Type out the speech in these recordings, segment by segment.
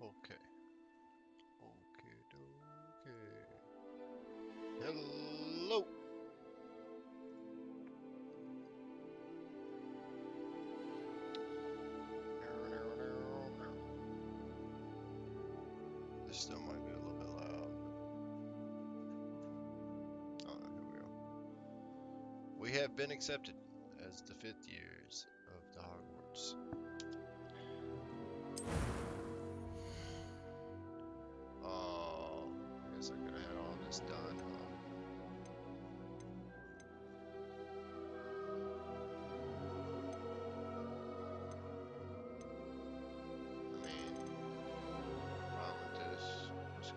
Okay. Okay, okay. Hello. This still might be a little bit loud. Here we go. We have been accepted as the 5th years of the Hogwarts. I guess I could have had all this done, huh? I mean, fine with this. Let's go.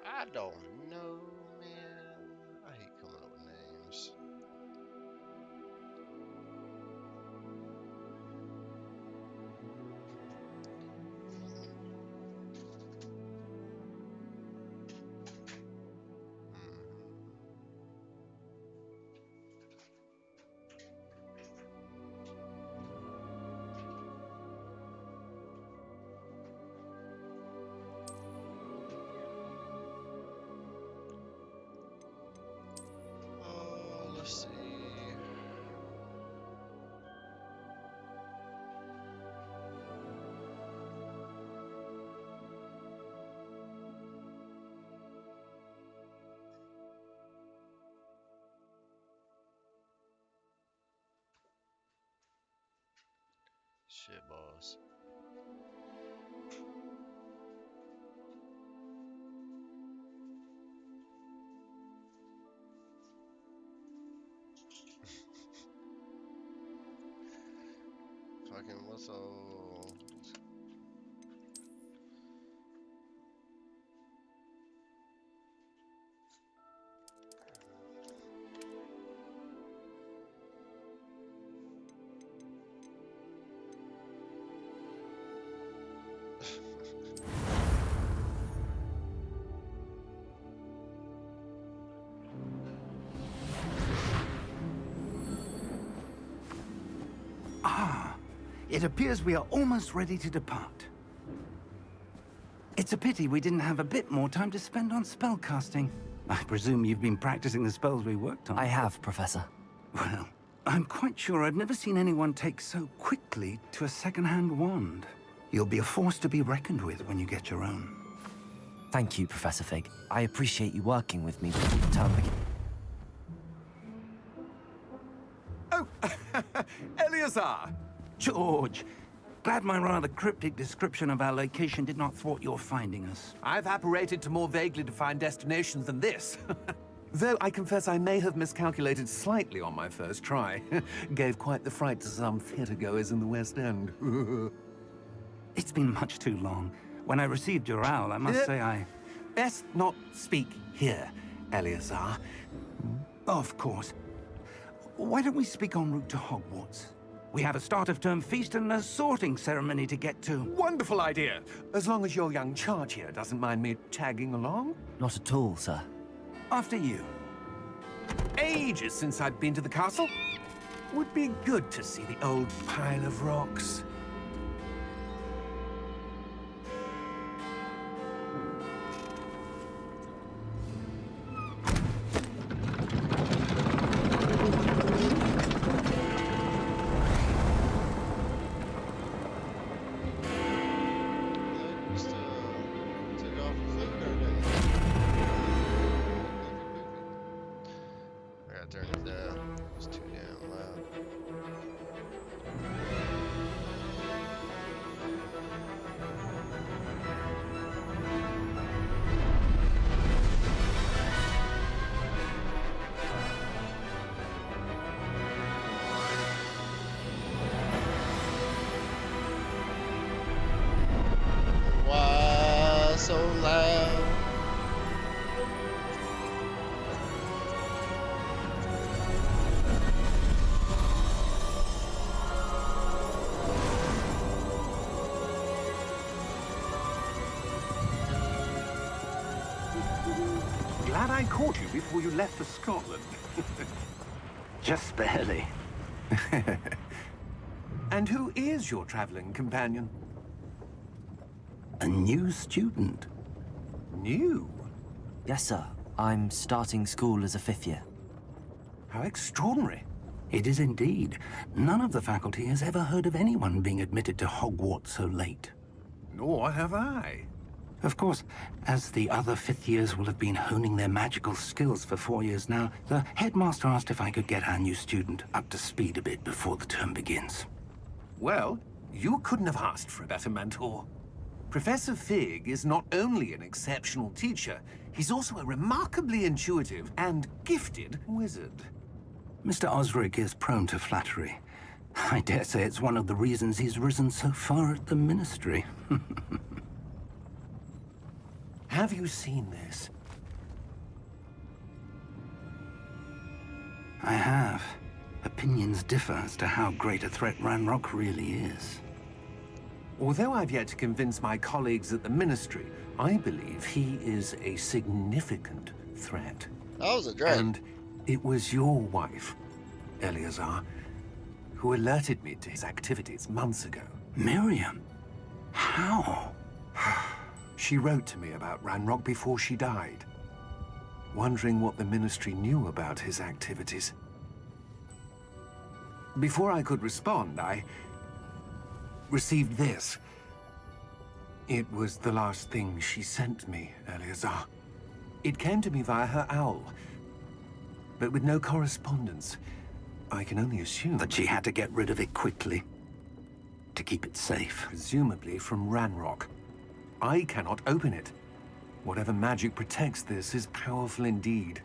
I don't know, man. I hate coming up with names. Let's see. Shit, boss. Fucking what's all? It appears we are almost ready to depart. It's a pity we didn't have a bit more time to spend on spellcasting. I presume you've been practicing the spells we worked on. I have, Professor. Well, I'm quite sure I've never seen anyone take so quickly to a second-hand wand. You'll be a force to be reckoned with when you get your own. Thank you, Professor Fig. I appreciate you working with me before the term begins. Oh, Eleazar! George, glad my rather cryptic description of our location did not thwart your finding us. I've apparated to more vaguely defined destinations than this. Though I confess I may have miscalculated slightly on my first try. Gave quite the fright to some theatre-goers in the West End. It's been much too long. When I received your owl, I must say I... Best not speak here, Eleazar. Of course. Why don't we speak en route to Hogwarts? We have a start-of-term feast and a sorting ceremony to get to. Wonderful idea! As long as your young charge here doesn't mind me tagging along. Not at all, sir. After you. Ages since I've been to the castle. Would be good to see the old pile of rocks. Turn it down. It's too damn loud. glad I caught you before you left for Scotland. Just barely. And who is your traveling companion? A new student. New? Yes, sir. I'm starting school as a 5th year. How extraordinary. It is indeed. None of the faculty has ever heard of anyone being admitted to Hogwarts so late. Nor have I. Of course, as the other 5th years will have been honing their magical skills for 4 years now, the headmaster asked if I could get our new student up to speed a bit before the term begins. Well, you couldn't have asked for a better mentor. Professor Fig is not only an exceptional teacher, he's also a remarkably intuitive and gifted wizard. Mr. Osric is prone to flattery. I dare say it's one of the reasons he's risen so far at the Ministry. Have you seen this? I have. Opinions differ as to how great a threat Ranrock really is. Although I've yet to convince my colleagues at the Ministry, I believe he is a significant threat. That was a drag. And it was your wife, Eleazar, who alerted me to his activities months ago. Miriam? How? She wrote to me about Ranrock before she died, wondering what the Ministry knew about his activities. Before I could respond, I received this. It was the last thing she sent me, Eleazar. It came to me via her owl, but with no correspondence. I can only assume That she had to get rid of it quickly. To keep it safe. presumably from Ranrock. I cannot open it. Whatever magic protects this is powerful indeed.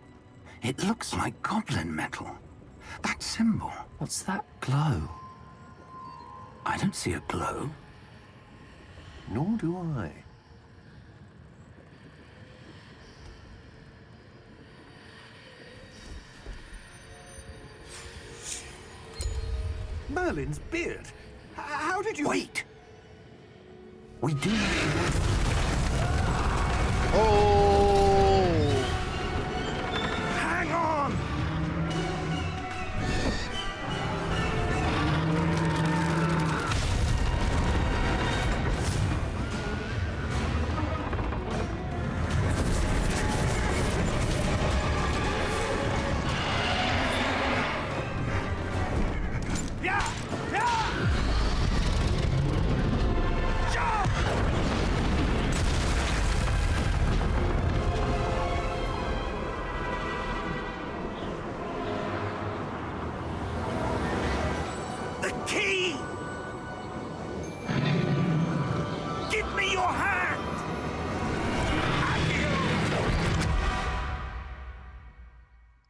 It looks like goblin metal. That symbol. What's that glow? I don't see a glow. Nor do I. Merlin's beard. How did you... Wait! We do... Oh! Hang on! Yeah! Yeah! Jump! The key! Give me your hand!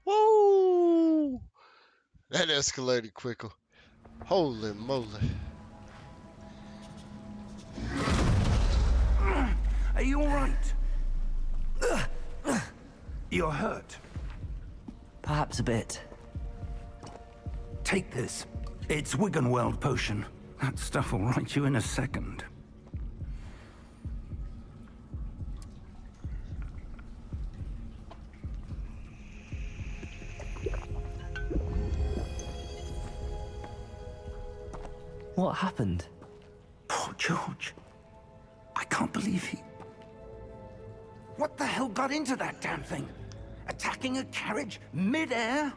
Woo! That escalated quicker. Holy moly. Are you all right? You're hurt. Perhaps a bit. Take this. It's Wiggenweld potion. That stuff will right you in a second. What happened? Poor George. I can't believe he... What the hell got into that damn thing? Attacking a carriage mid-air?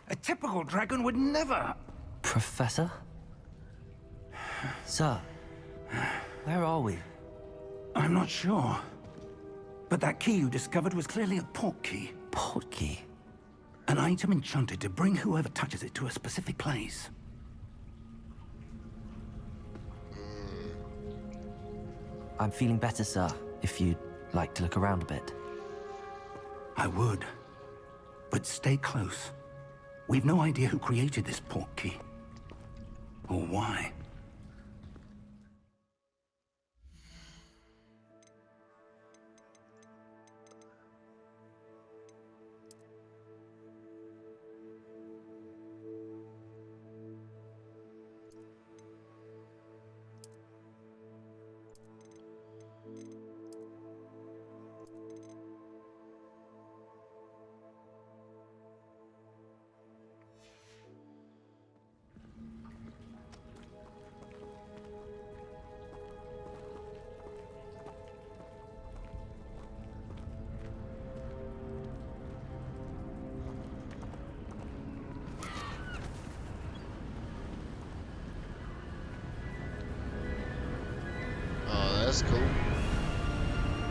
A typical dragon would never... Professor? Sir, where are we? I'm not sure. But that key you discovered was clearly a port key. Port key? An item enchanted to bring whoever touches it to a specific place. I'm feeling better, sir, if you'd like to look around a bit. I would. But stay close. We've no idea who created this port key. Or why. that's cool.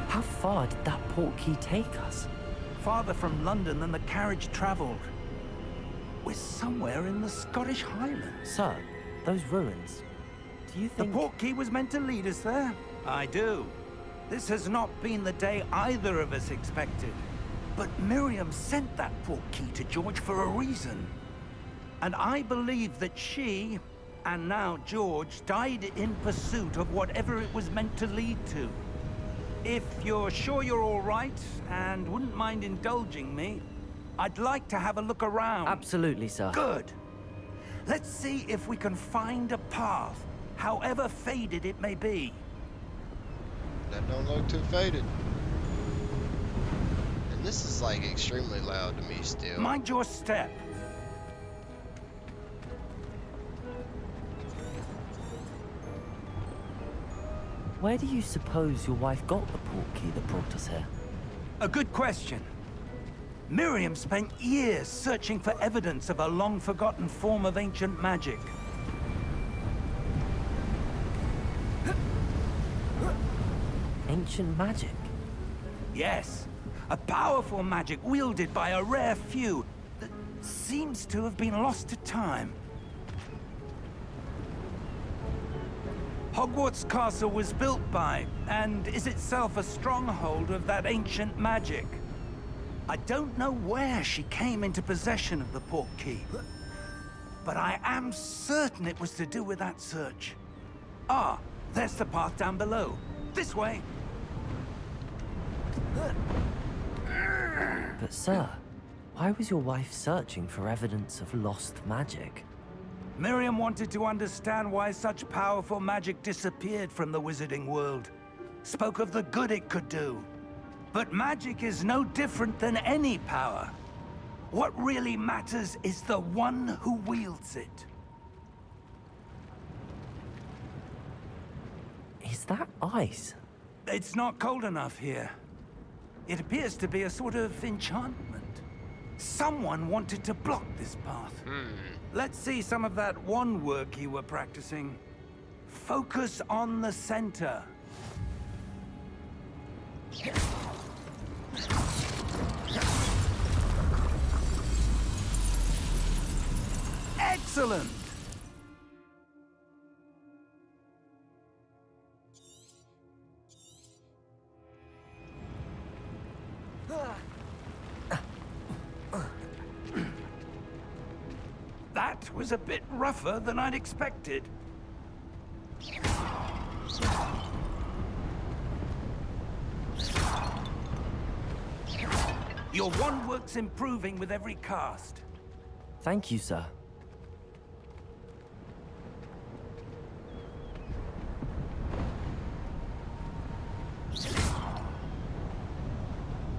How far did that portkey take us? Farther from London than the carriage travelled. We're somewhere in the Scottish Highlands. Sir, those ruins. Do you The think... portkey was meant to lead us there? I do. This has not been the day either of us expected. But Miriam sent that portkey to George for a reason. And I believe that she, and now George, died in pursuit of whatever it was meant to lead to. If you're sure you're all right, and wouldn't mind indulging me, I'd like to have a look around. Absolutely, sir. Good. Let's see if we can find a path, however faded it may be. That don't look too faded. And this is like extremely loud to me still. Mind your step. Where do you suppose your wife got the portkey that brought us here? A good question. Miriam spent years searching for evidence of a long-forgotten form of ancient magic. Ancient magic? Yes, a powerful magic wielded by a rare few that seems to have been lost to time. Hogwarts Castle was built by, and is itself a stronghold of that ancient magic. I don't know where she came into possession of the portkey, but I am certain it was to do with that search. Ah, there's the path down below. This way. But sir, why was your wife searching for evidence of lost magic? Miriam wanted to understand why such powerful magic disappeared from the wizarding world. Spoke of the good it could do. But magic is no different than any power. What really matters is the one who wields it. Is that ice? It's not cold enough here. It appears to be a sort of enchantment. Someone wanted to block this path. Let's see some of that wand work you were practicing. Focus on the center. Excellent! That was a bit rougher than I'd expected. Your wand work's improving with every cast. Thank you, sir.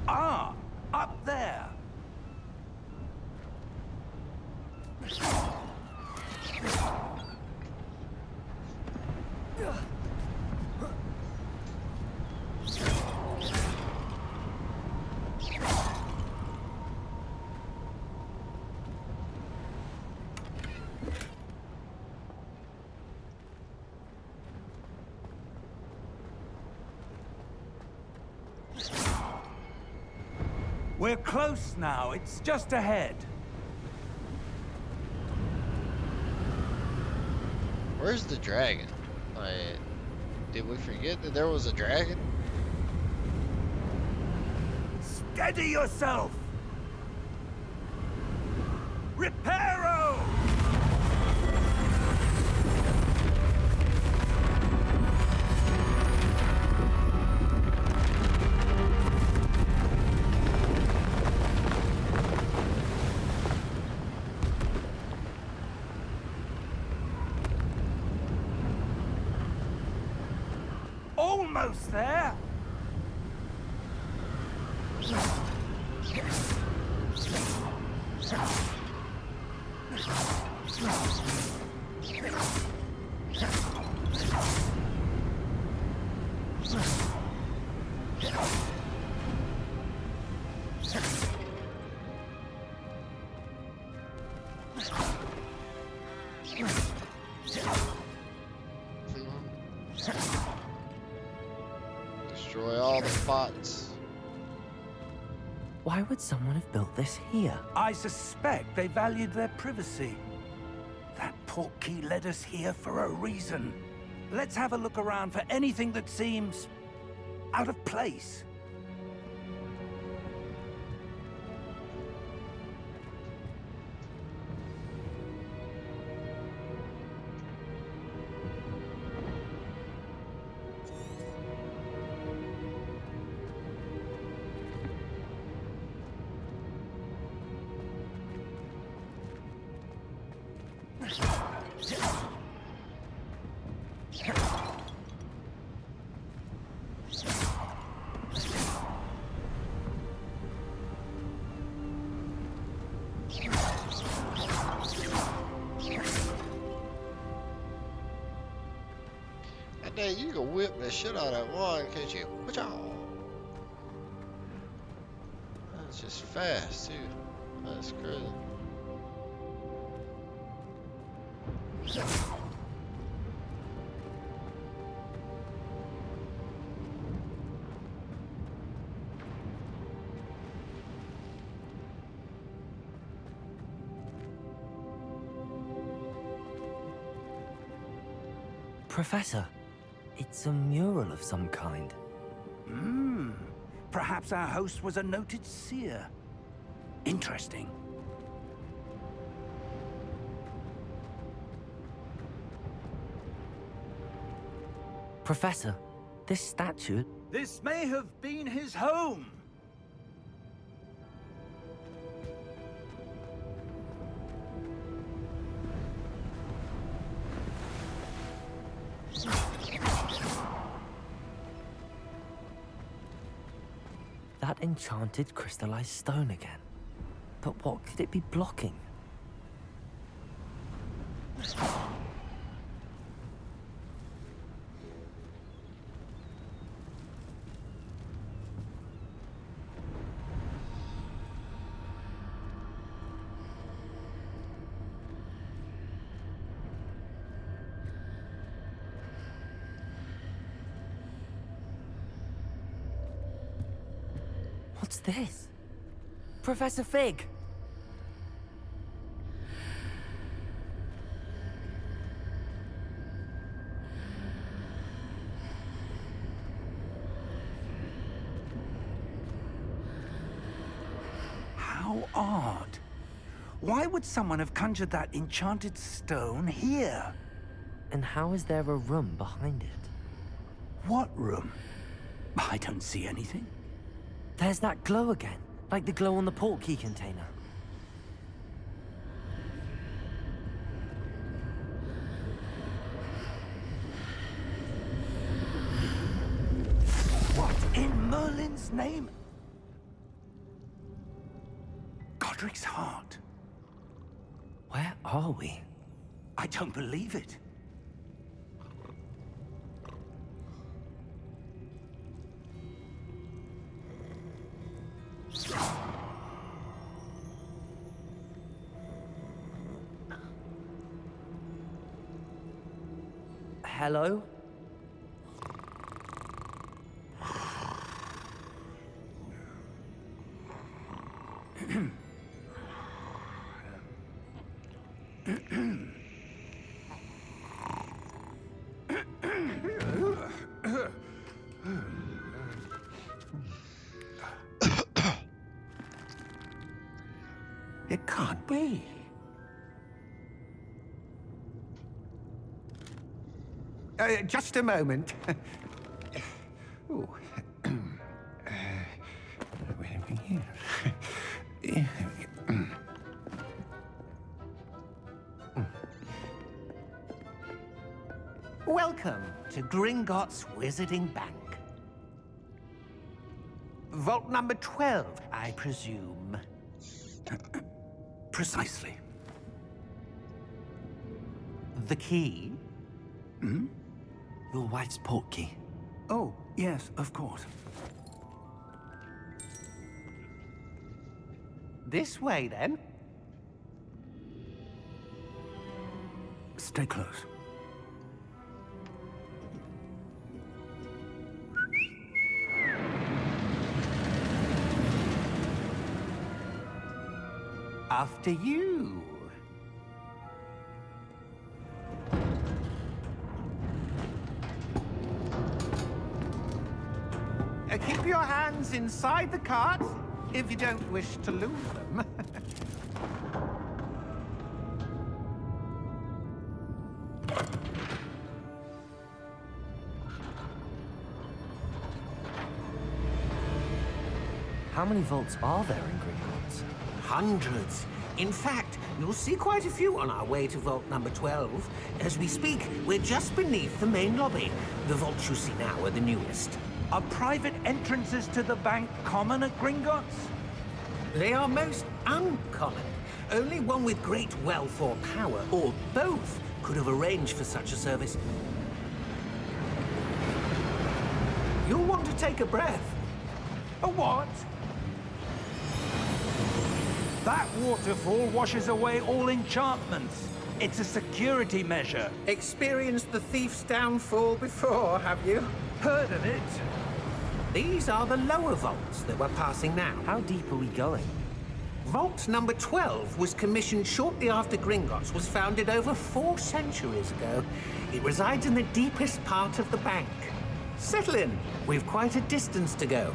Ah, up there. We're close now. It's just ahead. Where's the dragon? Did we forget that there was a dragon? Steady yourself! Reparo! Almost there! spots. Why would someone have built this here? I suspect they valued their privacy. That portkey led us here for a reason. Let's have a look around for anything that seems out of place. And then you can whip the shit out of that one, can't you? That's just fast, too. That's crazy. Professor, it's a mural of some kind. Perhaps our host was a noted seer. Interesting. Professor, this statue... This may have been his home. That enchanted crystallized stone again. But what could it be blocking? What's this? Professor Fig! How odd. Why would someone have conjured that enchanted stone here? And how is there a room behind it? What room? I don't see anything. There's that glow again, like the glow on the portkey container. What in Merlin's name? Godric's heart. Where are we? I don't believe it. Hello? It can't be. Just a moment. Ooh. Welcome to Gringotts Wizarding Bank. Vault number 12, I presume. Precisely. The key? Your wife's portkey. Oh, yes, of course. This way, then. Stay close. After you. Keep your hands inside the cart if you don't wish to lose them. How many vaults are there in Gringotts? Hundreds. In fact, you'll see quite a few on our way to vault number 12. As we speak, we're just beneath the main lobby. The vaults you see now are the newest. Are private entrances to the bank common at Gringotts? They are most uncommon. Only one with great wealth or power, or both, could have arranged for such a service. You'll want to take a breath. A what? That waterfall washes away all enchantments. It's a security measure. Experienced the thief's downfall before, have you? Heard of it? These are the lower vaults that we're passing now. How deep are we going? Vault number 12 was commissioned shortly after Gringotts was founded over 4 centuries ago. It resides in the deepest part of the bank. Settle in. We've quite a distance to go.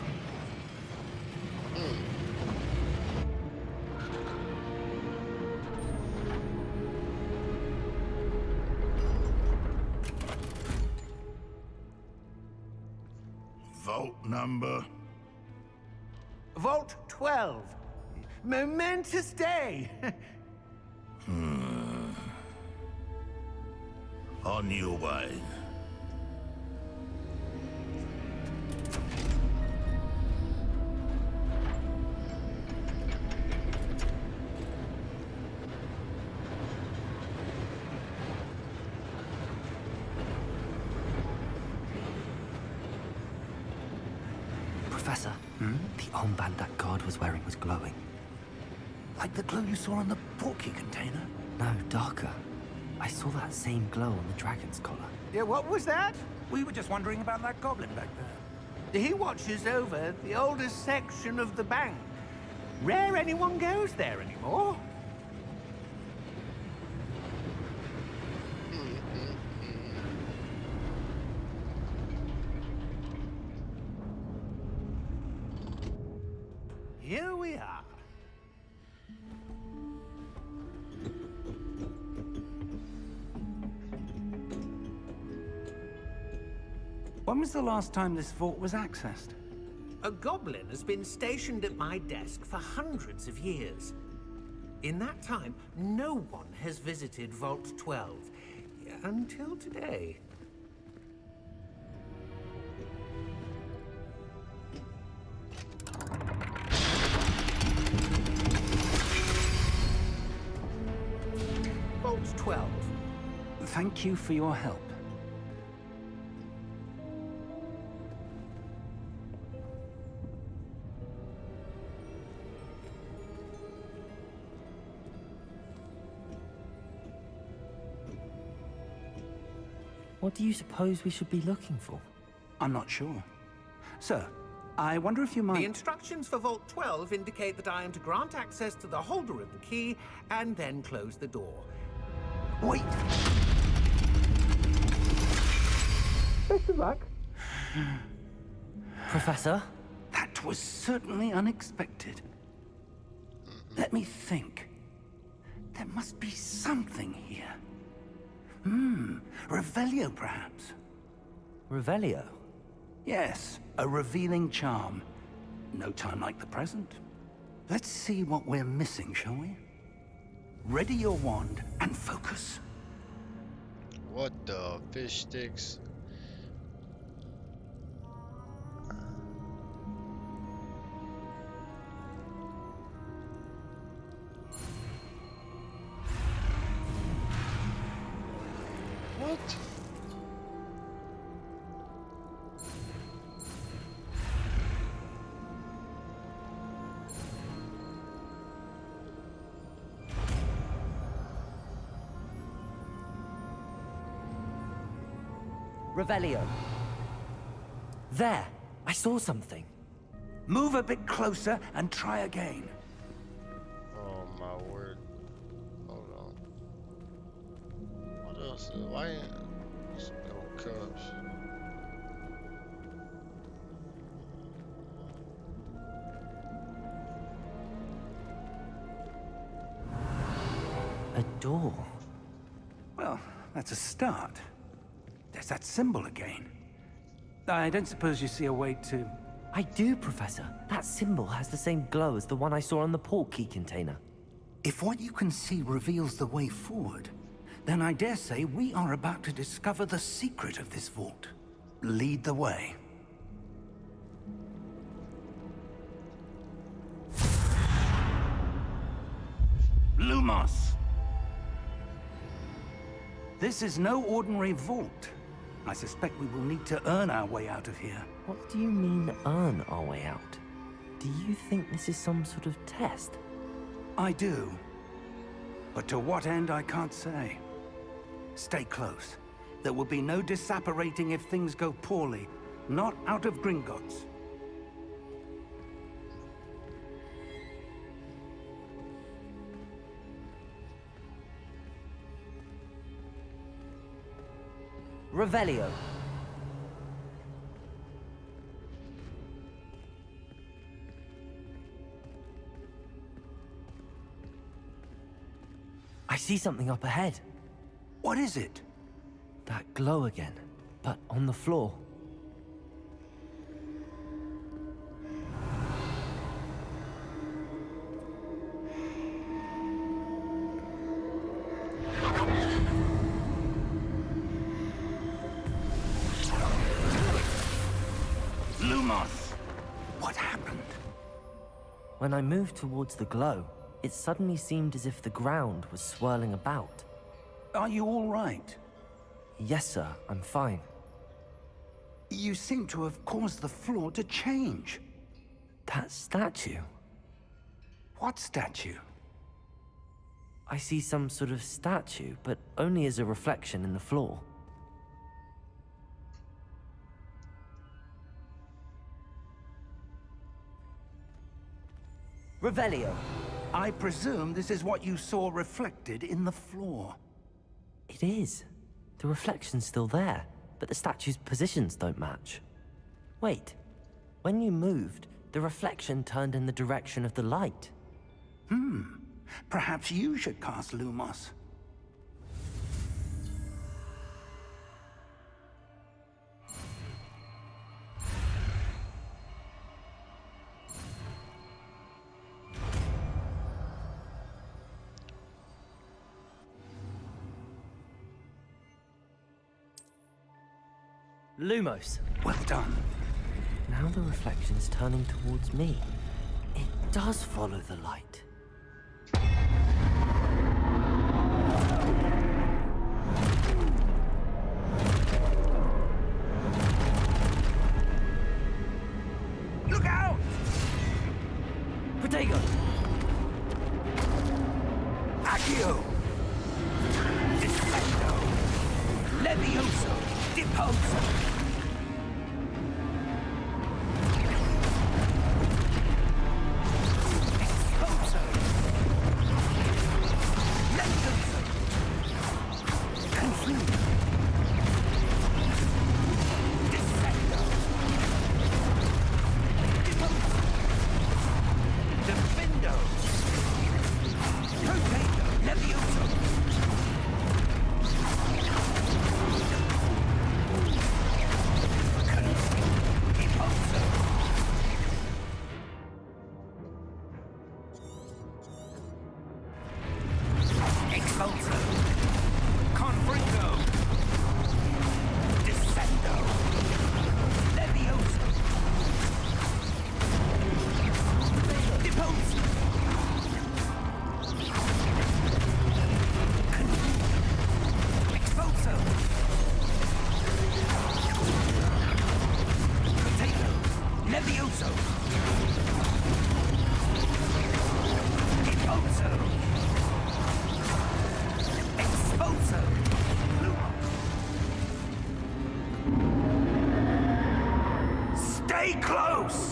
Vault number? Vault 12. Momentous day. On your way. Professor, the armband that guard was wearing was glowing. Like the glow you saw on the porky container? No, darker. I saw that same glow on the dragon's collar. Yeah, what was that? We were just wondering about that goblin back there. He watches over the oldest section of the bank. Rare anyone goes there anymore. Here we are. When was the last time this vault was accessed? A goblin has been stationed at my desk for hundreds of years. In that time, no one has visited Vault 12. Until today. Vault 12. Thank you for your help. What do you suppose we should be looking for? I'm not sure. Sir, I wonder if you The might... instructions for Vault 12 indicate that I am to grant access to the holder of the key and then close the door. Wait! Best of luck. Professor? That was certainly unexpected. Let me think. There must be something here. Revelio, perhaps? Revelio? Yes, a revealing charm. No time like the present. Let's see what we're missing, shall we? Ready your wand and focus. What the fish sticks? What? Revelio. There! I saw something. Move a bit closer and try again. Oh my else? Why? Just go cups. A door. Well, that's a start. There's that symbol again. I don't suppose you see a way to... I do, Professor. That symbol has the same glow as the one I saw on the port key container. If what you can see reveals the way forward, then I dare say we are about to discover the secret of this vault. Lead the way. Lumos! This is no ordinary vault. I suspect we will need to earn our way out of here. What do you mean, earn our way out? Do you think this is some sort of test? I do. But to what end, I can't say. Stay close. There will be no disapparating if things go poorly. Not out of Gringotts. Revelio. I see something up ahead. What is it? That glow again, but on the floor. Lumos! What happened? When I moved towards the glow, it suddenly seemed as if the ground was swirling about. Are you all right? Yes, sir, I'm fine. You seem to have caused the floor to change. That statue. What statue? I see some sort of statue, but only as a reflection in the floor. Revelio. I presume this is what you saw reflected in the floor. It is. The reflection's still there, but the statue's positions don't match. Wait. When you moved, the reflection turned in the direction of the light. Perhaps you should cast Lumos. Lumos. Well done. Now the reflection's turning towards me. It does follow the light. Look out! Protego! Accio! Defendo! Levioso! Deposo! Exposo! Levioso! Confuso! Defendo! Deposo! Defendo! Protego! Levioso! Expulso! Confringo! Descendo! Levioso! Deposo! Expulso! Potato! Levioso! Deposo! Exposo! Stay close!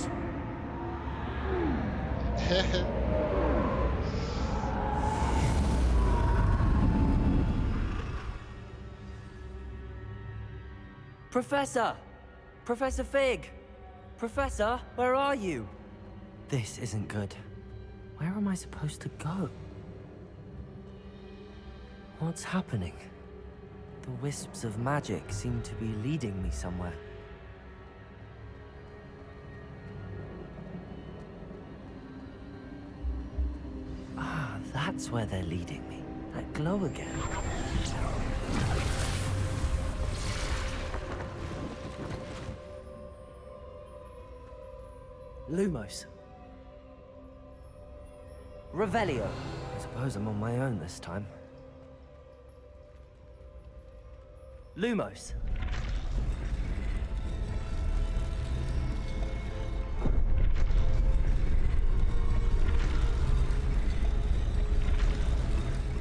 Professor! Professor Fig! Professor, where are you? This isn't good. Where am I supposed to go? What's happening? The wisps of magic seem to be leading me somewhere. Ah, that's where they're leading me. That glow again. Lumos. Revelio. I suppose I'm on my own this time. Lumos.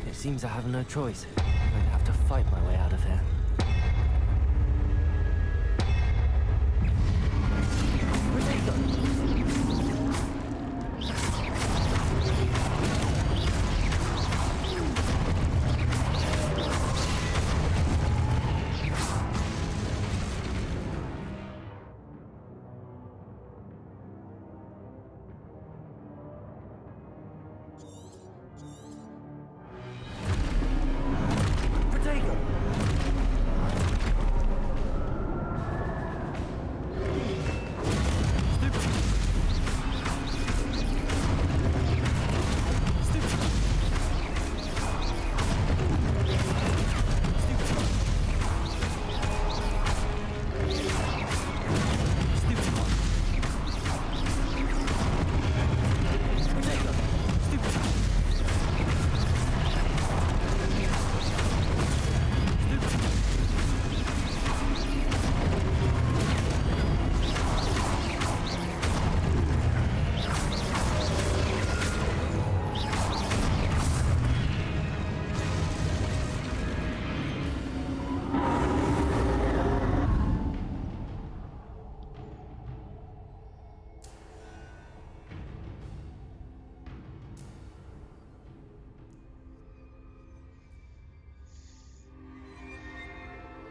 It seems I have no choice. I'm going to have to fight my way out of here.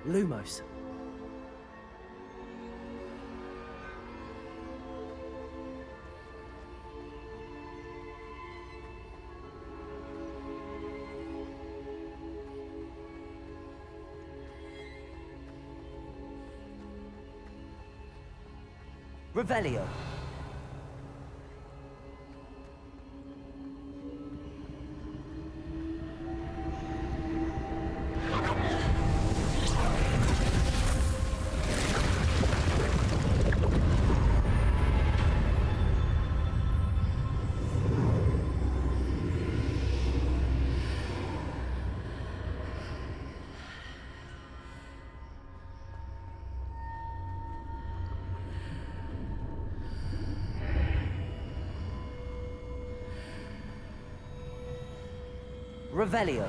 Lumos. Revelio. Revelio.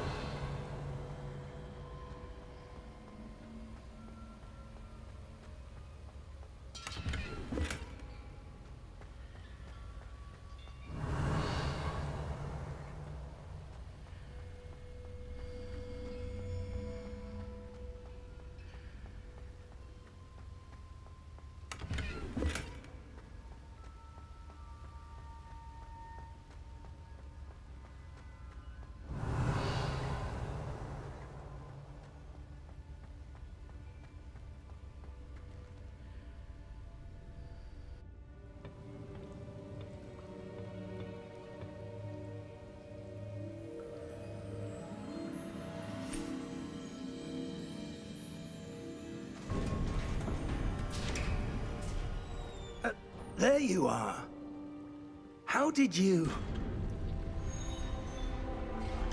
There you are. How did you...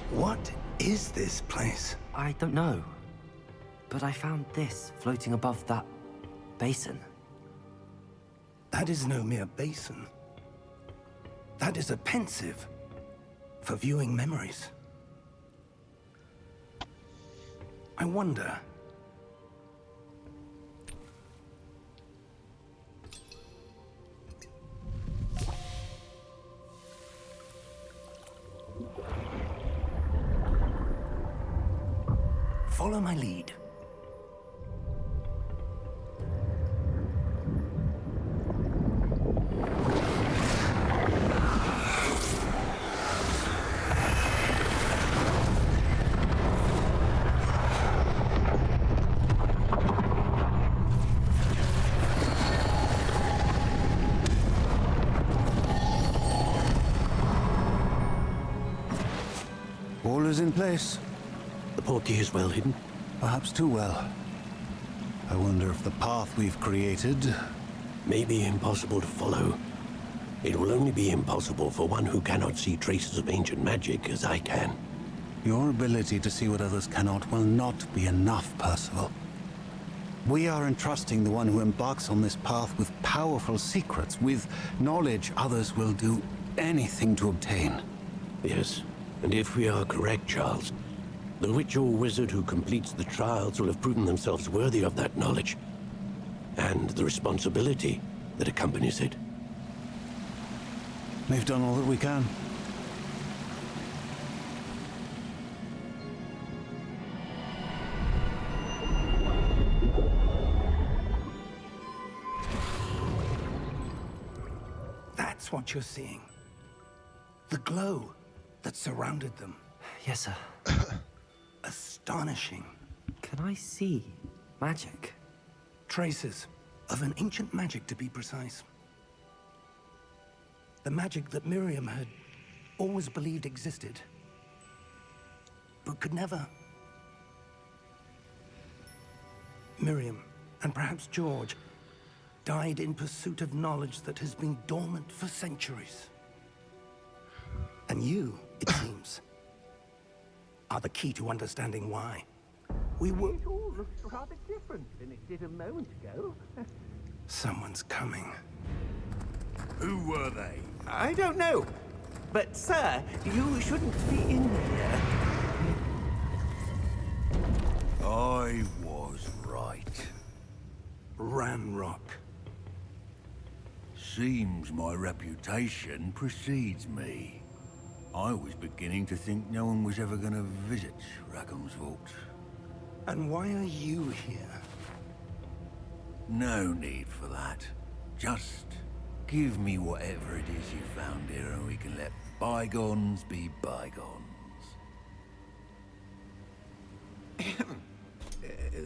What is this place? I don't know. But I found this floating above that basin. That is no mere basin. That is a pensive for viewing memories. I wonder... Follow my lead. All is in place. The portkey is well hidden. Perhaps too well. I wonder if the path we've created... May be impossible to follow. It will only be impossible for one who cannot see traces of ancient magic as I can. Your ability to see what others cannot will not be enough, Percival. We are entrusting the one who embarks on this path with powerful secrets, with knowledge others will do anything to obtain. Yes, and if we are correct, Charles, the witch or wizard who completes the trials will have proven themselves worthy of that knowledge, and the responsibility that accompanies it. We've done all that we can. That's what you're seeing. The glow that surrounded them. Yes, sir. Astonishing. Can I see magic? Traces of an ancient magic, to be precise. The magic that Miriam had always believed existed, but could never. Miriam, and perhaps George, died in pursuit of knowledge that has been dormant for centuries. And you, it seems, are the key to understanding why. We were... It all looks rather different than it did a moment ago. Someone's coming. Who were they? I don't know. But, sir, you shouldn't be in here. I was right. Ramrock. Seems my reputation precedes me. I was beginning to think no one was ever going to visit Rackham's vault. And why are you here? No need for that. Just give me whatever it is you found here and we can let bygones be bygones.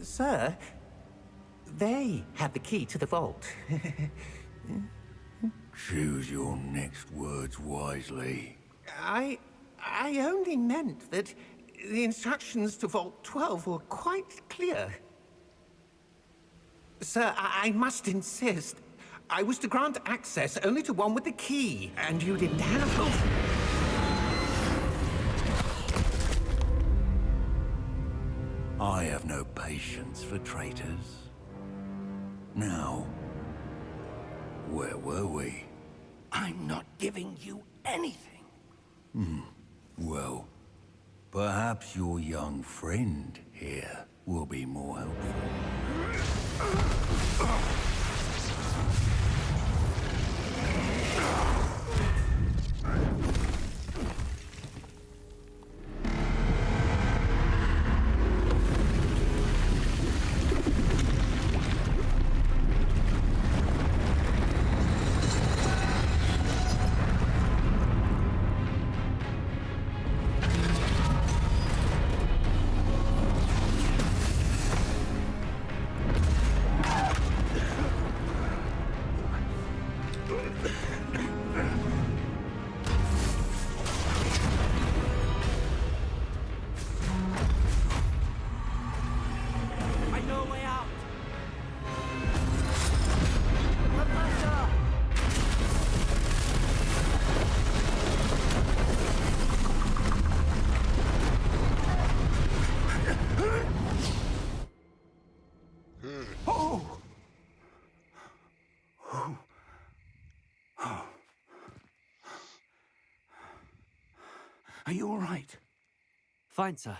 Sir, they have the key to the vault. Choose your next words wisely. I only meant that the instructions to Vault 12 were quite clear. Sir, I must insist. I was to grant access only to one with the key, and you didn't have... I have no patience for traitors. Now, where were we? I'm not giving you anything. Well, perhaps your young friend here will be more helpful. I know a way out. Oh! Oh. Oh. Are you all right? Fine, sir.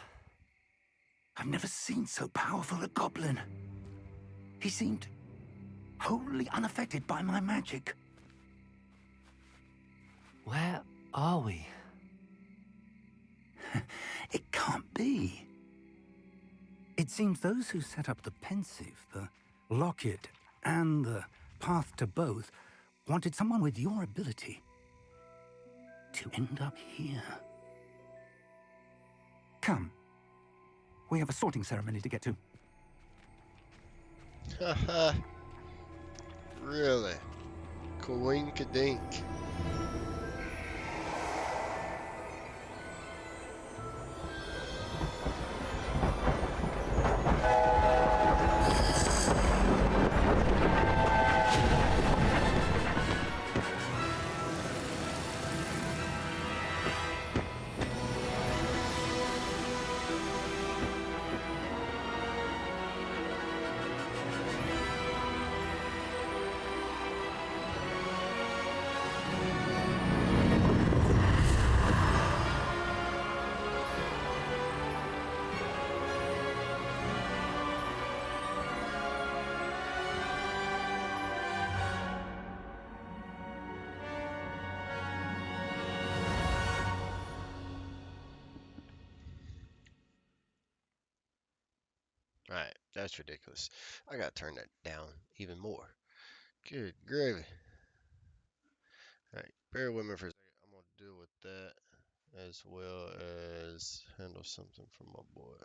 I've never seen so powerful a goblin. He seemed wholly unaffected by my magic. Where are we? It can't be. It seems those who set up the Pensieve, the Locket, and the Path to Both wanted someone with your ability to end up here. Come. We have a sorting ceremony to get to. Haha. Really? Coinkadink. That's ridiculous. I gotta turn that down even more. Good gravy. Alright, bear with me for a second. I'm gonna deal with that as well as handle something for my boy.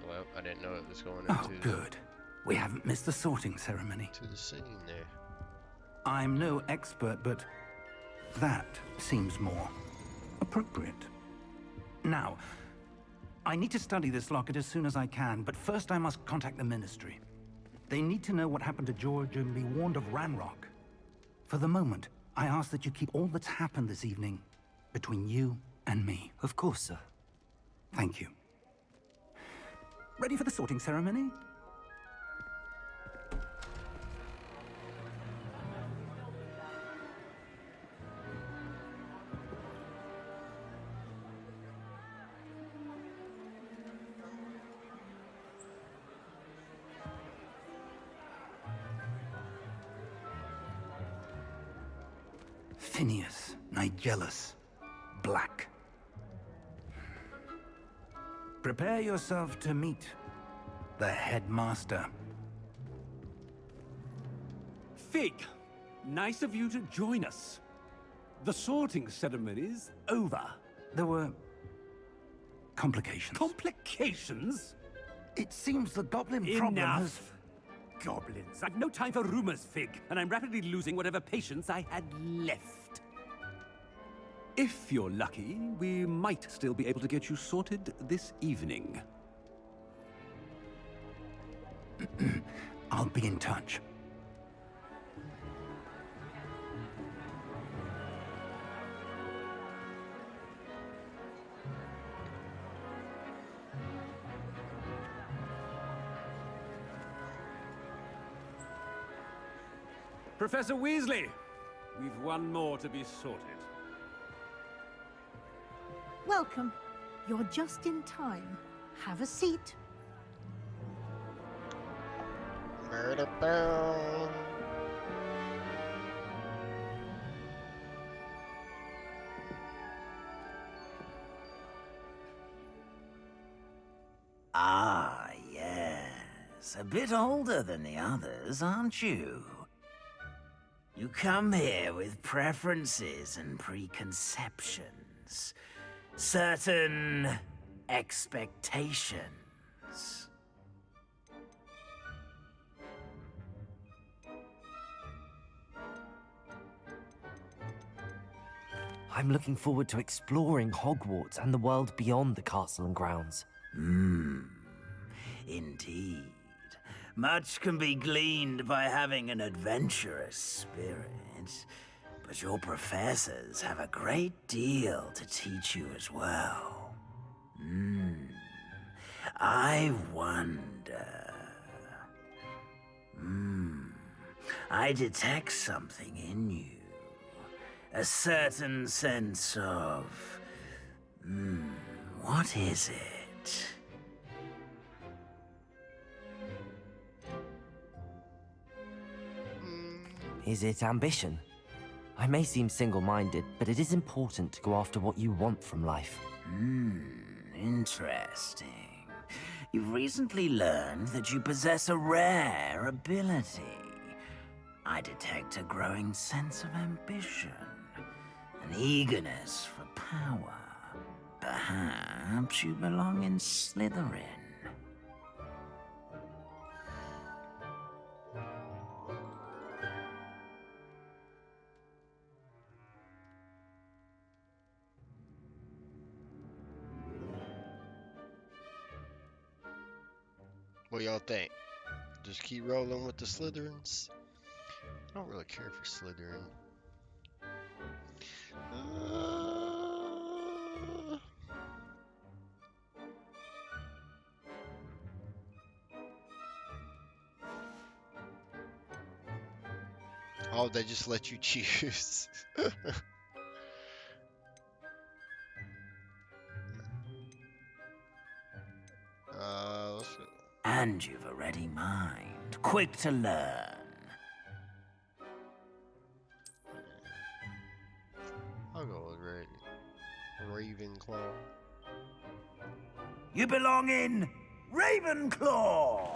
Well, I didn't know it was going Oh, into good. We haven't missed the sorting ceremony. to the scene there. I'm no expert, but that seems more appropriate. Now, I need to study this locket as soon as I can, but first I must contact the Ministry. They need to know what happened to George and be warned of Ranrock. For the moment, I ask that you keep all that's happened this evening between you and me. Of course, sir. Thank you. Ready for the sorting ceremony? Phineas, Nigellus, Black. Prepare yourself to meet the headmaster. Fig, nice of you to join us. The sorting ceremony's over. There were complications. Complications? It seems the goblin problem has... Enough! Goblins. I've no time for rumors, Fig, and I'm rapidly losing whatever patience I had left. If you're lucky, we might still be able to get you sorted this evening. I'll be in touch. Professor Weasley, we've one more to be sorted. Welcome. You're just in time. Have a seat. Murder bell. Ah, yes. A bit older than the others, aren't you? You come here with preferences and preconceptions. Certain expectations. I'm looking forward to exploring Hogwarts and the world beyond the castle and grounds. Indeed. Much can be gleaned by having an adventurous spirit, but your professors have a great deal to teach you as well. I wonder... I detect something in you. A certain sense of... what is it? Is it ambition? I may seem single-minded, but it is important to go after what you want from life. Interesting. You've recently learned that you possess a rare ability. I detect a growing sense of ambition, an eagerness for power. Perhaps you belong in Slytherin. What y'all think? Just keep rolling with the Slytherins? I don't really care for Slytherin. Oh, they just let you choose. Let's go. And you've a ready mind, quick to learn. I'll go with Ravenclaw. You belong in Ravenclaw!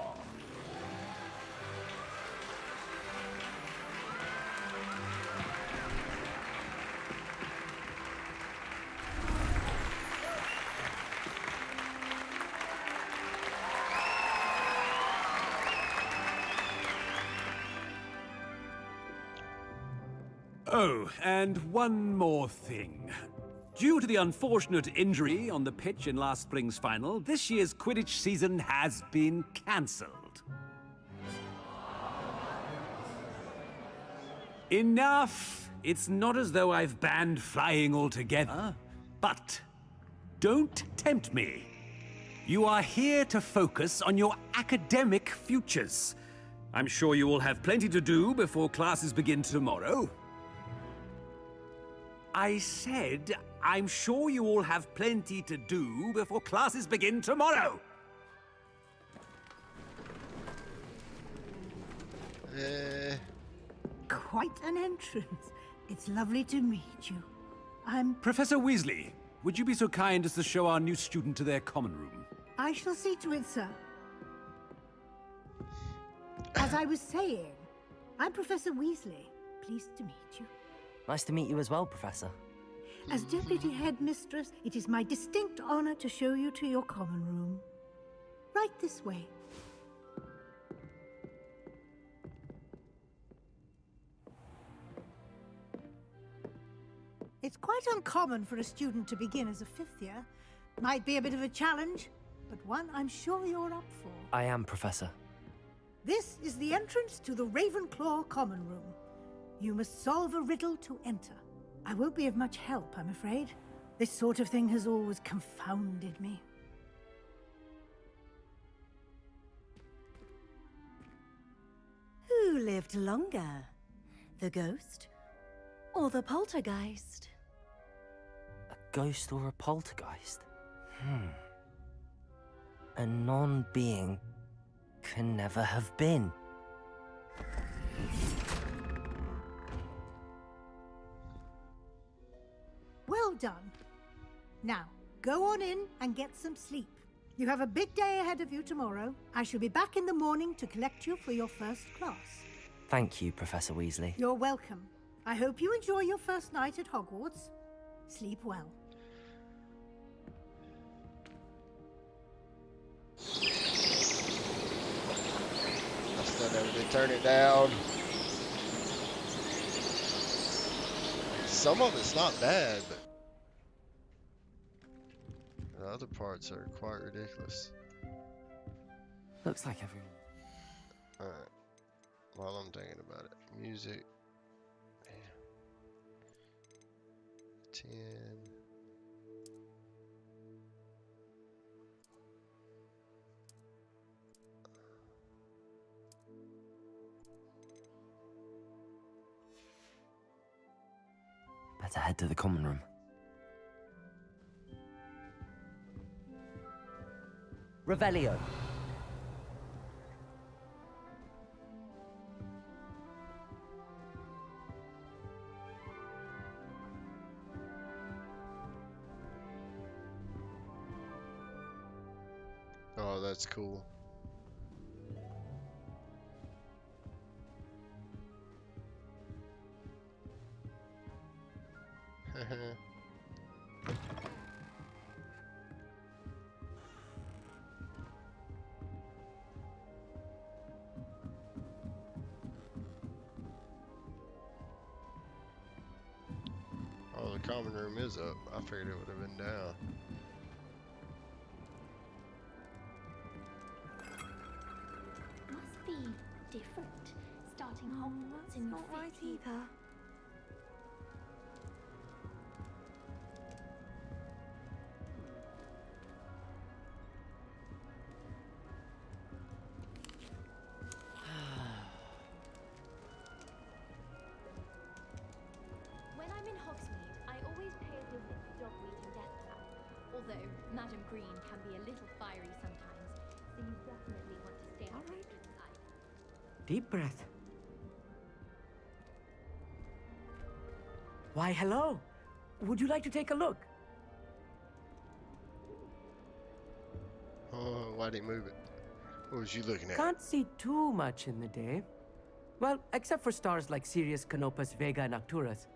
Oh, and one more thing. Due to the unfortunate injury on the pitch in last spring's final, this year's Quidditch season has been cancelled. Enough! It's not as though I've banned flying altogether, but don't tempt me. You are here to focus on your academic futures. I'm sure you will have plenty to do before classes begin tomorrow. I said, I'm sure you all have plenty to do before classes begin tomorrow. Quite an entrance. It's lovely to meet you. I'm... Professor Weasley, would you be so kind as to show our new student to their common room? I shall see to it, sir. As I was saying, I'm Professor Weasley. Pleased to meet you. Nice to meet you as well, Professor. As Deputy Headmistress, it is my distinct honor to show you to your common room. Right this way. It's quite uncommon for a student to begin as a fifth year. Might be a bit of a challenge, but one I'm sure you're up for. I am, Professor. This is the entrance to the Ravenclaw common room. You must solve a riddle to enter. I won't be of much help, I'm afraid. This sort of thing has always confounded me. Who lived longer? The ghost or the poltergeist? A ghost or a poltergeist? A non-being can never have been. Well done. Now, go on in and get some sleep. You have a big day ahead of you tomorrow. I shall be back in the morning to collect you for your first class. Thank you, Professor Weasley. You're welcome. I hope you enjoy your first night at Hogwarts. Sleep well. I still never did turn it down. Some of it's not bad, but the other parts are quite ridiculous. Looks like everyone. Alright. While I'm thinking about it. Music. Man. 10. Better head to the common room. Revelio. Oh, that's cool. Oh, the common room is up. I figured it would have been down. Must be different. Starting Hogwarts in your fifth year. Either. When I'm in Hogsmeade, I always pay a visit to Dogweed and Deathtrap. Although Madam Green can be a little fiery sometimes, So you definitely want to stay on the good side. Deep breath. Why, hello. Would you like to take a look? Oh, why'd he move it? What was you looking at? Can't see too much in the day. Well, except for stars like Sirius, Canopus, Vega, and Arcturus.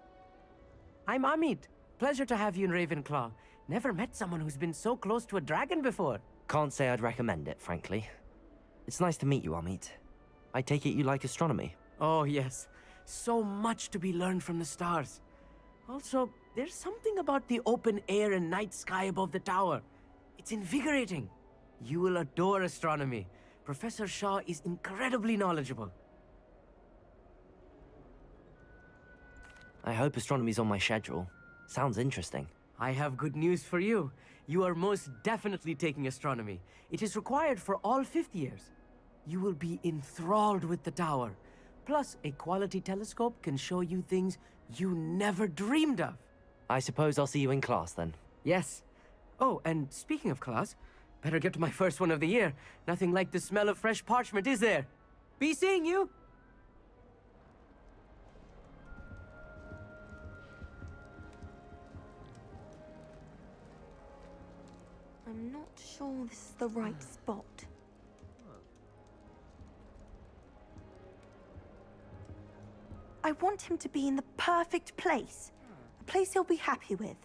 I'm Amit. Pleasure to have you in Ravenclaw. Never met someone who's been so close to a dragon before. Can't say I'd recommend it, frankly. It's nice to meet you, Amit. I take it you like astronomy? Oh, yes. So much to be learned from the stars. Also, there's something about the open air and night sky above the tower. It's invigorating. You will adore astronomy. Professor Shaw is incredibly knowledgeable. I hope astronomy's on my schedule. Sounds interesting. I have good news for you. You are most definitely taking astronomy. It is required for all 5th years. You will be enthralled with the tower. Plus, a quality telescope can show you things you never dreamed of. I suppose I'll see you in class then. Yes. Oh, and speaking of class, better get to my first one of the year. Nothing like the smell of fresh parchment, is there? Be seeing you! I'm not sure this is the right spot. I want him to be in the perfect place. A place he'll be happy with.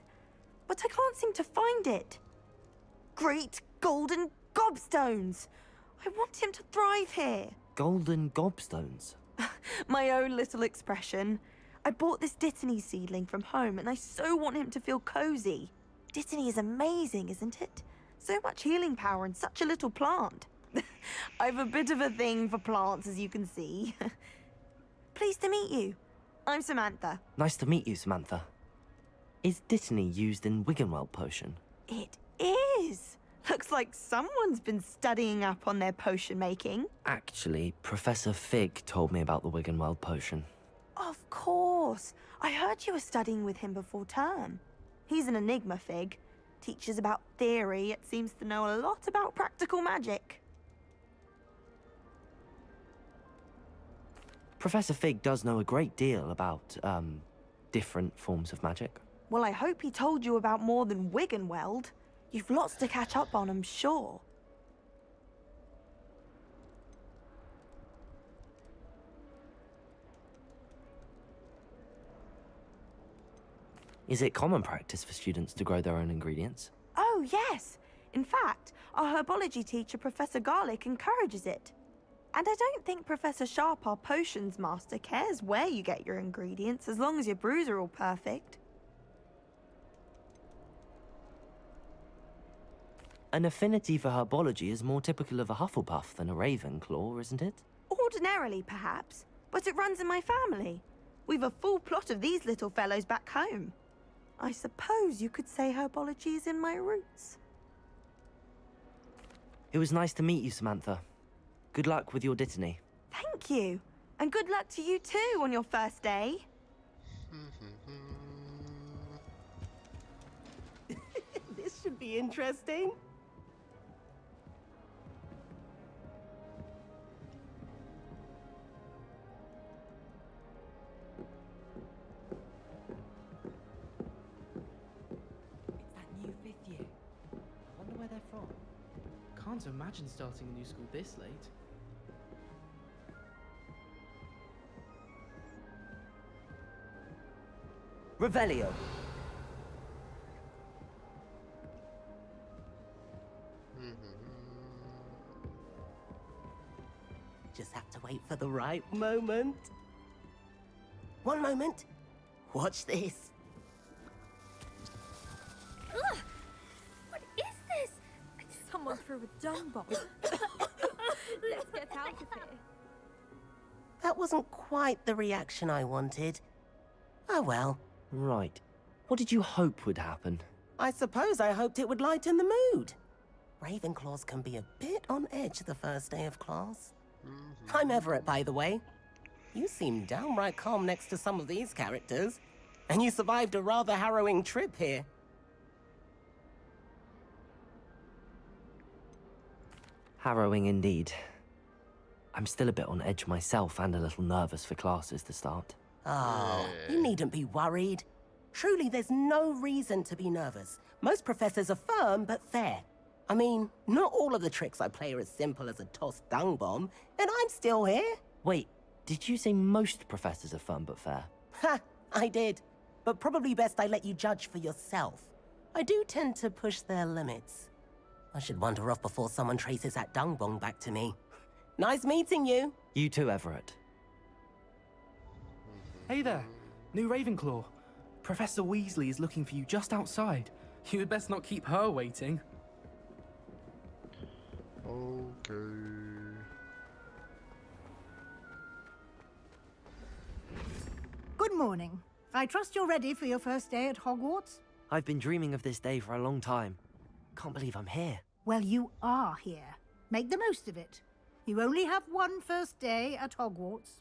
But I can't seem to find it. Great golden gobstones! I want him to thrive here. Golden gobstones? My own little expression. I bought this Dittany seedling from home and I so want him to feel cozy. Dittany is amazing, isn't it? So much healing power in such a little plant. I've a bit of a thing for plants, as you can see. Pleased to meet you. I'm Samantha. Nice to meet you, Samantha. Is Dittany used in Wiggenweld potion? It is. Looks like someone's been studying up on their potion making. Actually, Professor Fig told me about the Wiggenweld potion. Of course. I heard you were studying with him before term. He's an enigma, Fig. Teaches about theory, yet seems to know a lot about practical magic. Professor Fig does know a great deal about, different forms of magic. Well, I hope he told you about more than Wiggenweld. You've lots to catch up on, I'm sure. Is it common practice for students to grow their own ingredients? Oh, yes. In fact, our herbology teacher, Professor Garlick, encourages it. And I don't think Professor Sharp, our potions master, cares where you get your ingredients, as long as your brews are all perfect. An affinity for herbology is more typical of a Hufflepuff than a Ravenclaw, isn't it? Ordinarily, perhaps, but it runs in my family. We've a full plot of these little fellows back home. I suppose you could say herbology is in my roots. It was nice to meet you, Samantha. Good luck with your Dittany. Thank you. And good luck to you too on your first day. This should be interesting. It's that new 5th year. I wonder where they're from. Can't imagine starting a new school this late. Revelio. Just have to wait for the right moment. One moment. Watch this. Ugh! What is this? Someone threw a dung bomb. Let's get out of here. That wasn't quite the reaction I wanted. Oh well. Right. What did you hope would happen? I suppose I hoped it would lighten the mood. Ravenclaws can be a bit on edge the first day of class. I'm Everett, by the way. You seem downright calm next to some of these characters. And you survived a rather harrowing trip here. Harrowing indeed. I'm still a bit on edge myself and a little nervous for classes to start. Oh, you needn't be worried. Truly, there's no reason to be nervous. Most professors are firm but fair. I mean, not all of the tricks I play are as simple as a tossed dung bomb, and I'm still here. Wait, did you say most professors are firm but fair? Ha, I did. But probably best I let you judge for yourself. I do tend to push their limits. I should wander off before someone traces that dung bomb back to me. Nice meeting you. You too, Everett. Hey there, new Ravenclaw. Professor Weasley is looking for you just outside. You had best not keep her waiting. Okay. Good morning. I trust you're ready for your first day at Hogwarts? I've been dreaming of this day for a long time. Can't believe I'm here. Well, you are here. Make the most of it. You only have one first day at Hogwarts.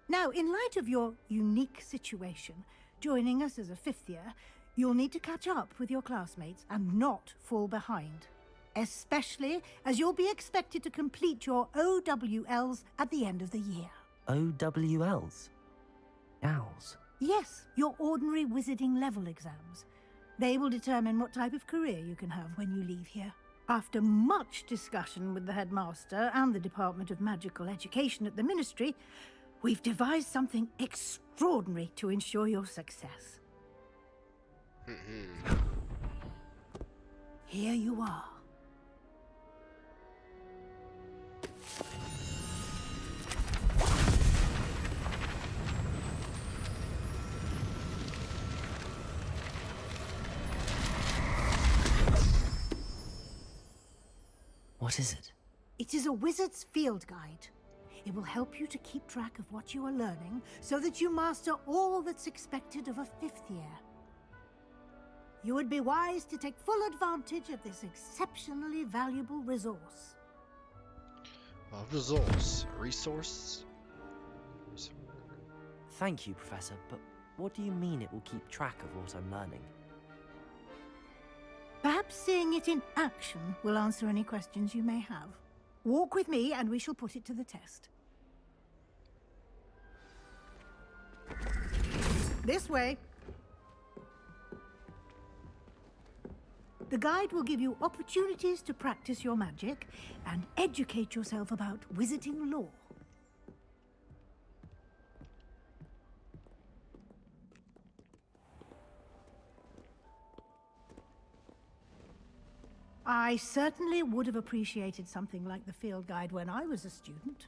Now, in light of your unique situation, joining us as a fifth year, you'll need to catch up with your classmates and not fall behind. Especially as you'll be expected to complete your OWLs at the end of the year. OWLs? Owls? Yes, your ordinary wizarding level exams. They will determine what type of career you can have when you leave here. After much discussion with the headmaster and the Department of Magical Education at the Ministry, we've devised something extraordinary to ensure your success. Here you are. What is it? It is a wizard's field guide. It will help you to keep track of what you are learning so that you master all that's expected of a fifth year. You would be wise to take full advantage of this exceptionally valuable resource. Resource? Thank you, Professor, but what do you mean it will keep track of what I'm learning? Perhaps seeing it in action will answer any questions you may have. Walk with me and we shall put it to the test. This way. The guide will give you opportunities to practice your magic and educate yourself about wizarding lore. I certainly would have appreciated something like the field guide when I was a student.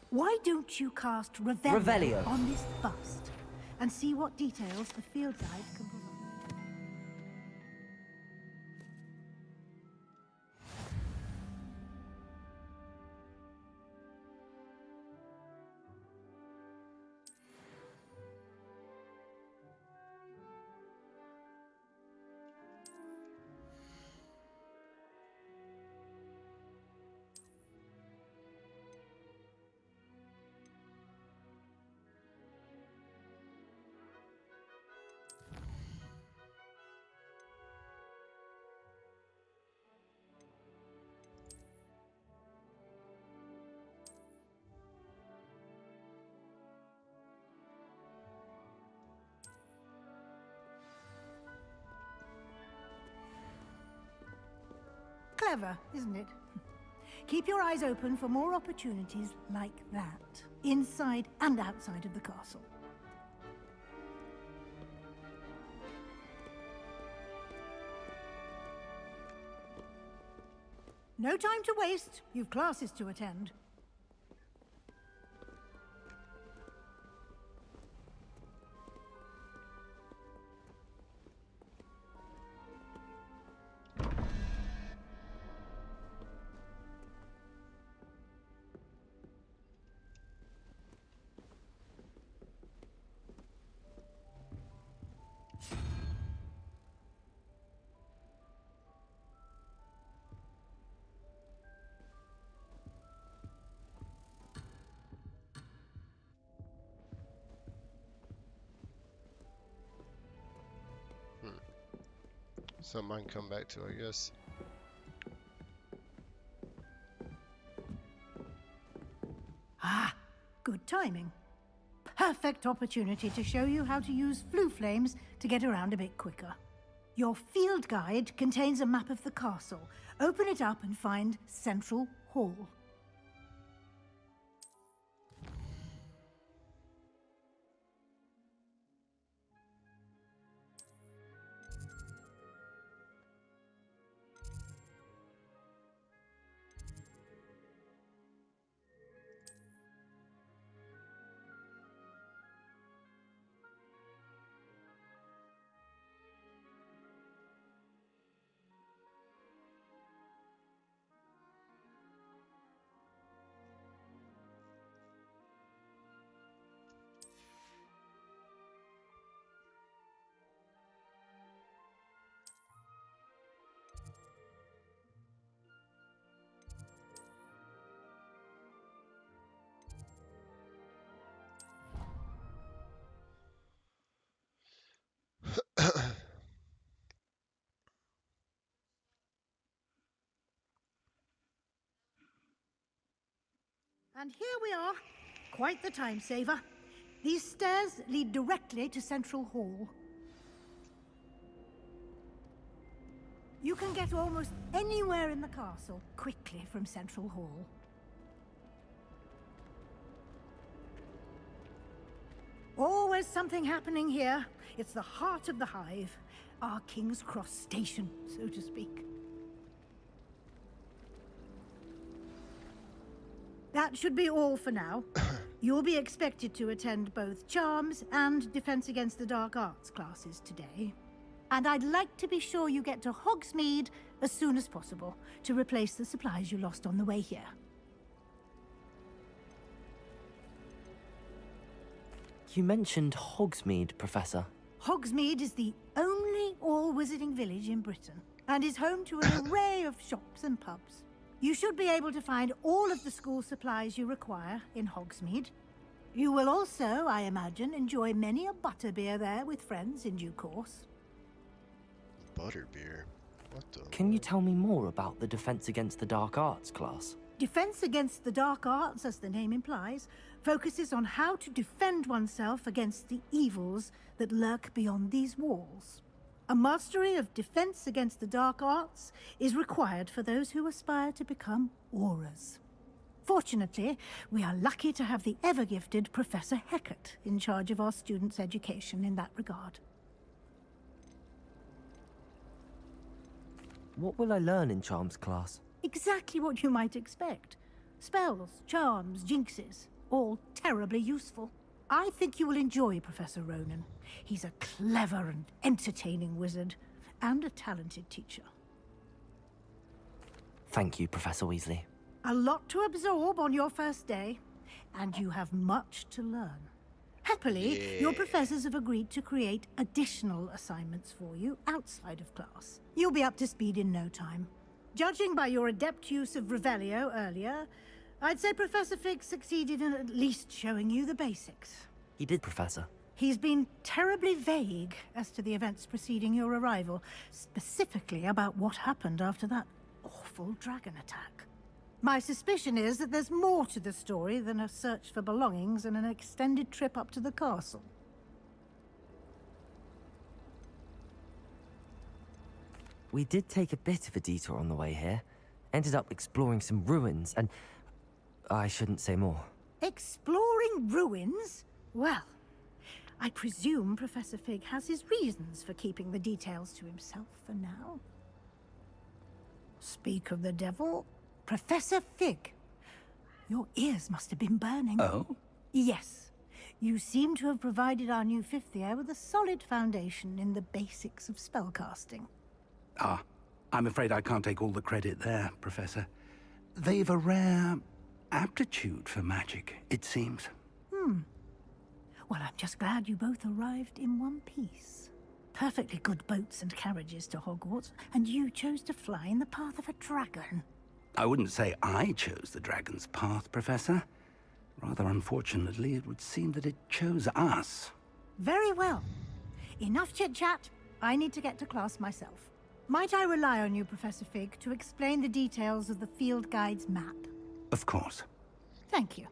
Why don't you cast Revelio on this bust and see what details the field guide can provide? Clever, isn't it? Keep your eyes open for more opportunities like that, inside and outside of the castle. No time to waste. You've classes to attend. Something I can come back to, I guess. Ah, good timing. Perfect opportunity to show you how to use flue flames to get around a bit quicker. Your field guide contains a map of the castle. Open it up and find Central Hall. And here we are. Quite the time saver. These stairs lead directly to Central Hall. You can get almost anywhere in the castle quickly from Central Hall. Always something happening here. It's the heart of the hive. Our King's Cross station, so to speak. That should be all for now. You'll be expected to attend both Charms and Defense Against the Dark Arts classes today. And I'd like to be sure you get to Hogsmeade as soon as possible to replace the supplies you lost on the way here. You mentioned Hogsmeade, Professor. Hogsmeade is the only all-wizarding village in Britain and is home to an array of shops and pubs. You should be able to find all of the school supplies you require in Hogsmeade. You will also, I imagine, enjoy many a butterbeer there with friends in due course. Butterbeer? What the? Can you tell me more about the Defense Against the Dark Arts class? Defense Against the Dark Arts, as the name implies, focuses on how to defend oneself against the evils that lurk beyond these walls. A mastery of Defense Against the Dark Arts is required for those who aspire to become Aurors. Fortunately, we are lucky to have the ever-gifted Professor Hecat in charge of our students' education in that regard. What will I learn in Charms class? Exactly what you might expect. Spells, charms, jinxes, all terribly useful. I think you will enjoy Professor Ronan. He's a clever and entertaining wizard, and a talented teacher. Thank you, Professor Weasley. A lot to absorb on your first day, and you have much to learn. Happily, your professors have agreed to create additional assignments for you outside of class. You'll be up to speed in no time. Judging by your adept use of Revelio earlier, I'd say Professor Fig succeeded in at least showing you the basics. He did, Professor. He's been terribly vague as to the events preceding your arrival, specifically about what happened after that awful dragon attack. My suspicion is that there's more to the story than a search for belongings and an extended trip up to the castle. We did take a bit of a detour on the way here. Ended up exploring some ruins and... I shouldn't say more. Exploring ruins? Well, I presume Professor Fig has his reasons for keeping the details to himself for now. Speak of the devil, Professor Fig. Your ears must have been burning. Oh? Yes. You seem to have provided our new fifth year with a solid foundation in the basics of spellcasting. Ah, I'm afraid I can't take all the credit there, Professor. They've a rare aptitude for magic, it seems. Well, I'm just glad you both arrived in one piece. Perfectly good boats and carriages to Hogwarts, and you chose to fly in the path of a dragon. I wouldn't say I chose the dragon's path, Professor. Rather unfortunately, it would seem that it chose us. Very well. Enough chit-chat. I need to get to class myself. Might I rely on you, Professor Fig, to explain the details of the field guide's map? Of course. Thank you.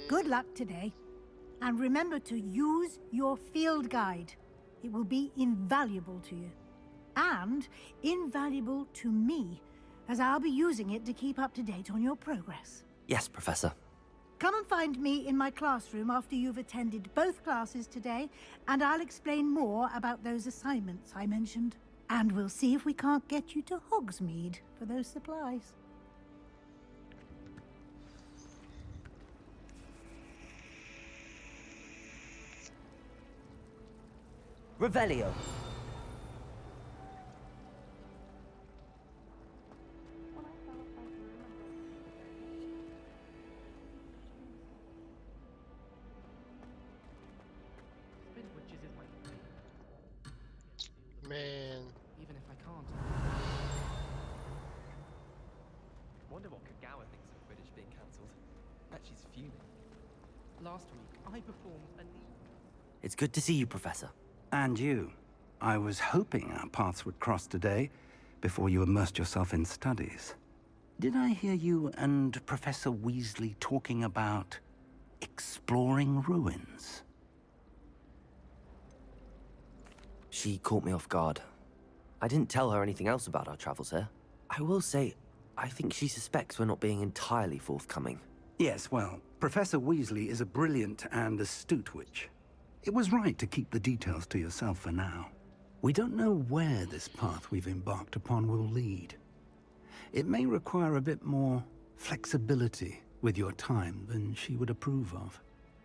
Good luck today. And remember to use your field guide. It will be invaluable to you. And invaluable to me, as I'll be using it to keep up to date on your progress. Yes, Professor. Come and find me in my classroom after you've attended both classes today, and I'll explain more about those assignments I mentioned. And we'll see if we can't get you to Hogsmeade for those supplies. Revelio. Man. Even if I can't. Wonder what Kagawa thinks of British being cancelled. Bet she's fuming. Last week, I performed a It's good to see you, Professor. And you. I was hoping our paths would cross today, before you immersed yourself in studies. Did I hear you and Professor Weasley talking about exploring ruins? She caught me off guard. I didn't tell her anything else about our travels here. I will say, I think she suspects we're not being entirely forthcoming. Yes, well, Professor Weasley is a brilliant and astute witch. It was right to keep the details to yourself for now. We don't know where this path we've embarked upon will lead. It may require a bit more flexibility with your time than she would approve of.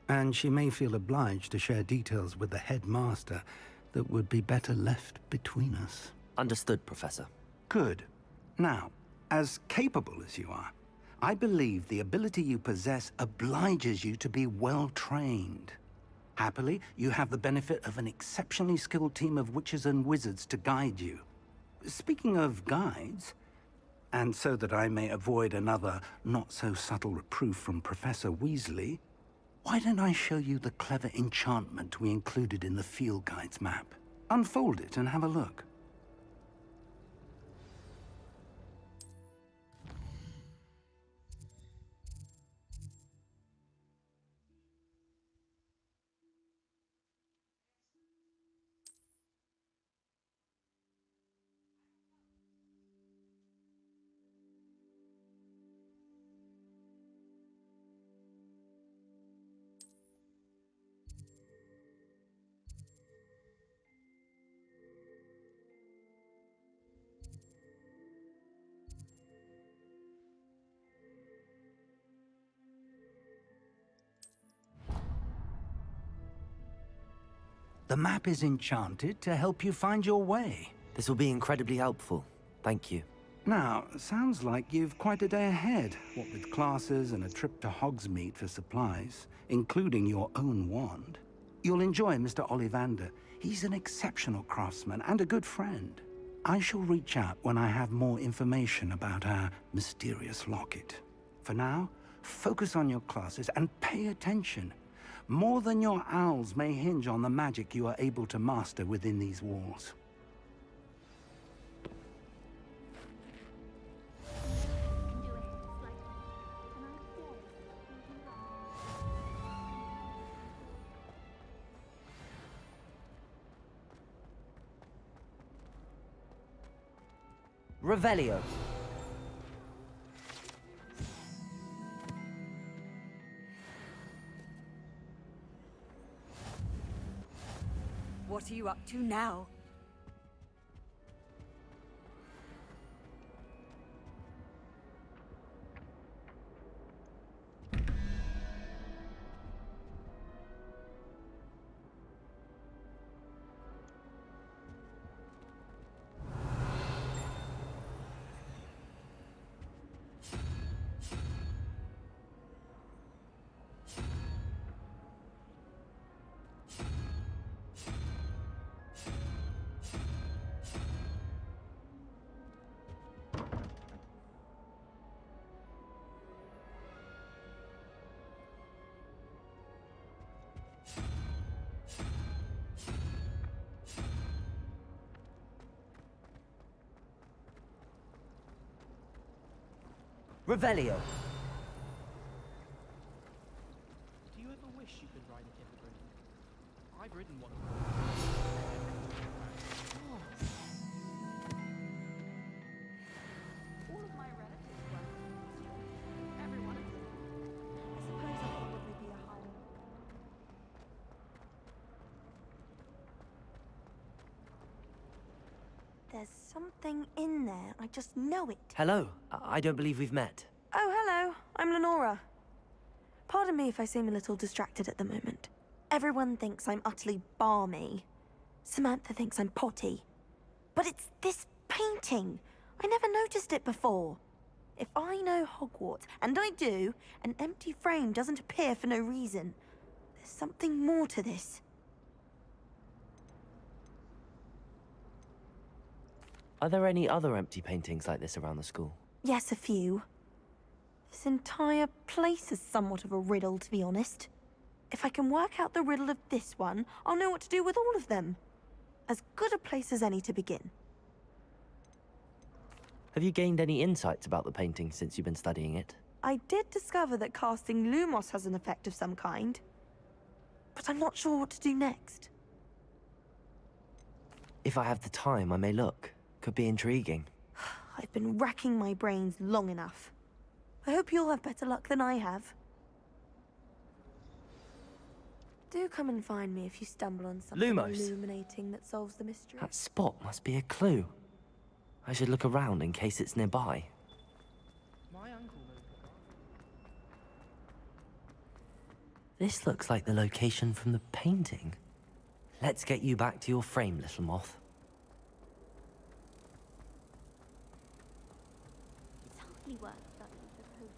And she may feel obliged to share details with the headmaster that would be better left between us. Understood, Professor. Good. Now, as capable as you are, I believe the ability you possess obliges you to be well trained. Happily, you have the benefit of an exceptionally skilled team of witches and wizards to guide you. Speaking of guides, and so that I may avoid another not-so-subtle reproof from Professor Weasley, why don't I show you the clever enchantment we included in the field guide's map? Unfold it and have a look. The map is enchanted to help you find your way. This will be incredibly helpful. Thank you. Now, sounds like you've quite a day ahead, what with classes and a trip to Hogsmeade for supplies, including your own wand. You'll enjoy Mr. Ollivander. He's an exceptional craftsman and a good friend. I shall reach out when I have more information about our mysterious locket. For now, focus on your classes and pay attention. More than your owls may hinge on the magic you are able to master within these walls. Revelio. What are you up to now? Revelio. Do you ever wish you could ride a hippogriff? I've ridden one. All of my relatives were. Every one of them. I suppose I'll probably be a higher. There's something in there. I just know it. Hello. I don't believe we've met. Oh, hello. I'm Lenora. Pardon me if I seem a little distracted at the moment. Everyone thinks I'm utterly balmy. Samantha thinks I'm potty. But it's this painting. I never noticed it before. If I know Hogwarts, and I do, an empty frame doesn't appear for no reason. There's something more to this. Are there any other empty paintings like this around the school? Yes, a few. This entire place is somewhat of a riddle, to be honest. If I can work out the riddle of this one, I'll know what to do with all of them. As good a place as any to begin. Have you gained any insights about the painting since you've been studying it? I did discover that casting Lumos has an effect of some kind. But I'm not sure what to do next. If I have the time, I may look. Could be intriguing. I've been racking my brains long enough. I hope you'll have better luck than I have. Do come and find me if you stumble on something Lumos. illuminating that solves the mystery. That spot must be a clue. I should look around in case it's nearby. My uncle knows. This looks like the location from the painting. Let's get you back to your frame, little moth. It's hardly worth studying for potion.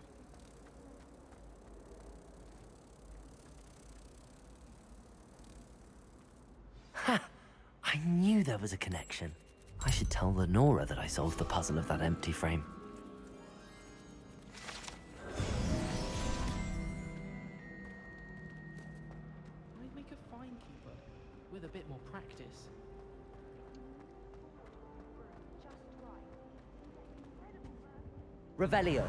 Ha! I knew there was a connection. I should tell Lenora that I solved the puzzle of that empty frame. I'd make a fine keeper with a bit more practice. Revelio.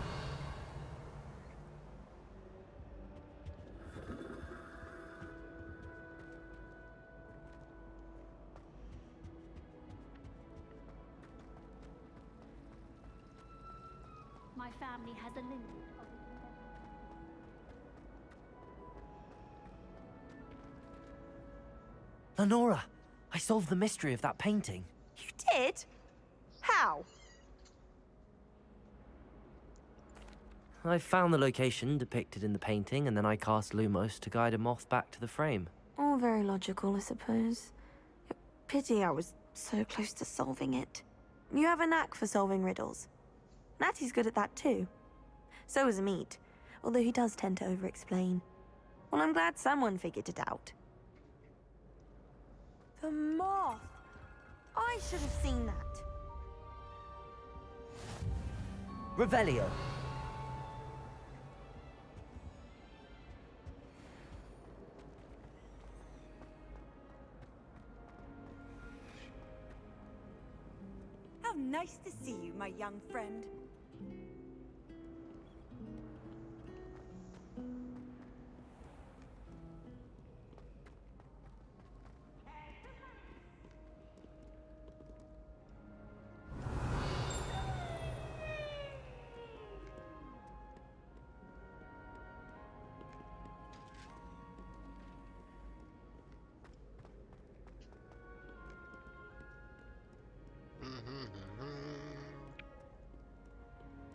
My family has a lineage of Lenora, I solved the mystery of that painting. You did? How? I found the location depicted in the painting, and then I cast Lumos to guide a moth back to the frame. All very logical, I suppose. Pity I was so close to solving it. You have a knack for solving riddles. Natty's good at that too. So is Amit, although he does tend to over-explain. Well, I'm glad someone figured it out. The moth! I should have seen that. Revelio. How nice to see you, my young friend.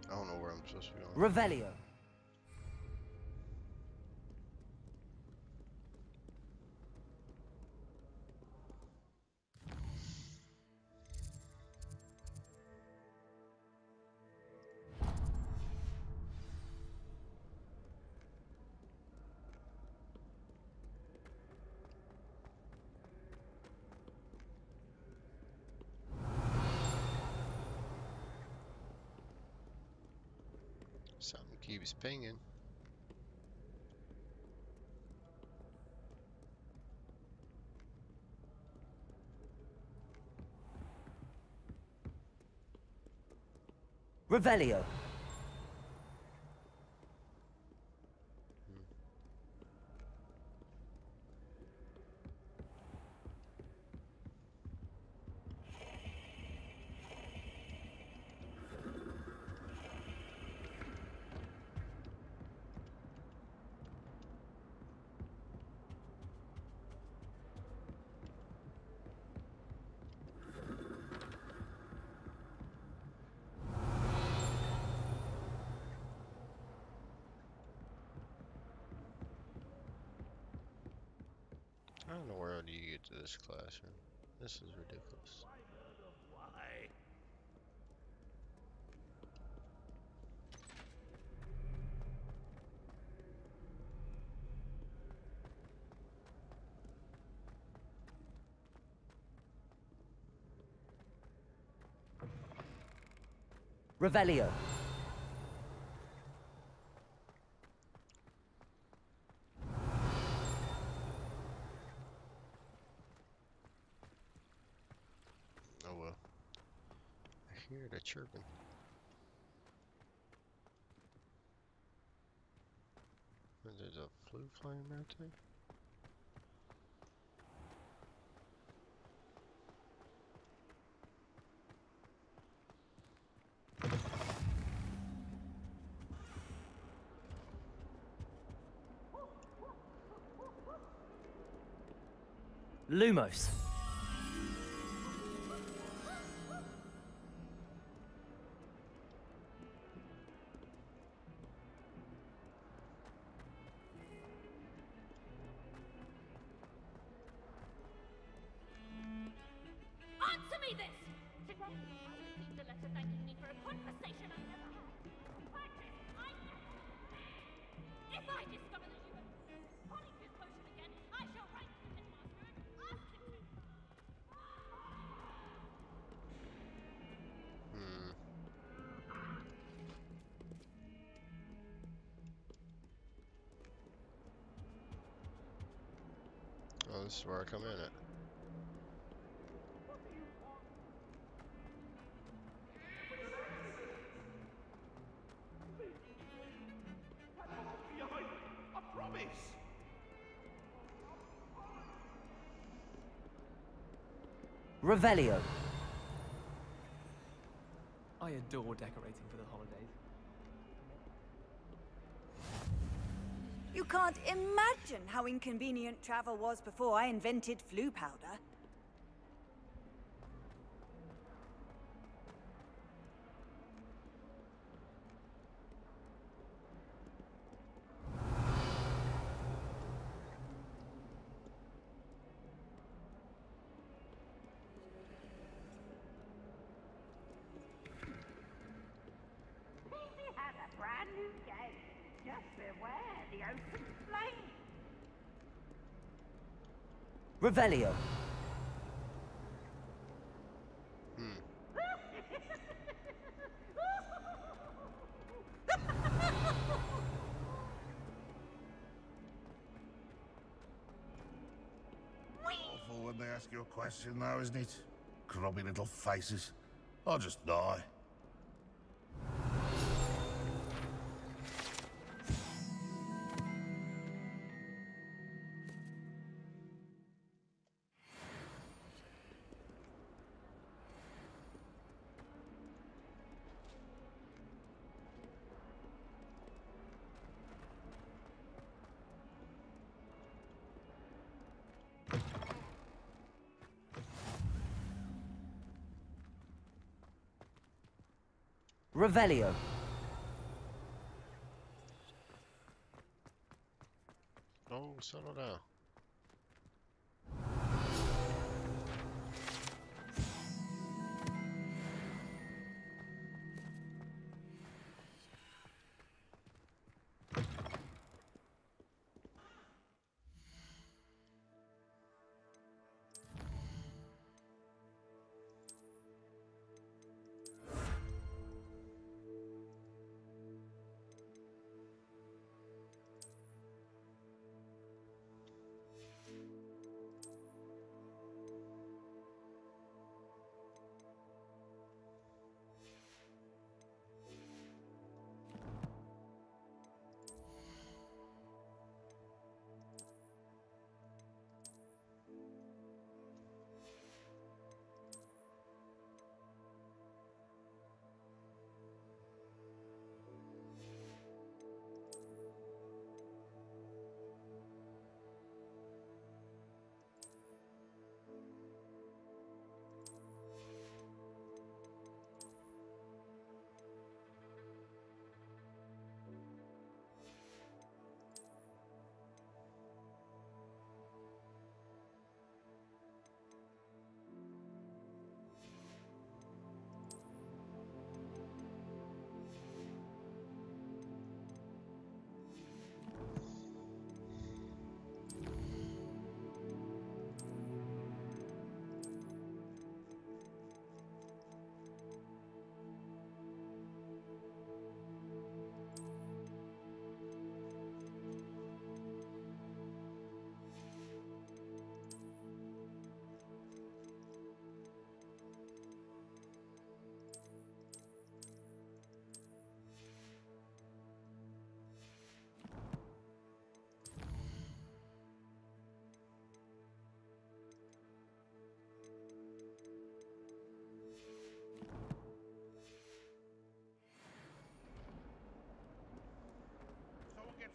I don't know where I'm supposed to be going. Revelio. Something keeps pinging. Revelio. How in the world do you get to this classroom? This is ridiculous. Why? Revelio. Oh well. I hear the chirping. There's a flue flame right there. Lumos. Answer me this! Today, I received a letter thanking me for a conversation I've never had. Practice, I never had. If I discover that you have polished his potion again, I shall write to the headmaster and ask him to. Oh, this is where I come in at. I promise. Revelio. I adore decorating for the holidays. You can't imagine how inconvenient travel was before I invented flu powder. PC has a brand new game. Just beware the open flame. Revelio. Awful when they ask you a question, though, isn't it? Grubby little faces. I'll just die. Revelio. Oh, settle down.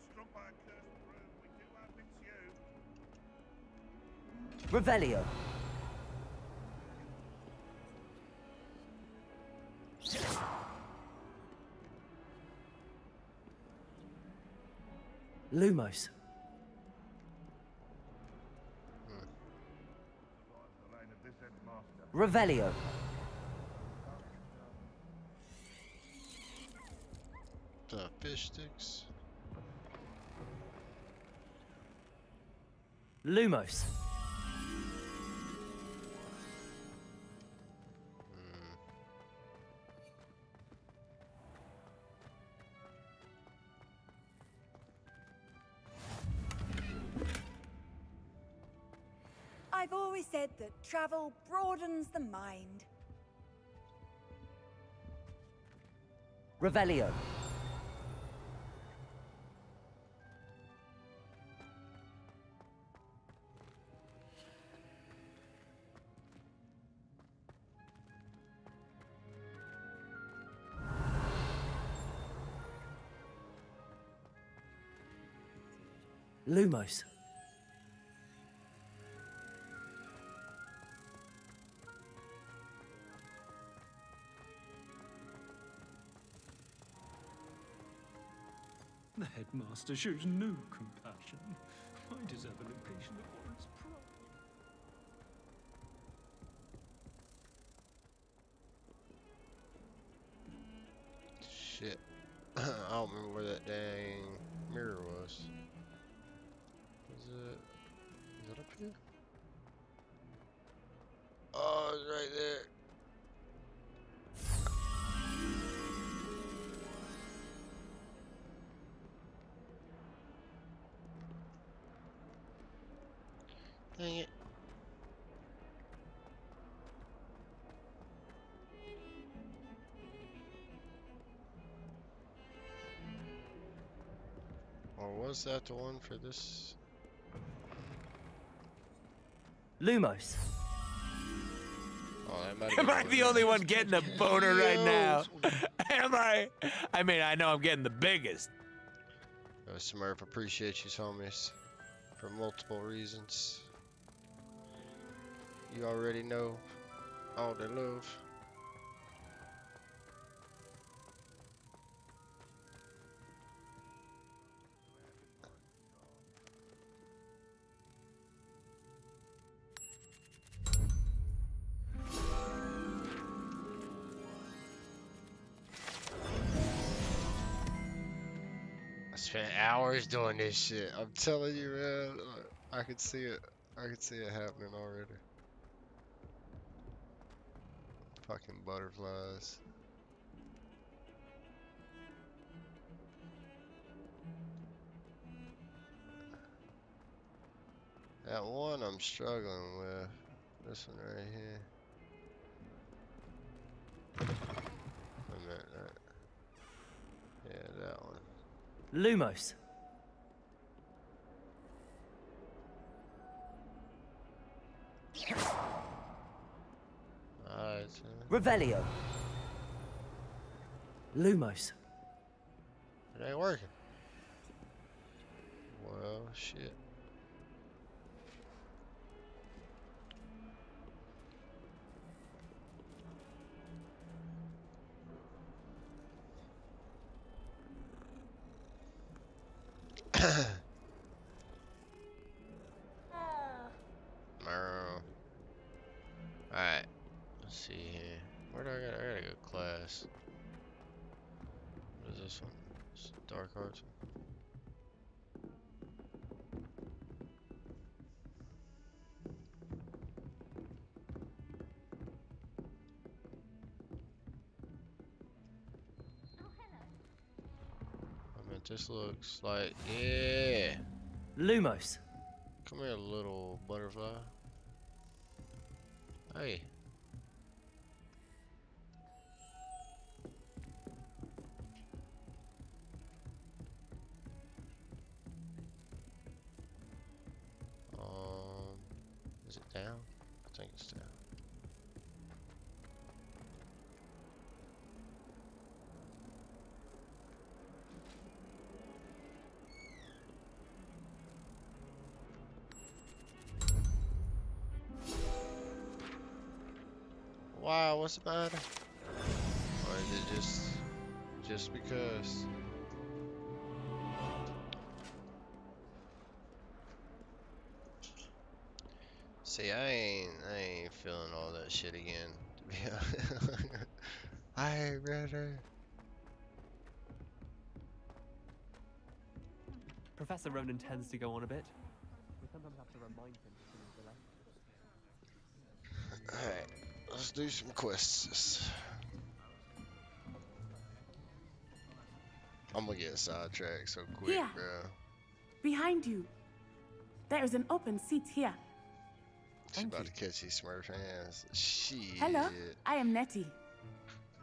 struck by a cursed broom. We do hope it's you. Revelio. Lumos. Revelio. The fish sticks. Lumos. I've always said that travel broadens the mind. Revelio. Lumos. The headmaster shows no compassion. Why does Evelyn patient at one's pride? Shit. I don't remember where that dang mirror was. Is it up here? Oh, it's right there. Dang it. Or was that the one for this? Lumos. Oh, that might Am I the only one getting a boner right now? Am I? I mean, I know I'm getting the biggest. Smurf, appreciate you, homies, for multiple reasons. You already know all the love. I spent hours doing this shit. I'm telling you, man. I could see it. I could see it happening already. Fucking butterflies. That one I'm struggling with. This one right here. Wait a minute. Yeah, that one. Lumos. Alright, Revelio. Lumos. it ain't working. Well, shit. Alright, let's see here. Where do I gotta go class? What is this one? It's Dark Arts. I mean, this looks like, yeah. Lumos. Come here, little butterfly. Hey. Is it down? I think it's down. Why? What's the matter? Or is it just because? See, I ain't feeling all that shit again. To be honest, I ain't ready. Professor Ronan tends to go on a bit. We sometimes have to remind him to finish the lesson. Alright, let's do some quests. I'm gonna get sidetracked so quick, Here. bro. Behind you. There is an open seat here. She about to catch these Smurf hands. Shit. Hello, I am Nettie.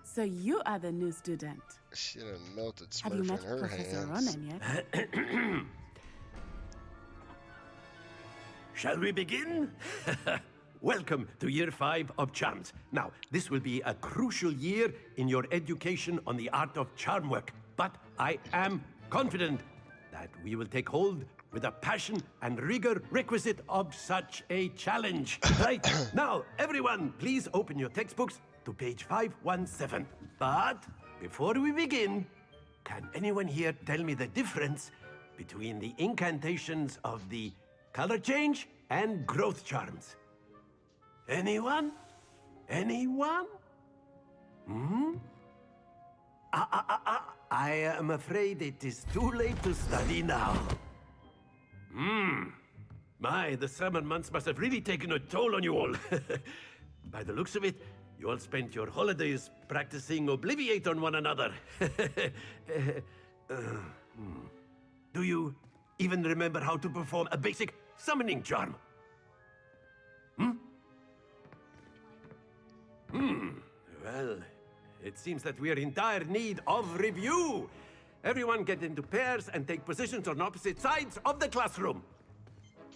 So you are the new student. She done melted Have you Smurf met in her Professor hands. Ronan yet? Shall we begin? Welcome to Year 5 of Charms. Now, this will be a crucial year in your education on the art of charm work, but I am confident that we will take hold with the passion and rigor requisite of such a challenge. Right, now, everyone, please open your textbooks to page 517. But before we begin, can anyone here tell me the difference between the incantations of the color change and growth charms? Anyone? Anyone? Hmm? I am afraid it is too late to study now. My, the summer months must have really taken a toll on you all. By the looks of it, you all spent your holidays practicing Obliviate on one another. Do you even remember how to perform a basic summoning charm? Well, it seems that we are in dire need of review. Everyone get into pairs and take positions on opposite sides of the classroom.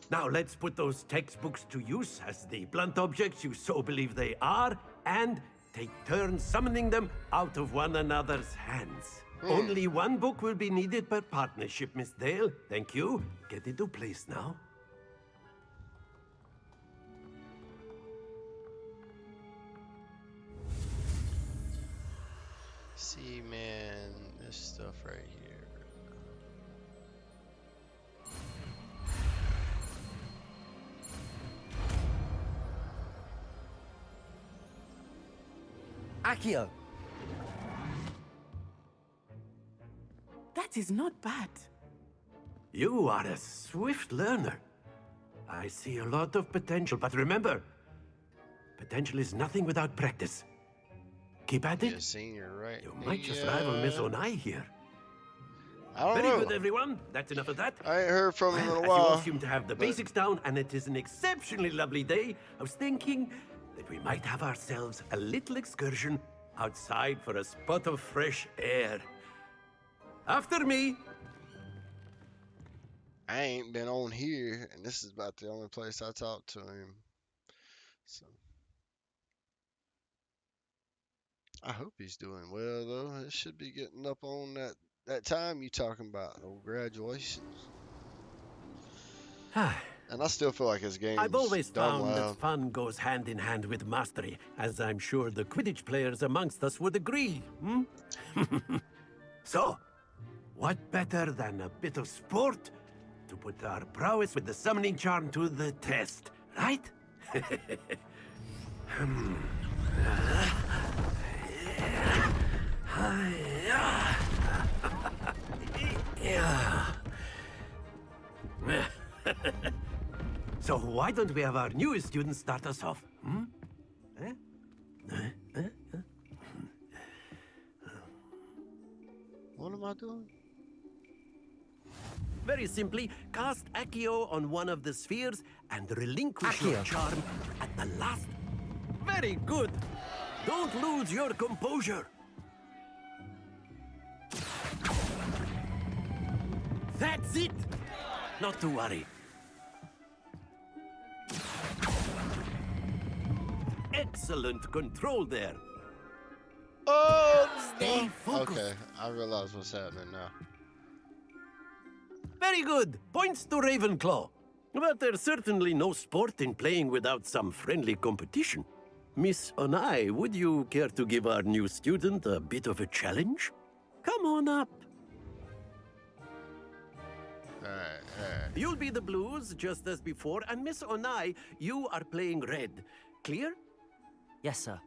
Now let's put those textbooks to use as the blunt objects you so believe they are, and take turns summoning them out of one another's hands. Only one book will be needed per partnership, Miss Dale. Thank you. Get into place now. See, man, this stuff right here. Akio. That is not bad. You are a swift learner. I see a lot of potential, but remember, potential is nothing without practice. Keep at it. Yeah, senior, right? You might just rival Miss Onai here. I don't Very know. good, everyone. That's enough of that. I ain't heard from him in a As you while. all seem to have the but- basics down, and it is an exceptionally lovely day, I was thinking that we might have ourselves a little excursion outside for a spot of fresh air. After me. I ain't been on here, and this is about the only place I talked to him. So I hope he's doing well, though. It should be getting up on that time you talking about, old graduation. And I still feel like his game I've always dumb found loud. that fun goes hand in hand with mastery, as I'm sure the Quidditch players amongst us would agree. So, what better than a bit of sport to put our prowess with the summoning charm to the test, right? So why don't we have our newest student start us off? What am I doing? Very simply, cast Accio on one of the spheres and relinquish your Accio. charm at the last. Very good. Don't lose your composure. That's it. Not to worry. Excellent control there. Oh, Stay focused. Okay, I realize what's happening now. Very good. Points to Ravenclaw. But there's certainly no sport in playing without some friendly competition. Miss Onai, would you care to give our new student a bit of a challenge? Come on up. Alright. You'll be the blues, just as before, and Miss Onai, you are playing red. Clear? Yes, sir.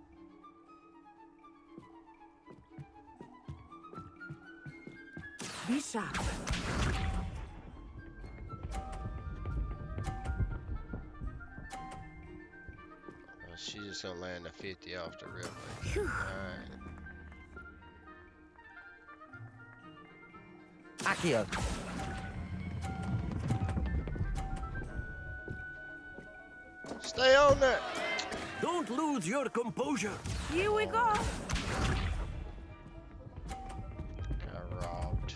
Be sharp. She's just gonna land a 50 off the rip. Like, alright. Accio. Stay on there. Don't lose your composure. Here we go. Got robbed.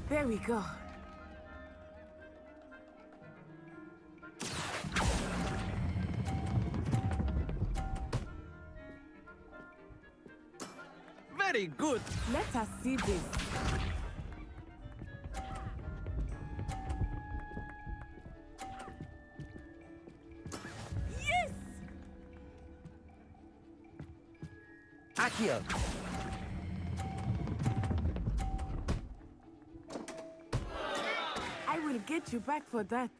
There we go. Very good. Let us see this. Yes! Accio. I will get you back for that.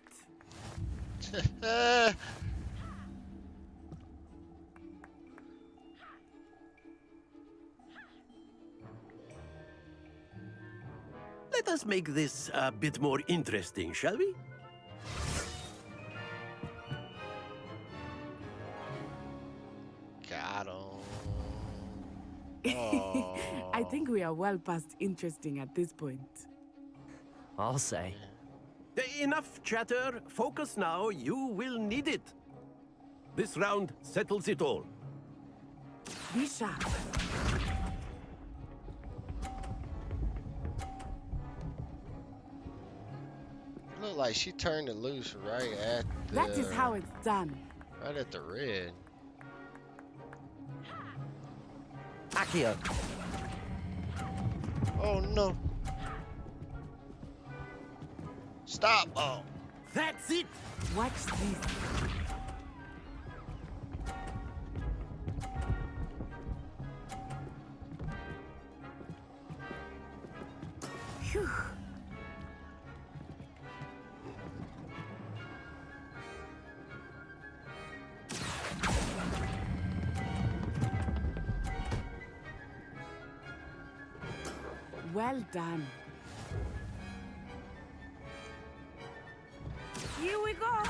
Let us make this a bit more interesting, shall we? Got him. Oh. I think we are well past interesting at this point. I'll say. Enough chatter. Focus now. You will need it. This round settles it all. Be sharp. Look like she turned it loose right at the... That is how it's done. Right at the red. Accio. Oh no. Stop. Oh. That's it. Watch this. Phew. Well done. Here we go.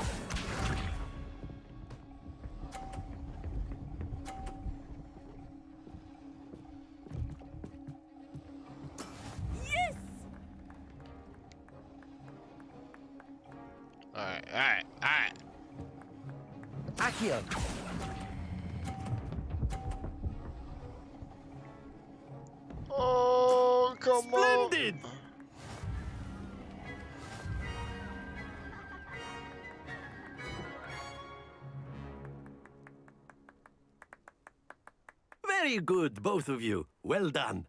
Yes! Alright. Accio. Oh, come Splendid. on. Very good, both of you. Well done.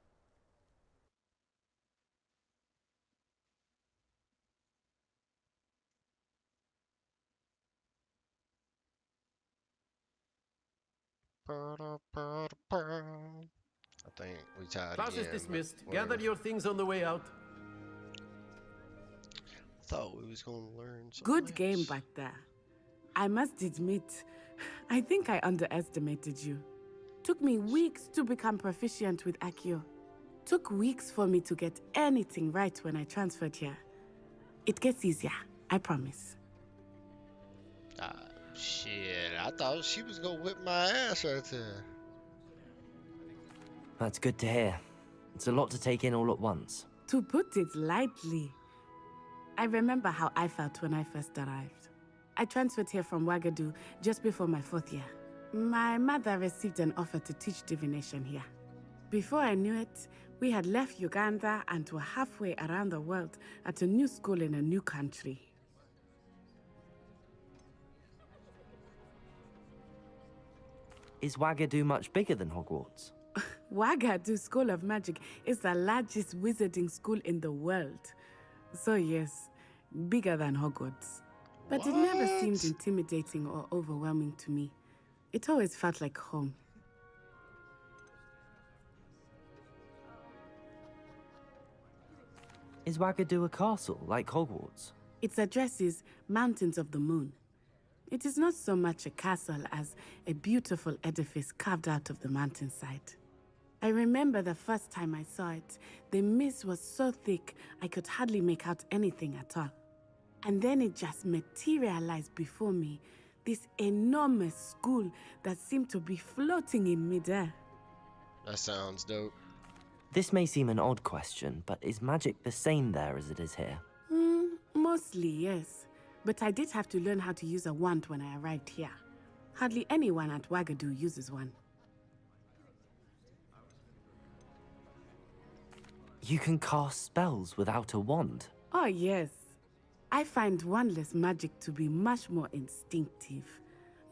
I think we tied Class again. is dismissed. but Gather whatever. your things on the way out. Thought we was gonna learn something. Good game back there. I must admit, I think I underestimated you. Took me weeks to become proficient with Accio. Took weeks for me to get anything right when I transferred here. It gets easier, I promise. Shit, I thought she was gonna whip my ass right there. That's good to hear. It's a lot to take in all at once. To put it lightly, I remember how I felt when I first arrived. I transferred here from Wagadu just before my 4th year. My mother received an offer to teach divination here. Before I knew it, we had left Uganda and were halfway around the world at a new school in a new country. Is Wagadu much bigger than Hogwarts? Wagadu School of Magic is the largest wizarding school in the world. So yes, bigger than Hogwarts. But it never seemed intimidating or overwhelming to me. It always felt like home. Is Wagadu a castle, like Hogwarts? Its address is Mountains of the Moon. It is not so much a castle as a beautiful edifice carved out of the mountainside. I remember the first time I saw it, the mist was so thick I could hardly make out anything at all. And then it just materialized before me, this enormous school that seemed to be floating in midair. That sounds dope. This may seem an odd question, but is magic the same there as it is here? Mostly, yes. But I did have to learn how to use a wand when I arrived here. Hardly anyone at Wagadu uses one. You can cast spells without a wand? Oh, yes. I find wandless magic to be much more instinctive.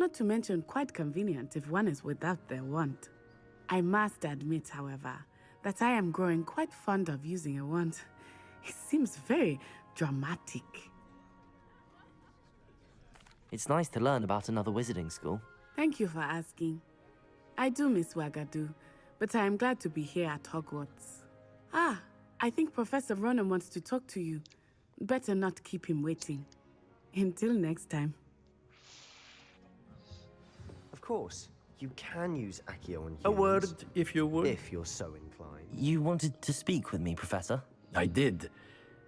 Not to mention quite convenient if one is without their wand. I must admit, however, that I am growing quite fond of using a wand. It seems very dramatic. It's nice to learn about another wizarding school. Thank you for asking. I do miss Wagadu, but I am glad to be here at Hogwarts. Ah, I think Professor Ronan wants to talk to you. Better not keep him waiting. Until next time. Of course, you can use Accio on humans. A word, if you would. If you're so inclined. You wanted to speak with me, Professor? I did.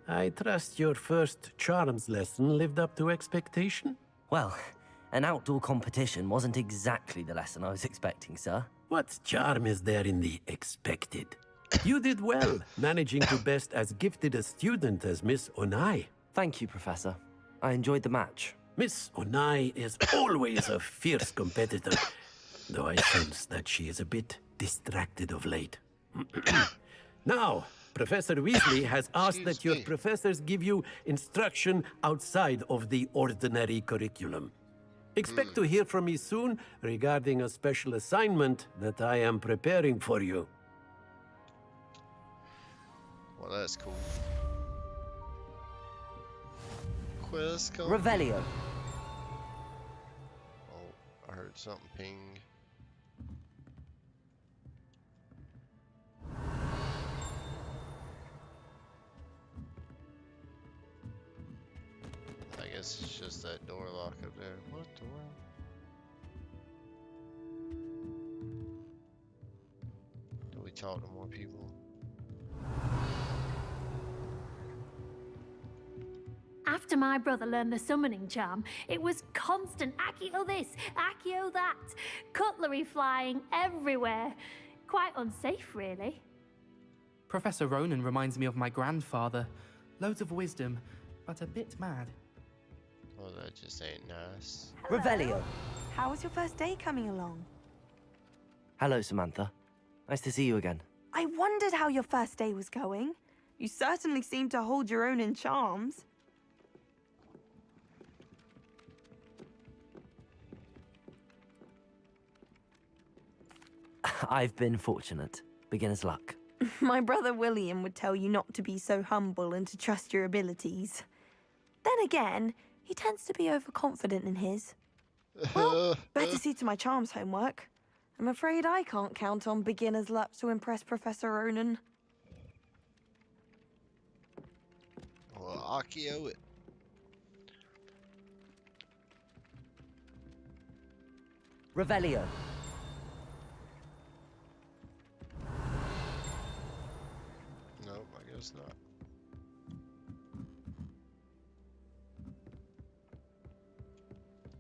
I trust your first charms lesson lived up to expectation? Well, an outdoor competition wasn't exactly the lesson I was expecting, sir. What charm is there in the expected? You did well, managing to best as gifted a student as Miss Onai. Thank you, Professor. I enjoyed the match. Miss Onai is always a fierce competitor, though I sense that she is a bit distracted of late. Now, Professor Weasley has asked that your professors give you instruction outside of the ordinary curriculum. Expect to hear from me soon regarding a special assignment that I am preparing for you. Well, that's cool. Quiz come. Revelio. Oh, I heard something ping. I guess it's just that door lock up there. What the world? Do we talk to more people? After my brother learned the summoning charm, it was constant Accio this, Accio that, cutlery flying everywhere. Quite unsafe, really. Professor Ronan reminds me of my grandfather. Loads of wisdom, but a bit mad. Well, that just ain't nice. Revelio. How was your first day coming along? Hello, Samantha. Nice to see you again. I wondered how your first day was going. You certainly seem to hold your own in charms. I've been fortunate. Beginner's luck. My brother William would tell you not to be so humble and to trust your abilities. Then again, he tends to be overconfident in his. Well, better see to my charms homework. I'm afraid I can't count on beginner's luck to impress Professor Ronan. Well, Accio it. Revelio. Nope, I guess not.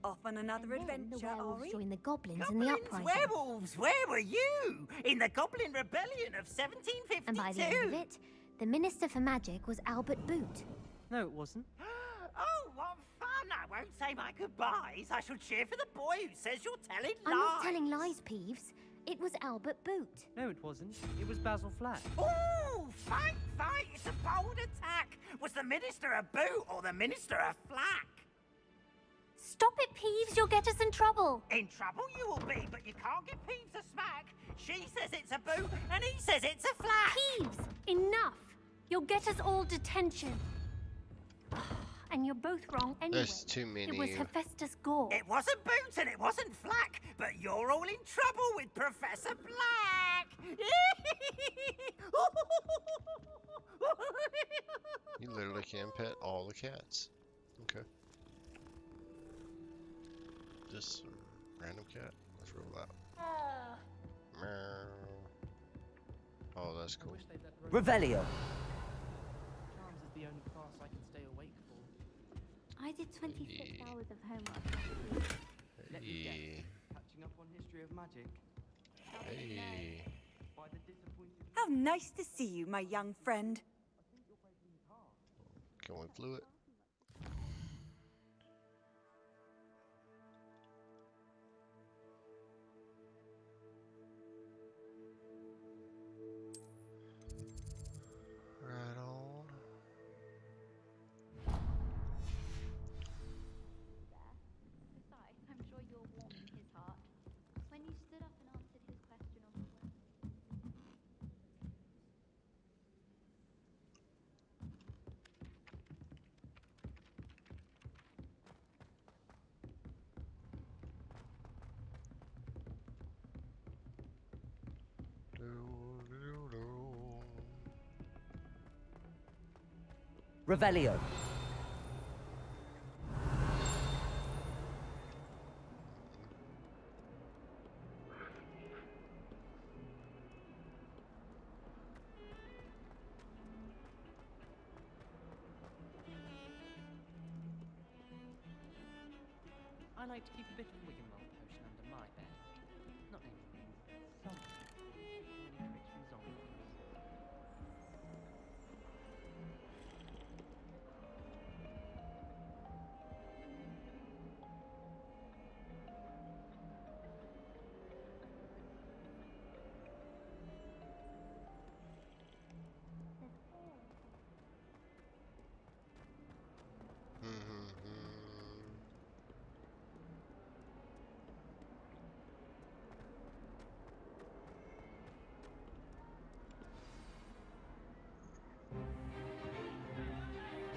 Off on another adventure, are we? Join the goblins in the uprising. Werewolves, where were you? In the Goblin Rebellion of 1752. And by the end of it, the Minister for Magic was Albert Boot. No, it wasn't. Oh, what fun! I won't say my goodbyes. I shall cheer for the boy who says you're telling lies. I'm not telling lies, Peeves. It was Albert Boot. No, it wasn't. It was Basil Flack. Ooh, fight! It's a bold attack. Was the Minister a boot or the Minister a flack? Stop it, Peeves. You'll get us in trouble. In trouble you will be, but you can't give Peeves a smack. She says it's a boot, and he says it's a flack. Peeves, enough. You'll get us all detention. and you're both wrong anyway. There's too many. It was Hephaestus Gore. It wasn't Boots and it wasn't Flack, but you're all in trouble with Professor Black. You literally can pet all the cats. Okay. Just some random cat. Let's roll out. Meow. Oh, that's cool. Revelio. Charms is the only class I can stay awake for. I did 26 hours of homework. Let me guess. Hey. Catching up on history of magic. Hey. By the disappointing... How nice to see you, my young friend. Can we flew it? Right on. Besides, I'm sure you're warming his heart. When you stood up and answered his question on the way. Revelio. I like to keep a bit of Wiggenweld potion under my bed. Not everything. Some. Only tricks from zombies.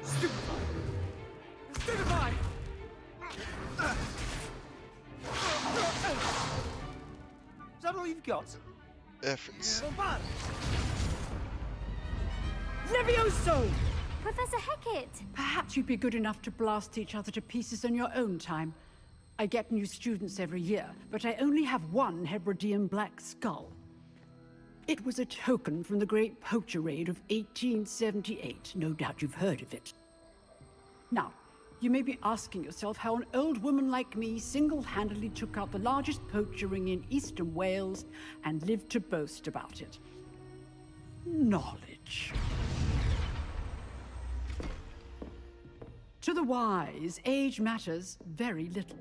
Stupefy! Is that all you've got? Efforts. Levioso! Professor Hecat! Perhaps you'd be good enough to blast each other to pieces on your own time. I get new students every year, but I only have one Hebridean black skull. It was a token from the Great Poacher Raid of 1878. No doubt you've heard of it. Now, you may be asking yourself how an old woman like me single-handedly took out the largest poacher ring in eastern Wales and lived to boast about it. Knowledge. To the wise, age matters very little.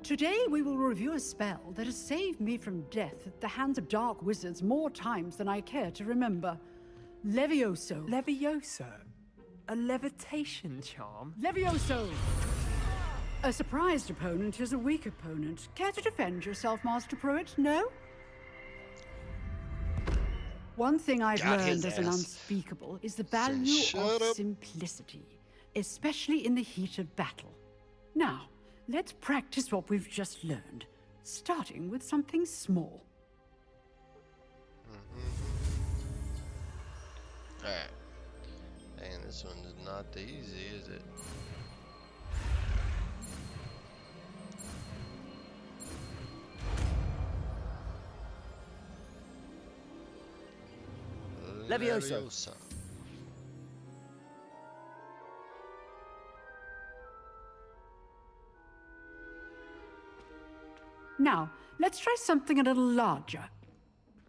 Today we will review a spell that has saved me from death at the hands of dark wizards more times than I care to remember. Levioso. Levioso? A levitation charm? Levioso! A surprised opponent is a weak opponent. Care to defend yourself, Master Pruitt? No? One thing I've learned as an unspeakable is the value of simplicity, especially in the heat of battle. Now, let's practice what we've just learned, starting with something small. Alright. And this one is not easy, is it? Levioso. Now, let's try something a little larger.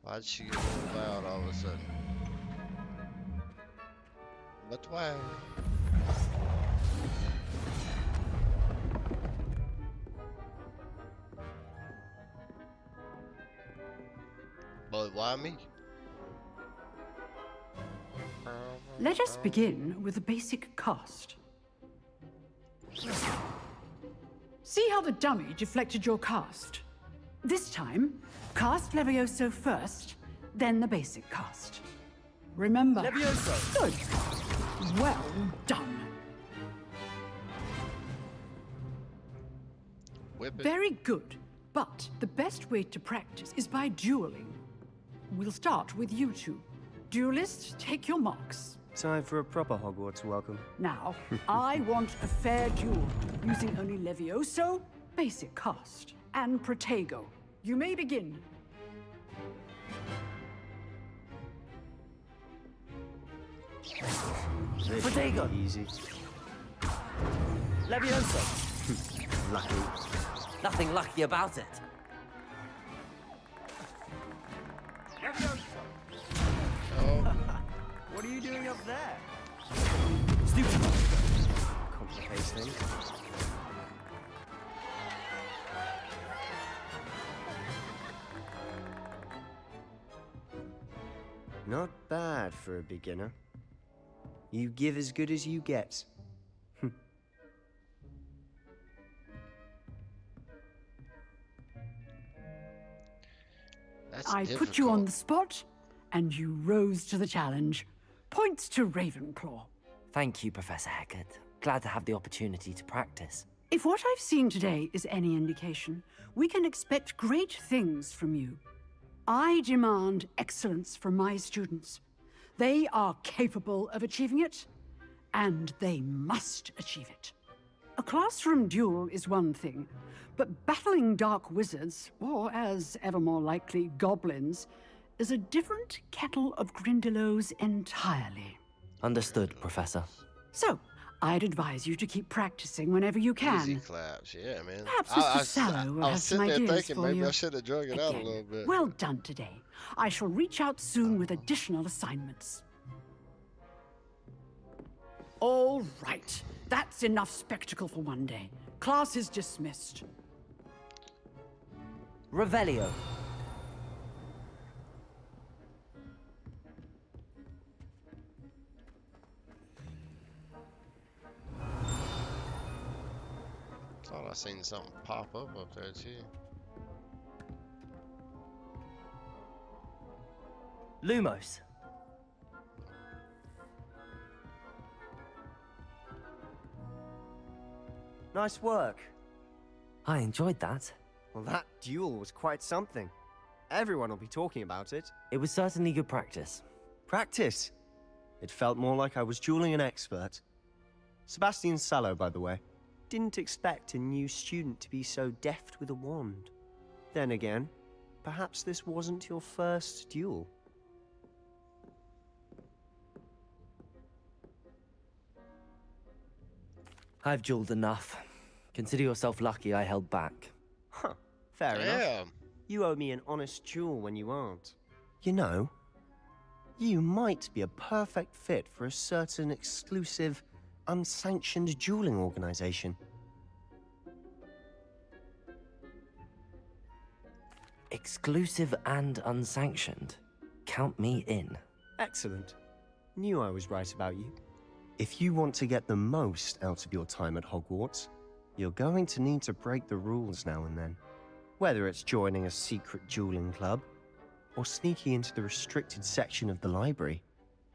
Why'd she get loud all of a sudden? But why? But why me? Let us begin with the basic cast. See how the dummy deflected your cast? This time, cast Levioso first, then the basic cast. Remember. Levioso! Good. Well done. whip it? Very good. But the best way to practice is by dueling. We'll start with you two. Duelists, take your marks. Time for a proper Hogwarts welcome. Now, I want a fair duel, using only Levioso, basic cast, and Protego. You may begin. Protego! Easy. Levioso. Lucky. Nothing lucky about it. What are you doing up there? Stupid. Complicates things. Not bad for a beginner. You give as good as you get. I put you on the spot, and you rose to the challenge. Points to Ravenclaw. Thank you, Professor Hecat. Glad to have the opportunity to practice. If what I've seen today is any indication, we can expect great things from you. I demand excellence from my students. They are capable of achieving it, and they must achieve it. A classroom duel is one thing, but battling dark wizards, or as ever more likely, goblins, is a different kettle of Grindylows entirely. Understood, Professor. So, I'd advise you to keep practicing whenever you can. Easy claps, yeah, man. Perhaps Mr. Sallow will I have was some sitting there ideas thinking for maybe you. I should have drug it out a little bit. Well done today. I shall reach out soon with additional assignments. All right. That's enough spectacle for one day. Class is dismissed. Revelio. Thought I seen something pop up there too. Lumos. Nice work. I enjoyed that. Well, that duel was quite something. Everyone will be talking about it. It was certainly good practice. Practice? It felt more like I was dueling an expert. Sebastian Sallow, by the way. Didn't expect a new student to be so deft with a wand. Then again, perhaps this wasn't your first duel. I've dueled enough. Consider yourself lucky I held back. Huh, fair enough. You owe me an honest duel when you aren't. You know, you might be a perfect fit for a certain exclusive, unsanctioned dueling organization. Exclusive and unsanctioned. Count me in. Excellent. Knew I was right about you. If you want to get the most out of your time at Hogwarts, you're going to need to break the rules now and then. Whether it's joining a secret dueling club, or sneaking into the restricted section of the library,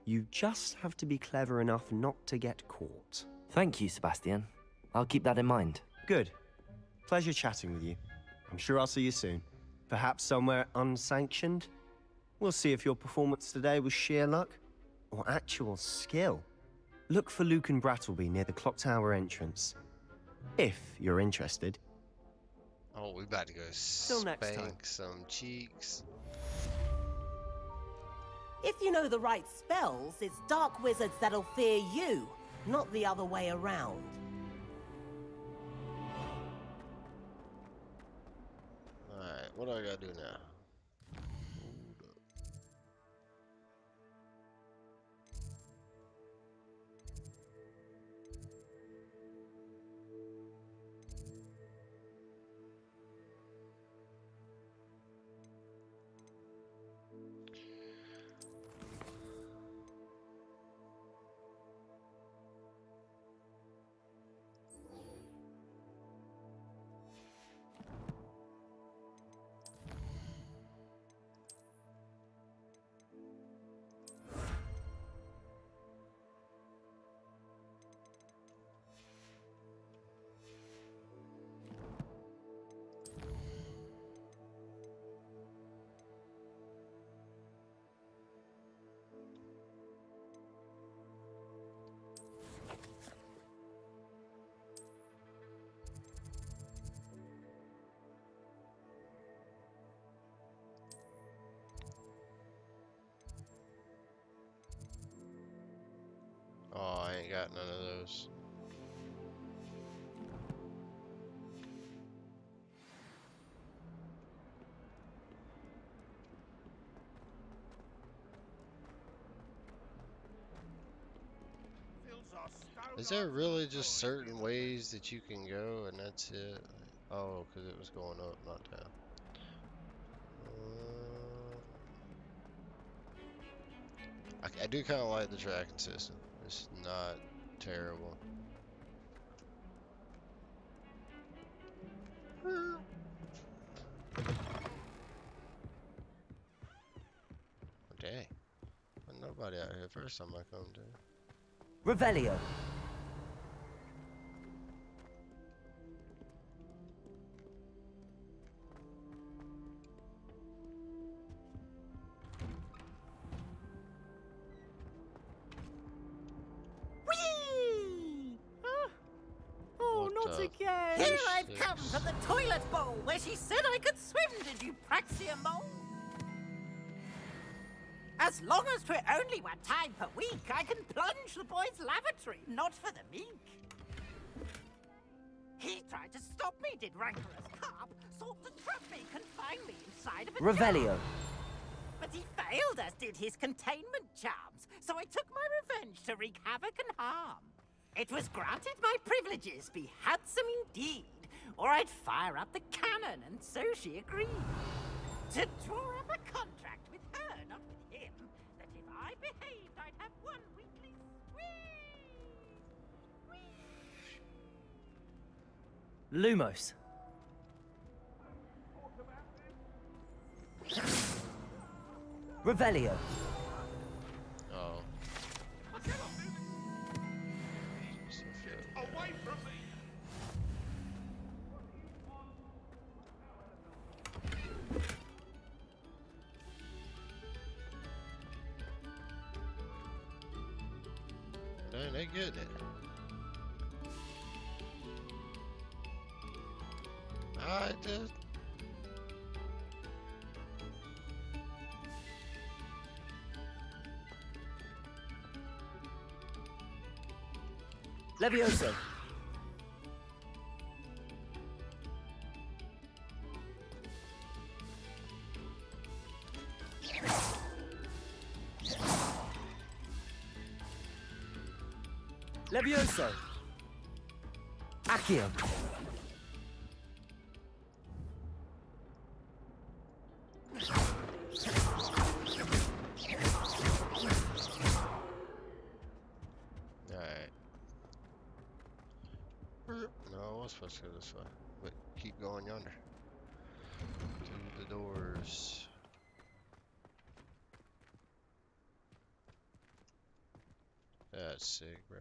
you just have to be clever enough not to get caught. Thank you, Sebastian. I'll keep that in mind. Good. Pleasure chatting with you. I'm sure I'll see you soon. Perhaps somewhere unsanctioned? We'll see if your performance today was sheer luck, or actual skill. Look for Luke and Brattleby near the clock tower entrance. If you're interested. Oh, we about to go next time. spank some cheeks. If you know the right spells, it's dark wizards that'll fear you, not the other way around. Alright, what do I gotta do now? got none of those. Is there really just certain ways that you can go and that's it? Oh, because it was going up, not down. I do kind of like the tracking system. It's not terrible. Dang. There's nobody out here first time I come to. Revelio. Whee! Oh, not again! Here I've come from the toilet bowl where she said I could swim, did you praxia mole? As long as 'twere only 1 time per week, I can plunge the boy's lavatory, not for the meek. He tried to stop me, did rancorous carp, sought to trap me, confine me inside of a Revelio. jar. But he failed, as did his containment charms, so I took my revenge to wreak havoc and harm. It was granted my privileges be handsome indeed, or I'd fire up the cannon, and so she agreed. To draw up a contract with her, not with him, that if I behaved, I'd have 1 weekly Lumos. Revelio. Oh. Away from me! Dang, they getting it. Alright, dude. Levioso. Levioso. Accio. Alright. No, I was supposed to go this way. But keep going yonder. Through the doors. That's sick, bro.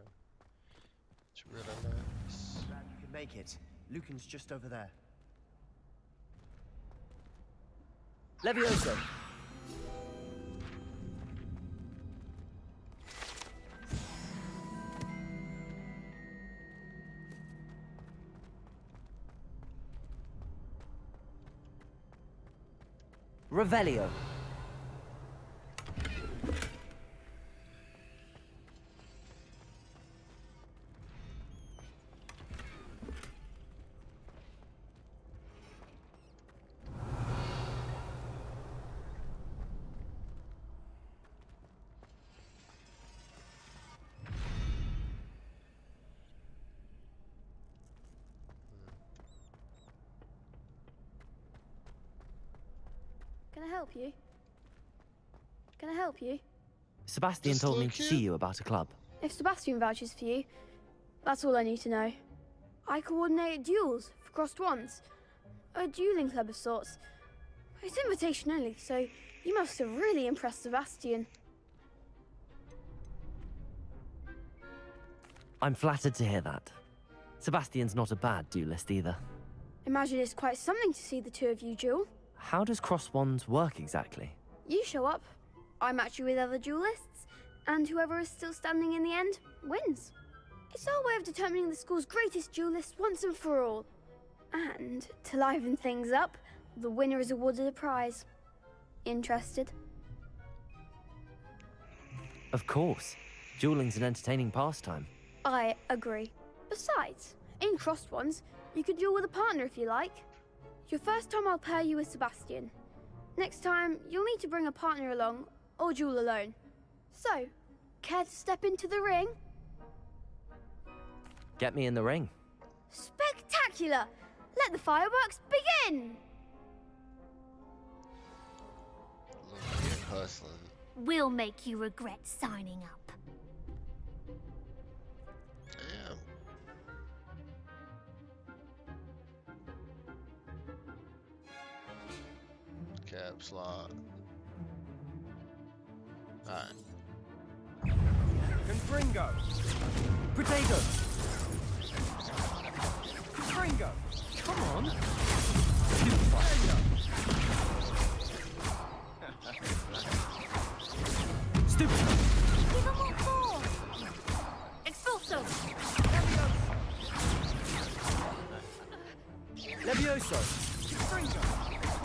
It's really nice. Glad you could make it. Lucan's just over there. Levioso. Revelio. Can I help you? Can I help you? Sebastian Just told me look to here. see you about a club. If Sebastian vouches for you, that's all I need to know. I coordinate duels for crossed ones. A dueling club of sorts. It's invitation only, so you must have really impressed Sebastian. I'm flattered to hear that. Sebastian's not a bad duelist either. Imagine it's quite something to see the two of you duel. How does cross wands work exactly? You show up, I match you with other duelists, and whoever is still standing in the end wins. It's our way of determining the school's greatest duelist once and for all. And to liven things up, the winner is awarded a prize. Interested? Of course. Dueling's an entertaining pastime. I agree. Besides, in crossed ones, you could duel with a partner if you like. Your first time I'll pair you with Sebastian. Next time, you'll need to bring a partner along, or duel alone. So, care to step into the ring? Get me in the ring. Spectacular! Let the fireworks begin! Look at hustling. We'll make you regret signing up. Damn. Caps lock. Alright. Confringo. Protego. Confringo. Come on. Stupid. Give them more force. Expulso. Levioso. Confringo.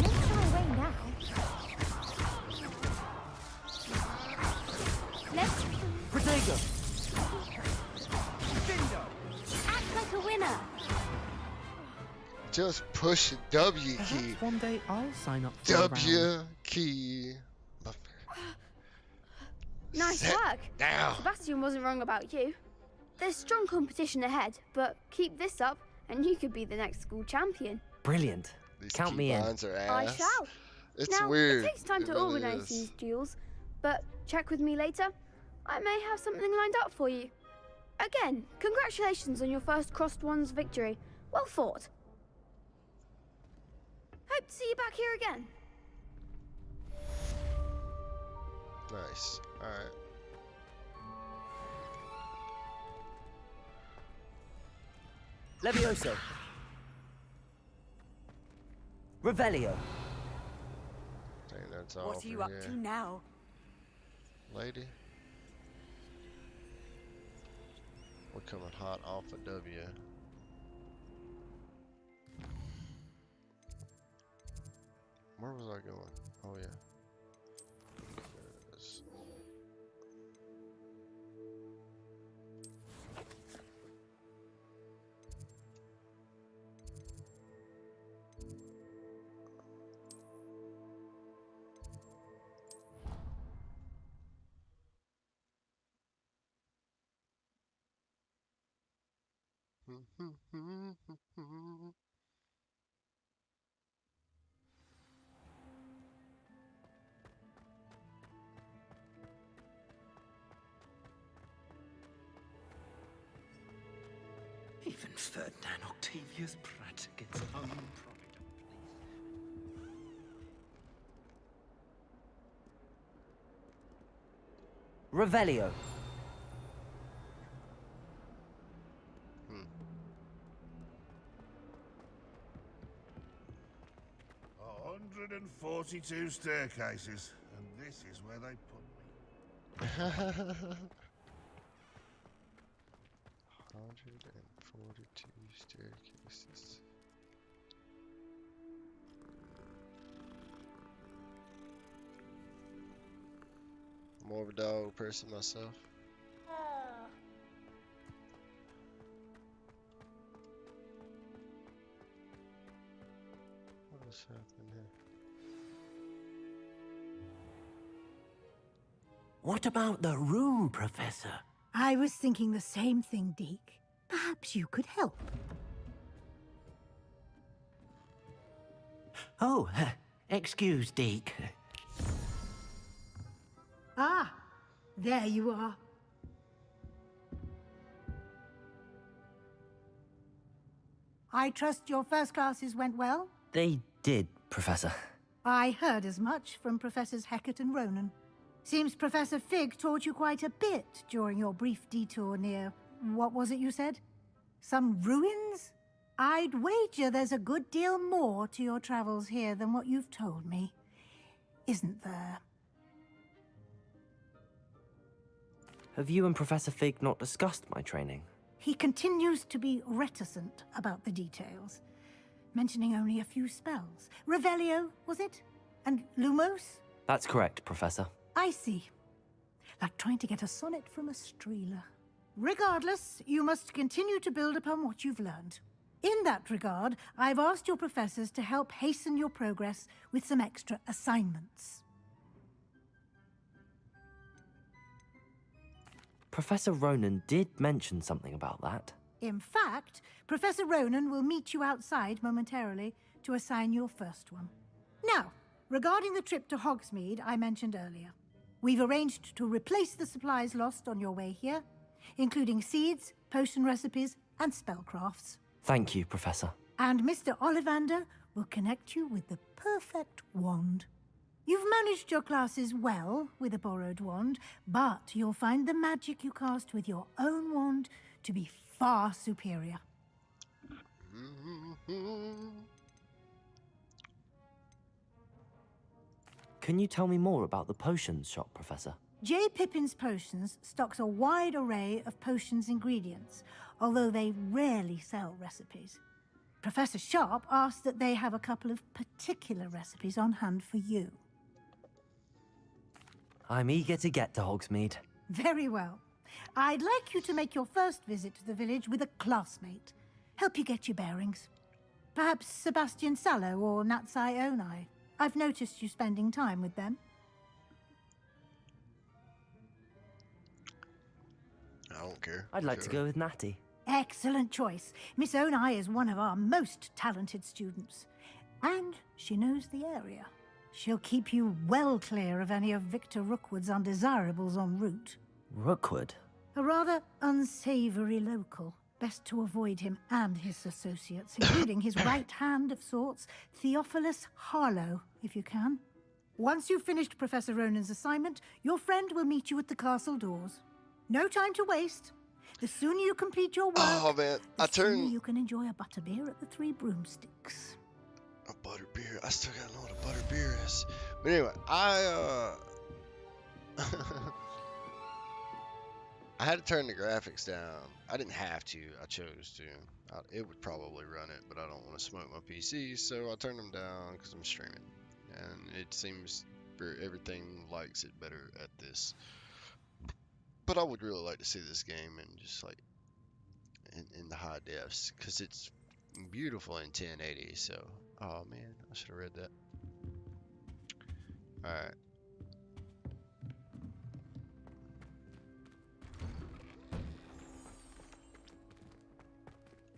Make your way now. Let's Protego. Findo. act like a winner. Just push the W key. Perhaps one day I'll sign up for a round. W key. Nice Sit work. down. Sebastian wasn't wrong about you. There's strong competition ahead, but keep this up and you could be the next school champion. Brilliant. These Count me in. keybinds are I ass. shall. It's Now, weird. it takes time It to really organise is. these duels, but check with me later. I may have something lined up for you. Again, congratulations on your first crossed ones victory. Well fought. Hope to see you back here again. Nice. Alright. Levioso. Revelio. I think that's all What are you for up here. to now? Lady? We're coming hot off a W. Where was I going? Oh yeah. There it is. Even Ferdinand Octavius Pratt gets hung providently. Revelio. 142 staircases, and this is where they put me. 142 staircases. More of a dog person myself. What's happening here? What about the room, Professor? I was thinking the same thing, Deke. Perhaps you could help. Oh, excuse, Deke. Ah, there you are. I trust your first classes went well? They did, Professor. I heard as much from Professors Hecat and Ronan. Seems Professor Fig taught you quite a bit during your brief detour near... what was it you said? Some ruins? I'd wager there's a good deal more to your travels here than what you've told me. Isn't there? Have you and Professor Fig not discussed my training? He continues to be reticent about the details, mentioning only a few spells. Revelio, was it? And Lumos? That's correct, Professor. I see. Like trying to get a sonnet from a streeler. Regardless, you must continue to build upon what you've learned. In that regard, I've asked your professors to help hasten your progress with some extra assignments. Professor Ronan did mention something about that. In fact, Professor Ronan will meet you outside momentarily to assign your first one. Now, regarding the trip to Hogsmeade I mentioned earlier, we've arranged to replace the supplies lost on your way here, including seeds, potion recipes, and spellcrafts. Thank you, Professor. And Mr. Ollivander will connect you with the perfect wand. You've managed your classes well with a borrowed wand, but you'll find the magic you cast with your own wand to be far superior. Can you tell me more about the potions shop, Professor? J. Pippin's Potions stocks a wide array of potions ingredients, although they rarely sell recipes. Professor Sharp asked that they have a couple of particular recipes on hand for you. I'm eager to get to Hogsmeade. Very well. I'd like you to make your first visit to the village with a classmate. Help you get your bearings. Perhaps Sebastian Sallow or Natsai Onai. I've noticed you spending time with them. I don't care. I'd like to go with Natty. Excellent choice. Miss Onai is one of our most talented students. And she knows the area. She'll keep you well clear of any of Victor Rookwood's undesirables en route. Rookwood? A rather unsavory local. Best to avoid him and his associates, including his right hand of sorts, Theophilus Harlow, if you can. Once you've finished Professor Ronan's assignment, your friend will meet you at the castle doors. No time to waste. The sooner you complete your work, the sooner you can enjoy a butterbeer at the Three Broomsticks. A butterbeer. I still gotta know what a butterbeer is. But anyway, I had to turn the graphics down. I didn't have to. I chose to. It would probably run it, but I don't want to smoke my PC, so I turned them down because I'm streaming. And it seems everything likes it better at this. But I would really like to see this game in just like in the high defs, because it's beautiful in 1080. So, oh man, I should have read that. All right.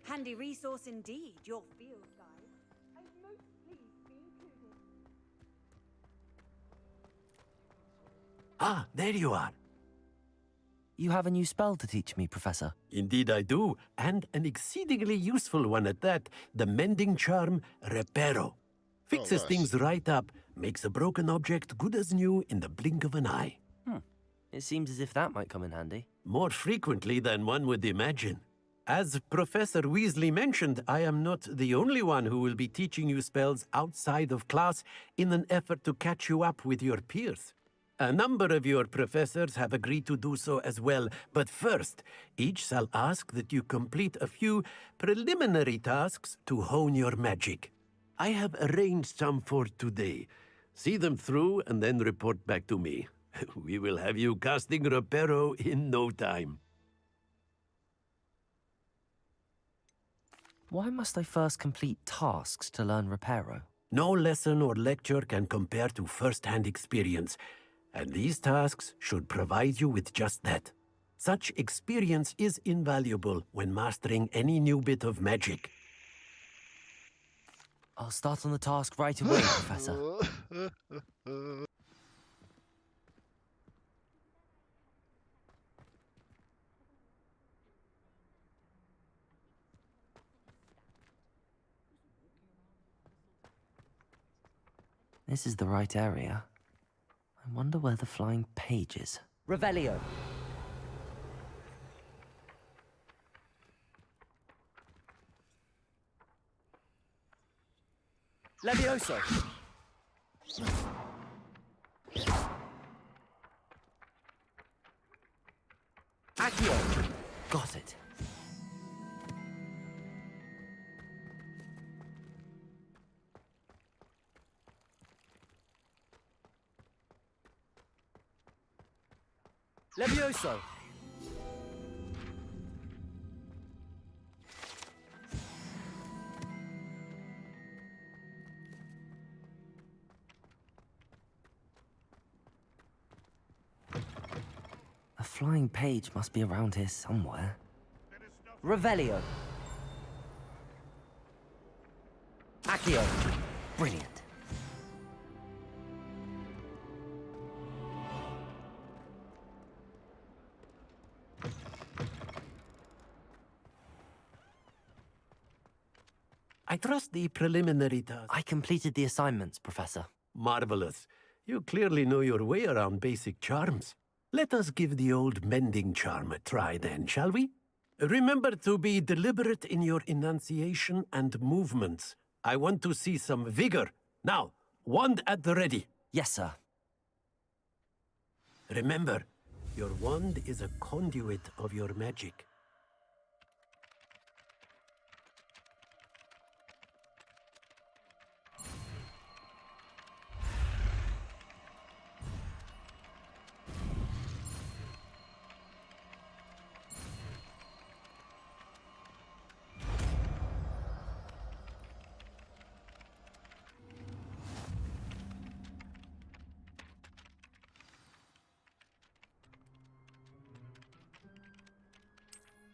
Handy resource indeed, your field guide. I'm most pleased to be included. Ah, there you are. You have a new spell to teach me, Professor. Indeed I do, and an exceedingly useful one at that, the mending charm Reparo. Fixes things right up, makes a broken object good as new in the blink of an eye. It seems as if that might come in handy. More frequently than one would imagine. As Professor Weasley mentioned, I am not the only one who will be teaching you spells outside of class in an effort to catch you up with your peers. A number of your professors have agreed to do so as well, but first, each shall ask that you complete a few preliminary tasks to hone your magic. I have arranged some for today. See them through and then report back to me. We will have you casting Reparo in no time. Why must I first complete tasks to learn Reparo? No lesson or lecture can compare to first-hand experience. And these tasks should provide you with just that. Such experience is invaluable when mastering any new bit of magic. I'll start on the task right away, Professor. This is the right area. I wonder where the flying page is. Revelio. Levioso. Accio. Got it. Levioso. A flying page must be around here somewhere. Revelio. Accio. Brilliant. I trust the preliminary task. I completed the assignments, Professor. Marvelous. You clearly know your way around basic charms. Let us give the old mending charm a try then, shall we? Remember to be deliberate in your enunciation and movements. I want to see some vigor. Now, wand at the ready. Yes, sir. Remember, your wand is a conduit of your magic.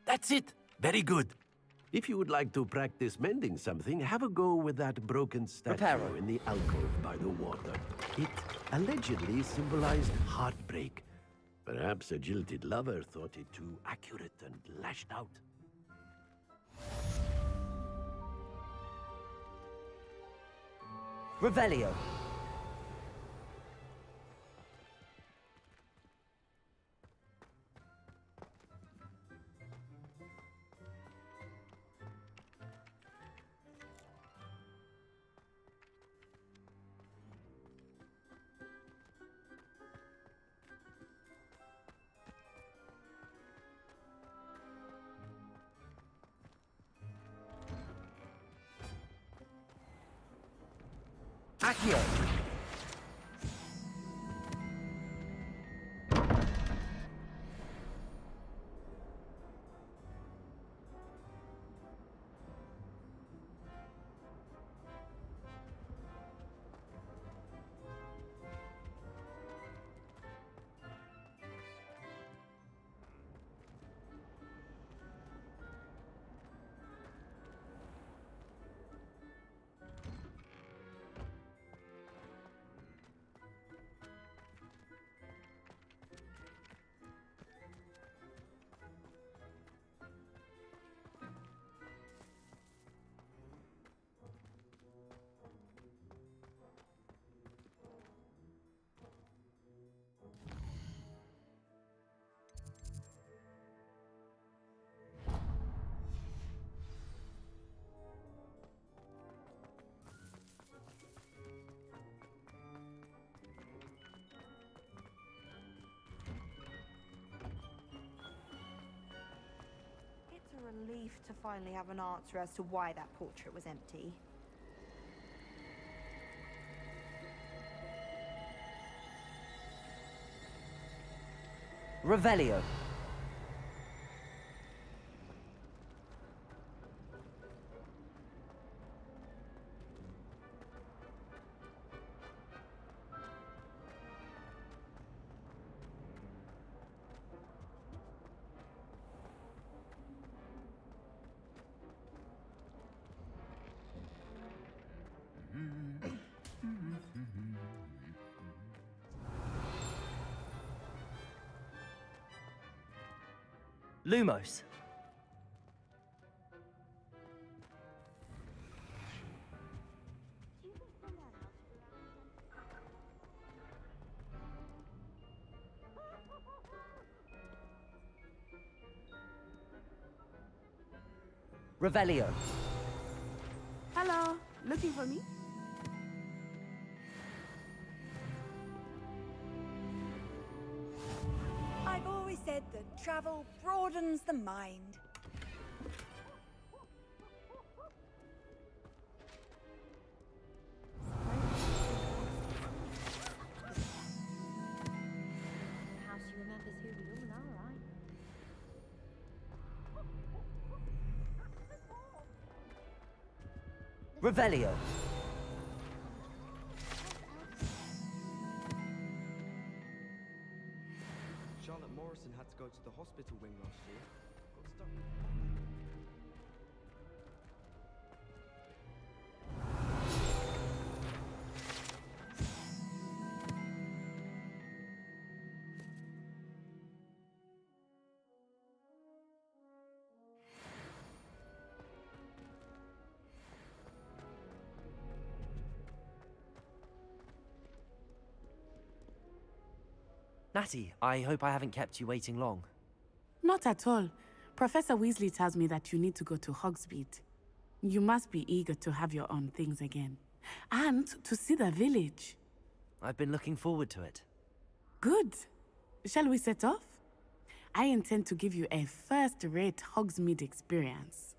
That's it. Very good. If you would like to practice mending something, have a go with that broken statue Reparo. in the alcove by the water. It allegedly symbolized heartbreak. Perhaps a jilted lover thought it too accurate and lashed out. Revelio. Accio. It's a relief to finally have an answer as to why that portrait was empty. Revelio. Lumos. Revelio. Hello, looking for me? I've always said that travel broadens the mind. How she remembers who we all are, right? Revelio. Sharp Charlotte Morrison had to go to the hospital wing last year. Got stuck. Natty, I hope I haven't kept you waiting long. Not at all. Professor Weasley tells me that you need to go to Hogsmeade. You must be eager to have your own things again. And to see the village. I've been looking forward to it. Good. Shall we set off? I intend to give you a first-rate Hogsmeade experience.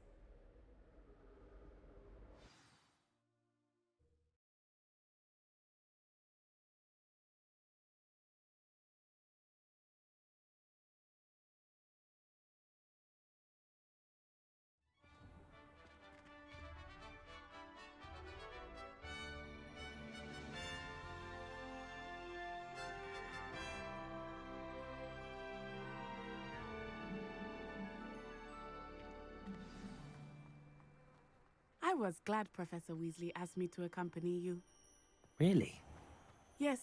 I was glad Professor Weasley asked me to accompany you. Really? Yes,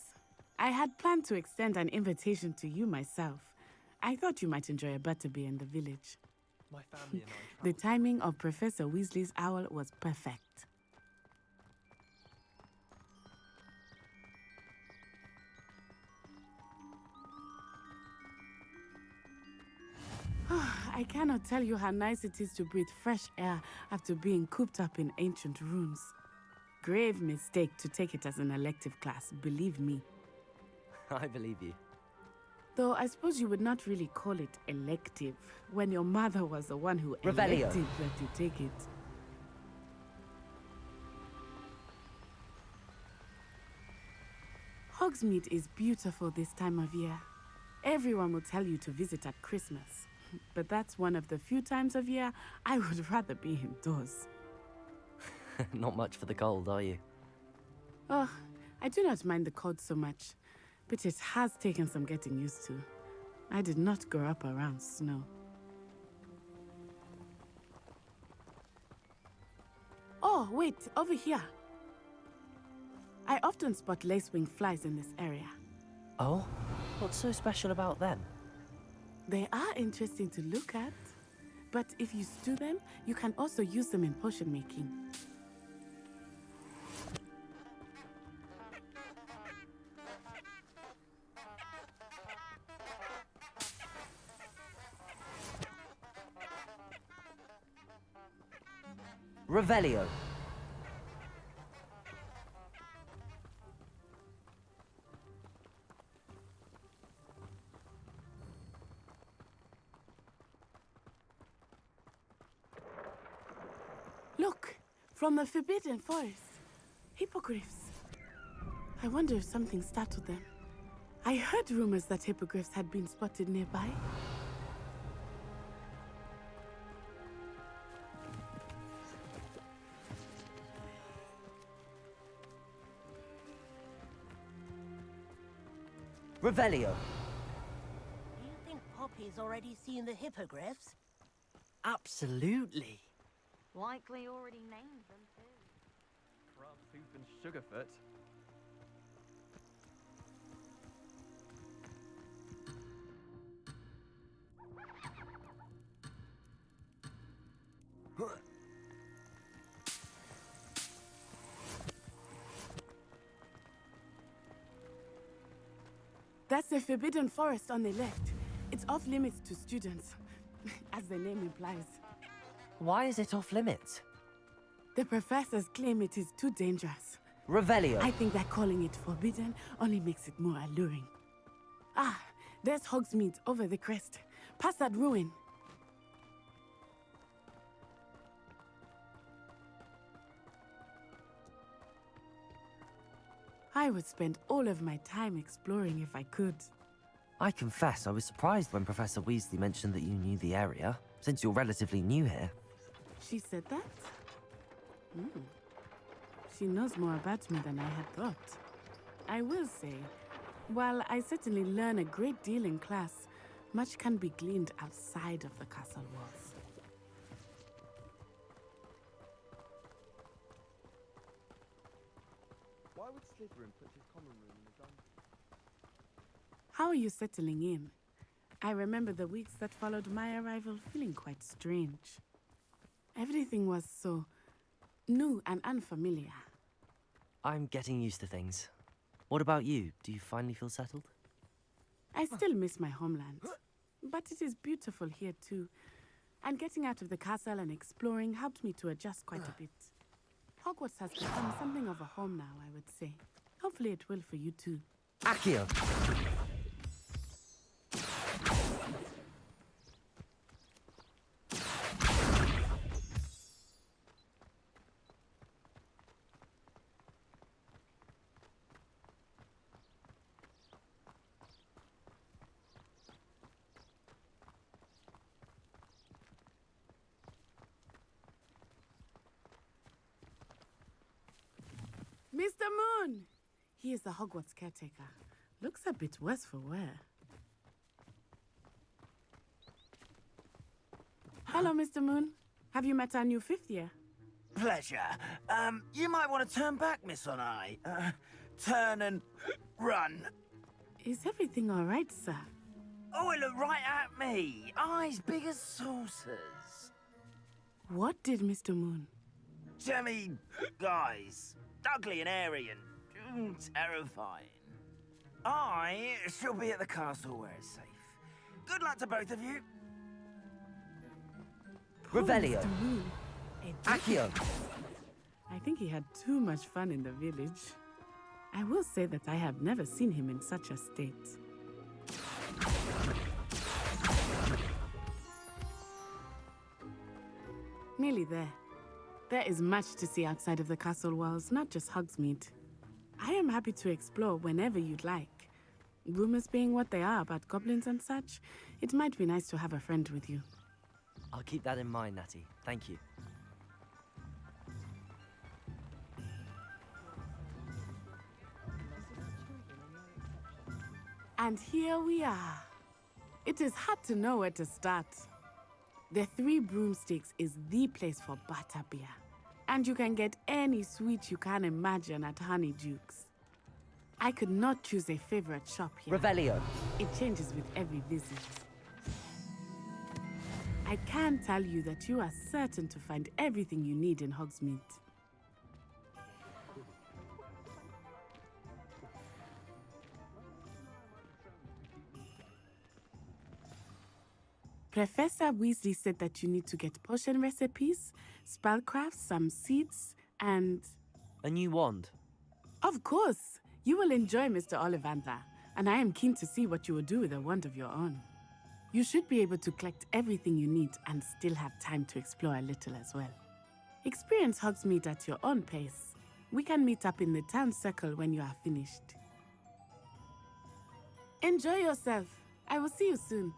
I had planned to extend an invitation to you myself. I thought you might enjoy a butterbeer in the village. My family and I The timing of Professor Weasley's owl was perfect. I cannot tell you how nice it is to breathe fresh air after being cooped up in ancient rooms. Grave mistake to take it as an elective class, believe me. I believe you. Though I suppose you would not really call it elective when your mother was the one who Revelio. elected that you take it. Hogsmeade is beautiful this time of year. Everyone will tell you to visit at Christmas. But that's one of the few times of year I would rather be indoors. Not much for the cold, are you? Oh, I do not mind the cold so much, but it has taken some getting used to. I did not grow up around snow. Oh, wait, over here. I often spot lacewing flies in this area. Oh? What's so special about them? They are interesting to look at, but if you stew them, you can also use them in potion making. Revelio. Look, from the Forbidden Forest. Hippogriffs. I wonder if something startled them. I heard rumors that hippogriffs had been spotted nearby. Revelio. Do you think Poppy's already seen the hippogriffs? Absolutely. Likely already named them too. Crab Soup and Sugarfoot. That's the Forbidden Forest on the left. It's off limits to students, as the name implies. Why is it off limits? The professors claim it is too dangerous. Revelio. I think that calling it forbidden only makes it more alluring. Ah, there's Hogsmeade over the crest. Past that ruin. I would spend all of my time exploring if I could. I confess I was surprised when Professor Weasley mentioned that you knew the area, since you're relatively new here. She said that? She knows more about me than I had thought. I will say, while I certainly learn a great deal in class, much can be gleaned outside of the castle walls. Why would Slytherin put his common room in a dungeon? How are you settling in? I remember the weeks that followed my arrival feeling quite strange. Everything was so new and unfamiliar. I'm getting used to things. What about you? Do you finally feel settled? I still miss my homeland, but it is beautiful here too. And getting out of the castle and exploring helped me to adjust quite a bit. Hogwarts has become something of a home now, I would say. Hopefully it will for you too. Accio! Mr. Moon! He is the Hogwarts caretaker. Looks a bit worse for wear. Hello, Mr. Moon. Have you met our new fifth year? Pleasure. You might want to turn back, Miss Onai. Turn and run. Is everything all right, sir? Oh, it looked right at me. Eyes big as saucers. What did Mr. Moon? I mean, guys, ugly and airy and terrifying. I shall be at the castle where it's safe. Good luck to both of you. Revelio. Mr. Moon. Accio. I think he had too much fun in the village. I will say that I have never seen him in such a state. Nearly there. There is much to see outside of the castle walls, not just Hogsmeade. I am happy to explore whenever you'd like. Rumors being what they are about goblins and such, it might be nice to have a friend with you. I'll keep that in mind, Natty. Thank you. And here we are. It is hard to know where to start. The Three Broomsticks is the place for butterbeer. And you can get any sweet you can imagine at Honeydukes. I could not choose a favorite shop here. Revelio. It changes with every visit. I can tell you that you are certain to find everything you need in Hogsmeade. Professor Weasley said that you need to get potion recipes, spellcrafts, some seeds, and... A new wand. Of course! You will enjoy Mr. Ollivander, and I am keen to see what you will do with a wand of your own. You should be able to collect everything you need and still have time to explore a little as well. Experience Hogsmeade at your own pace. We can meet up in the town circle when you are finished. Enjoy yourself. I will see you soon.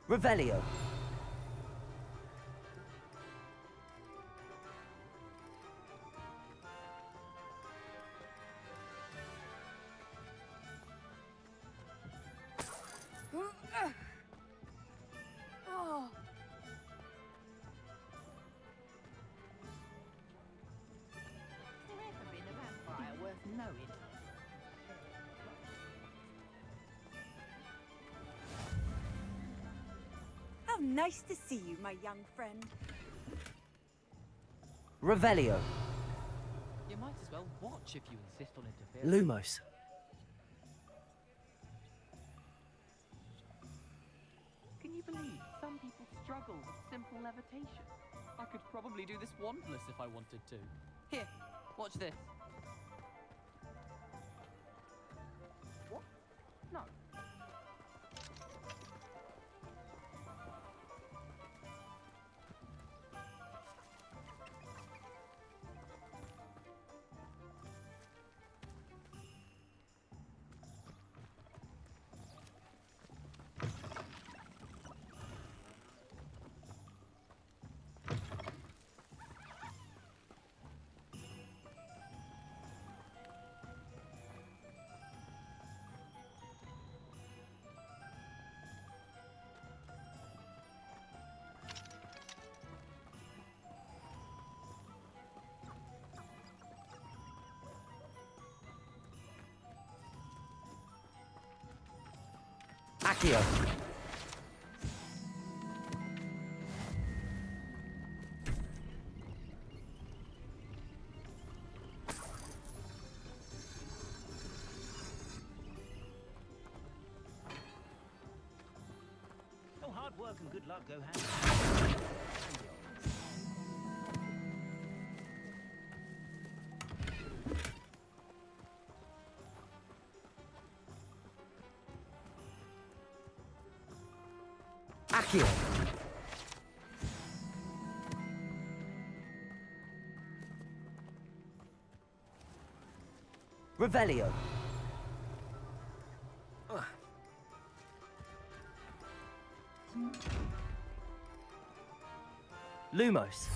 Revelio. Oh. There ever been a vampire worth knowing? How nice to see you, my young friend. Revelio. You might as well watch if you insist on interfering. Lumos. Can you believe some people struggle with simple levitation? I could probably do this wandless if I wanted to. Here, watch this. What? No. Accio. Oh, hard work and good luck go hand in hand. Accio. Revelio. Lumos.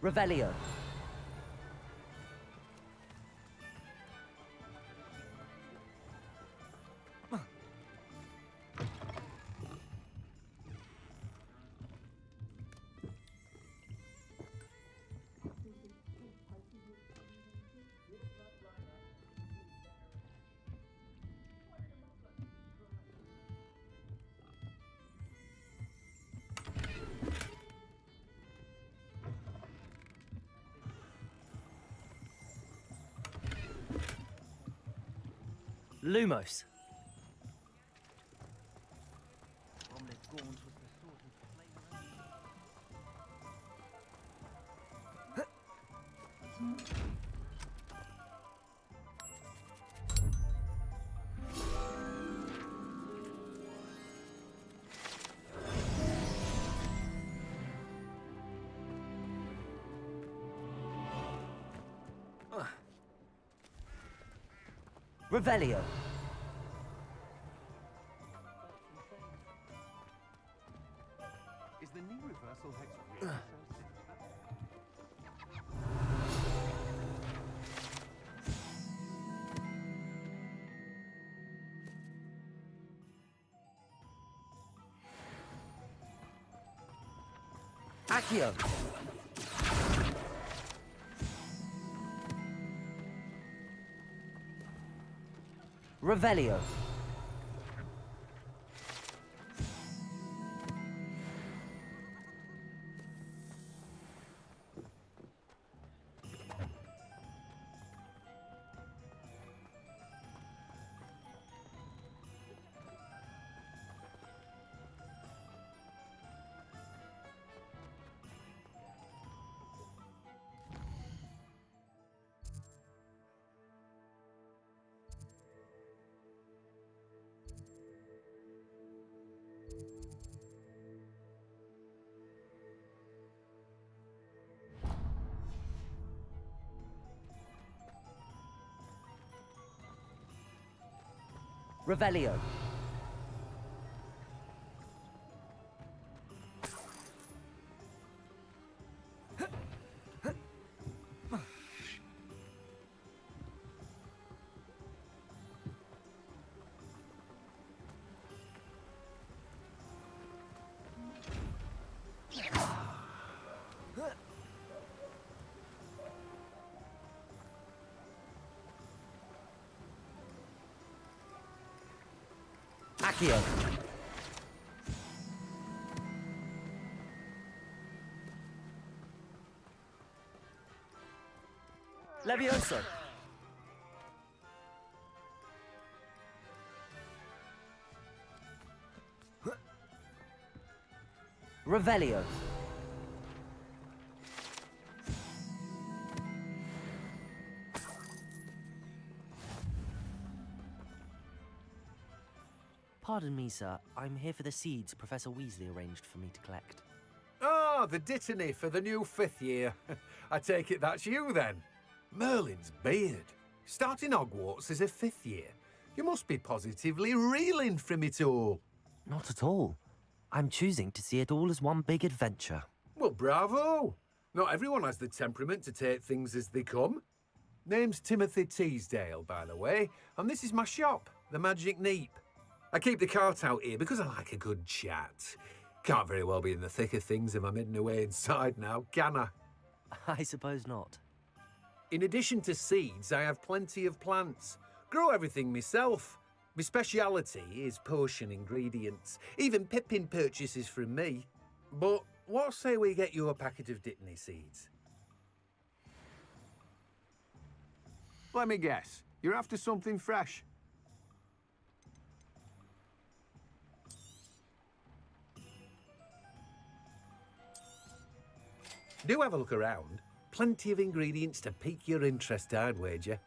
Revelio. Lumos. Revelio. Is the new reversal hex really so Accio. Revelio. Revelio. Accio. Levioso. Revelio. Pardon me, sir. I'm here for the seeds Professor Weasley arranged for me to collect. Ah, the dittany for the new 5th year. I take it that's you, then. Merlin's beard. Starting Hogwarts as a 5th year. You must be positively reeling from it all. Not at all. I'm choosing to see it all as one big adventure. Well, bravo. Not everyone has the temperament to take things as they come. Name's Timothy Teasdale, by the way, and this is my shop, the Magic Neep. I keep the cart out here because I like a good chat. Can't very well be in the thick of things if I'm hidden away inside now, can I? I suppose not. In addition to seeds, I have plenty of plants. Grow everything myself. My speciality is potion ingredients. Even Pippin purchases from me. But what say we get you a packet of Dittany seeds? Let me guess. You're after something fresh. Do have a look around. Plenty of ingredients to pique your interest, I'd wager.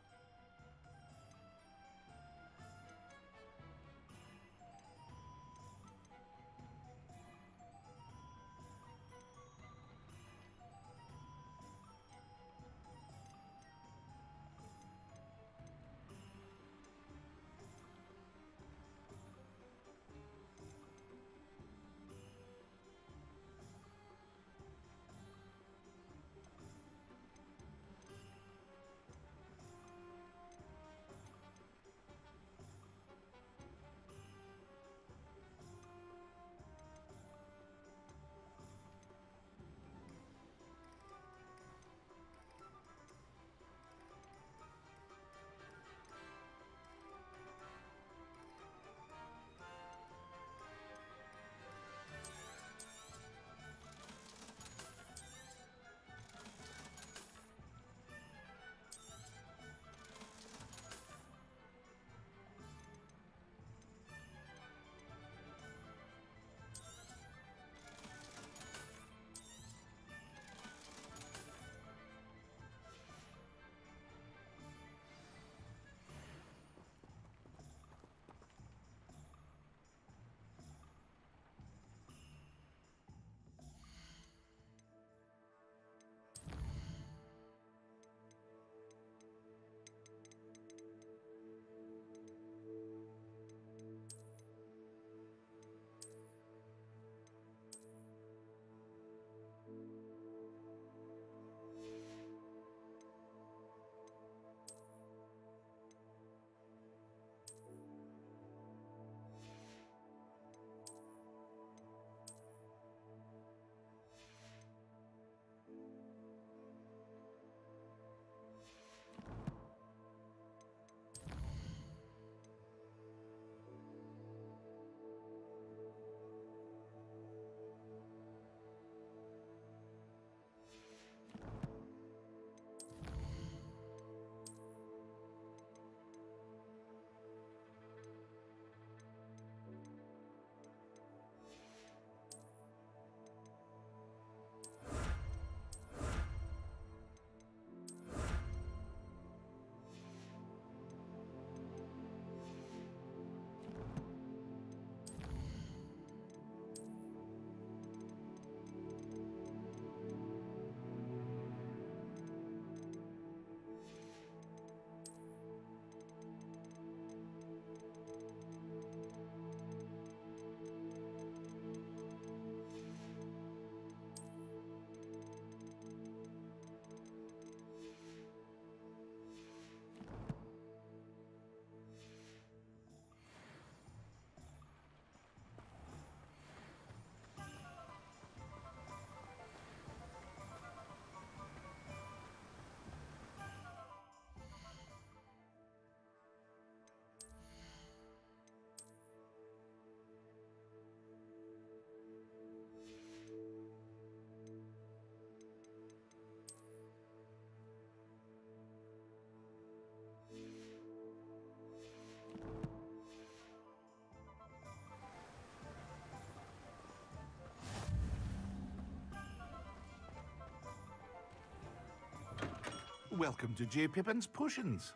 Welcome to J. Pippin's Potions.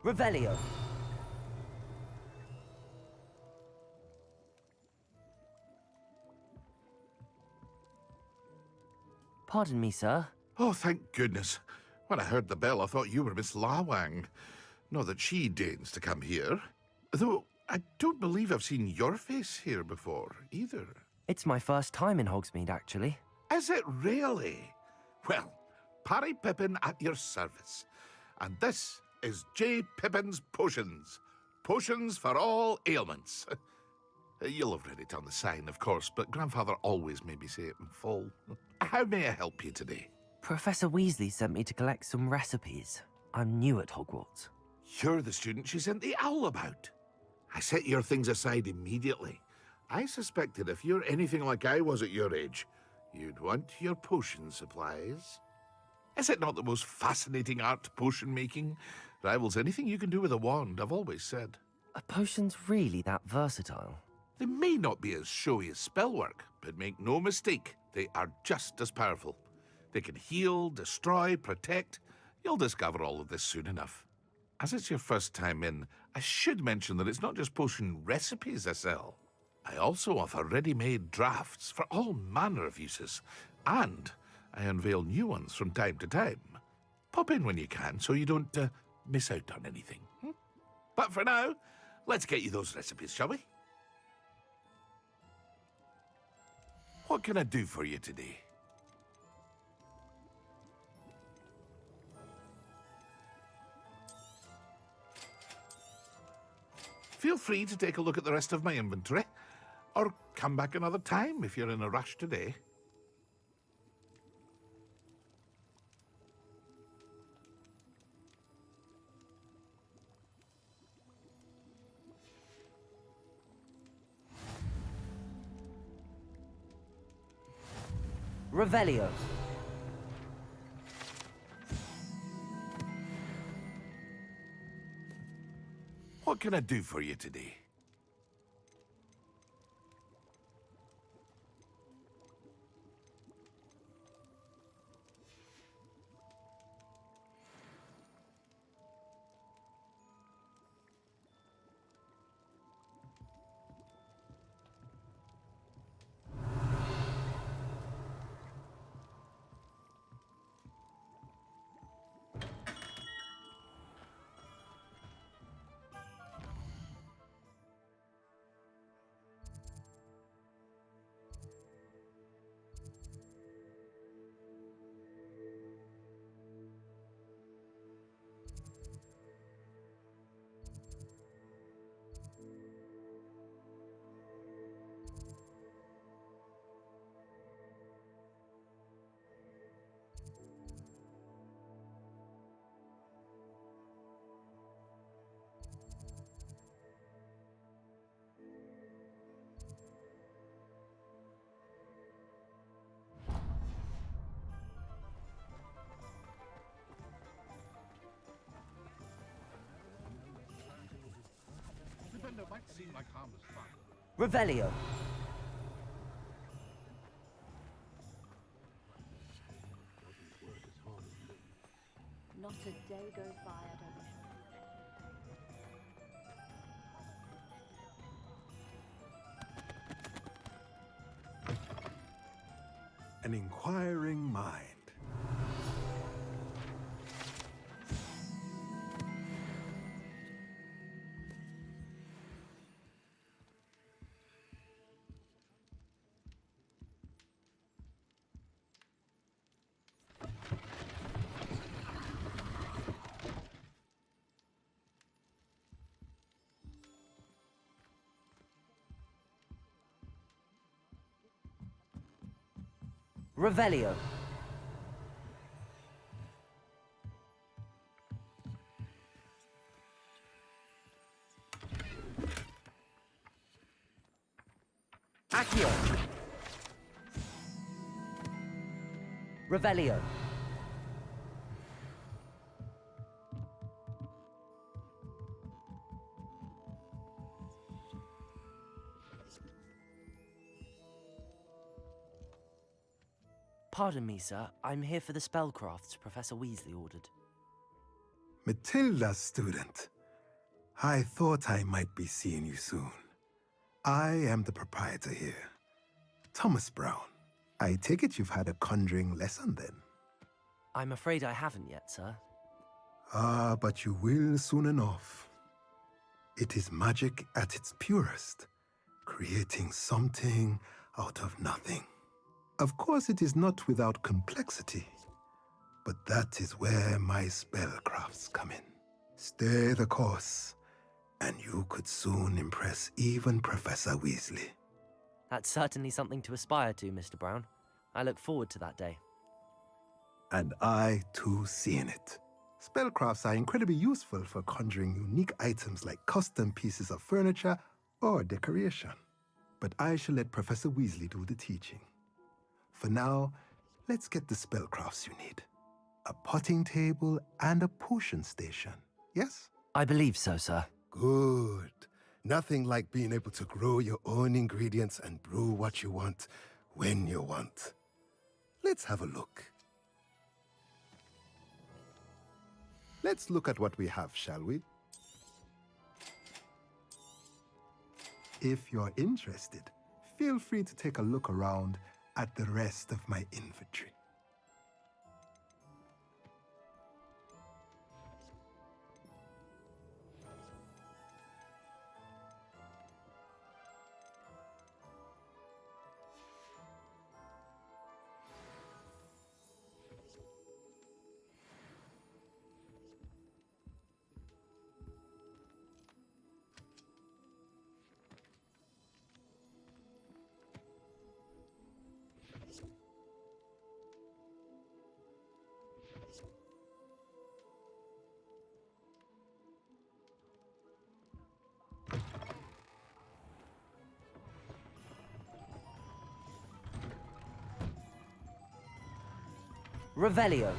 Revelio. Pardon me, sir. Oh, thank goodness. When I heard the bell, I thought you were Miss Lawang. Not that she deigns to come here. Though I don't believe I've seen your face here before, either. It's my first time in Hogsmeade, actually. Is it really? Well, Parry Pippin at your service. And this is J. Pippin's Potions. Potions for all ailments. You'll have read it on the sign, of course, but Grandfather always made me say it in full. How may I help you today? Professor Weasley sent me to collect some recipes. I'm new at Hogwarts. You're the student she sent the owl about. I set your things aside immediately. I suspected if you're anything like I was at your age, you'd want your potion supplies. Is it not the most fascinating art, potion making? Rivals anything you can do with a wand, I've always said. Are potions really that versatile? They may not be as showy as spellwork, but make no mistake, they are just as powerful. They can heal, destroy, protect. You'll discover all of this soon enough. As it's your first time in, I should mention that it's not just potion recipes I sell. I also offer ready-made drafts for all manner of uses, and I unveil new ones from time to time. Pop in when you can so you don't miss out on anything. But for now, let's get you those recipes, shall we? What can I do for you today? Feel free to take a look at the rest of my inventory, or come back another time if you're in a rush today. Revelio. What can I do for you today? Revelio. Not a day goes by I don't wish An inquiring mind. Revelio. Accio. Revelio. Pardon me, sir. I'm here for the spellcrafts Professor Weasley ordered. Matilda, student. I thought I might be seeing you soon. I am the proprietor here, Thomas Brown. I take it you've had a conjuring lesson then? I'm afraid I haven't yet, sir. Ah, but you will soon enough. It is magic at its purest, creating something out of nothing. Of course, it is not without complexity. But that is where my spellcrafts come in. Stay the course, and you could soon impress even Professor Weasley. That's certainly something to aspire to, Mr. Brown. I look forward to that day. And I, too, see in it. Spellcrafts are incredibly useful for conjuring unique items like custom pieces of furniture or decoration. But I shall let Professor Weasley do the teaching. For now, let's get the spellcrafts you need. A potting table and a potion station, yes? I believe so, sir. Good. Nothing like being able to grow your own ingredients and brew what you want when you want. Let's have a look. Let's look at what we have, shall we? If you're interested, feel free to take a look around at the rest of my inventory. Revelio.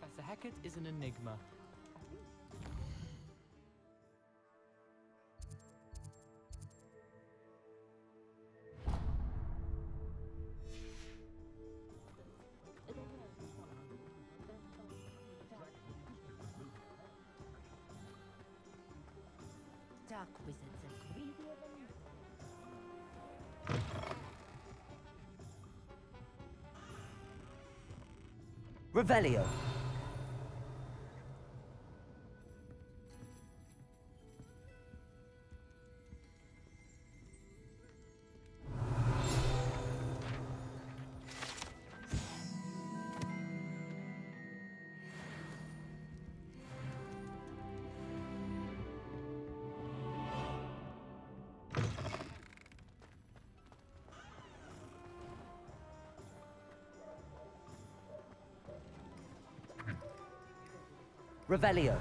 Professor Hecat is an enigma. Dark wizards are greedier than Revelio. Revelio.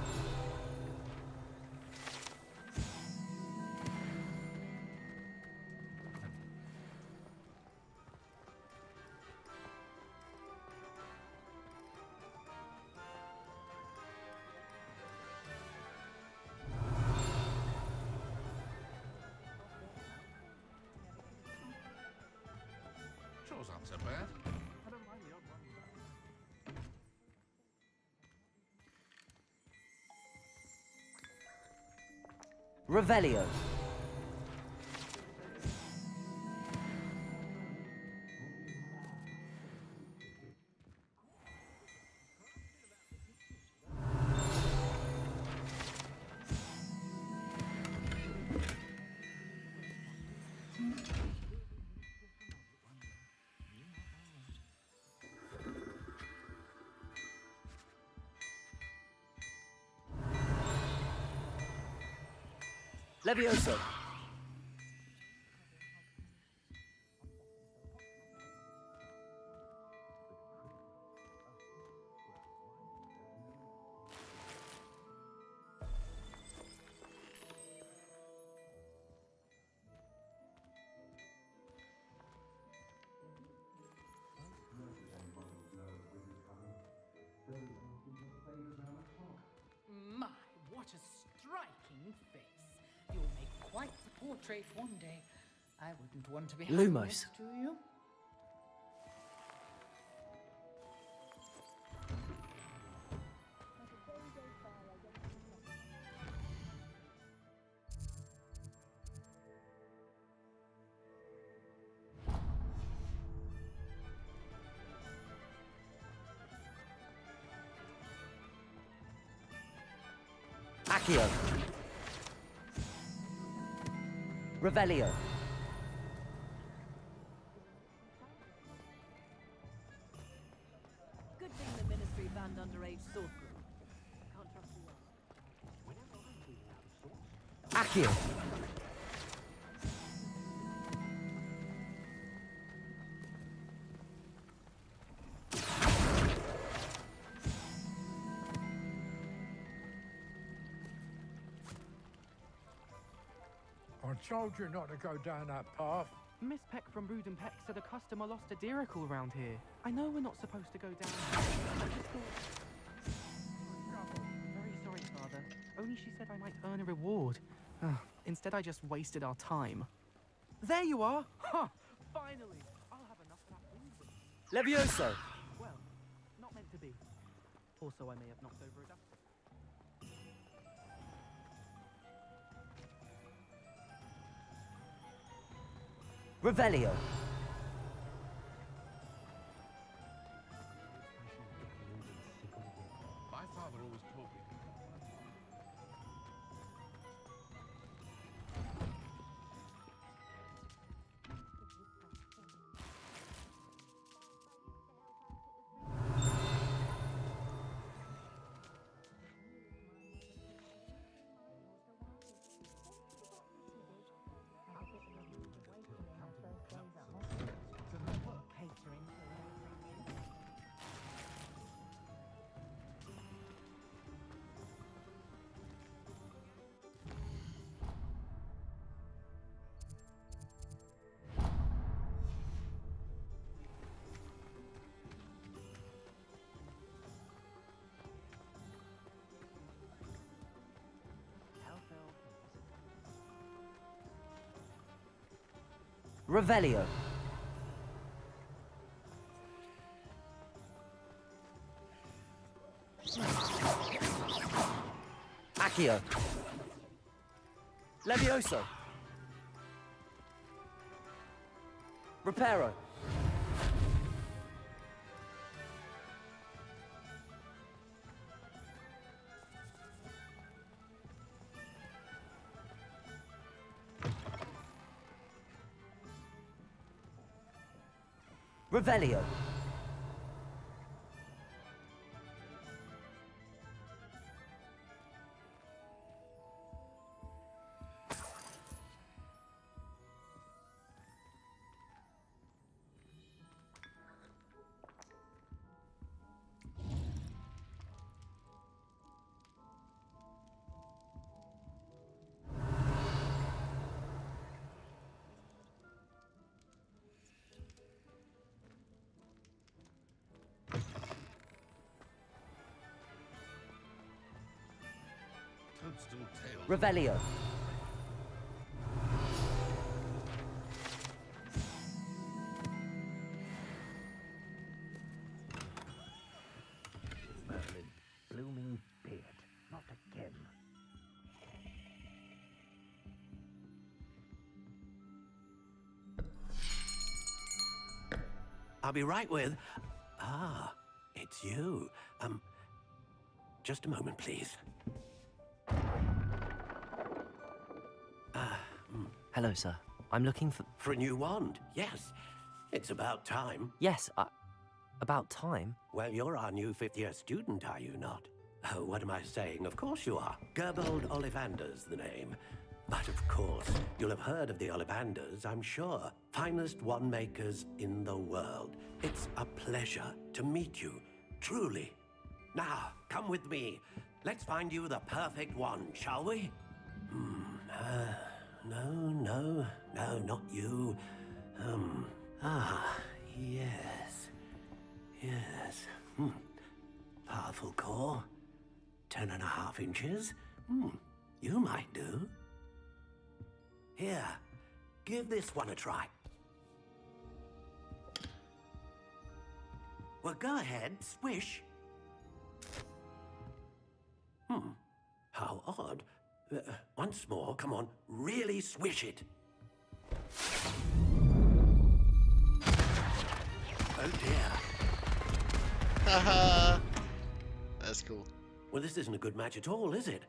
Shows aren't so bad. Revelio. Levioso. My, what a striking face. You'll make quite the portrait one day. I wouldn't want to be Lumos. next to you. Accio. Revelio. Good thing the Ministry banned underage sorcery. Can't trust the Accio. I told you not to go down that path. Miss Peck from Brood and Peck said a customer lost a deeracle around here. I know we're not supposed to go down here. I just thought... Very sorry, Father. Only she said I might earn a reward. Instead, I just wasted our time. There you are! Ha! Finally! I'll have enough of that reason. Levioso. Well, not meant to be. Also, I may have knocked over a duck. Revelio. My father always told me. Revelio. Accio. Levioso. Reparo. Revelio. Toadstool tail. Revelio. Merlin, blooming beard. Not again. I'll be right with... Ah, it's you. Just a moment, please. Hello, sir. I'm looking for... For a new wand, yes. It's about time. Yes, about time? Well, you're our new fifth-year student, are you not? Oh, what am I saying? Of course you are. Gerbold Ollivander's the name. But of course, you'll have heard of the Ollivanders, I'm sure. Finest wand makers in the world. It's a pleasure to meet you, truly. Now, come with me. Let's find you the perfect wand, shall we? No, not you. Yes. Powerful core. 10.5 inches. You might do. Here, give this one a try. Well, go ahead, swish. How odd. Once more, come on, really swish it. Oh dear. Haha. That's cool. Well, this isn't a good match at all, is it?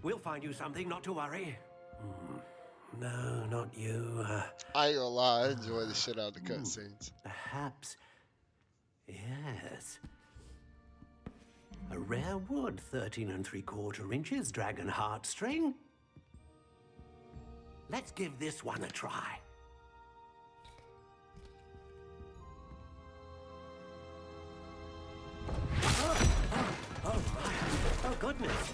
We'll find you something, not to worry. No, not you. I ain't gonna lie, I enjoy the shit out of the cutscenes. Perhaps. Yes. A rare wood, 13 3/4 inches, dragon heartstring. Let's give this one a try. Oh, goodness.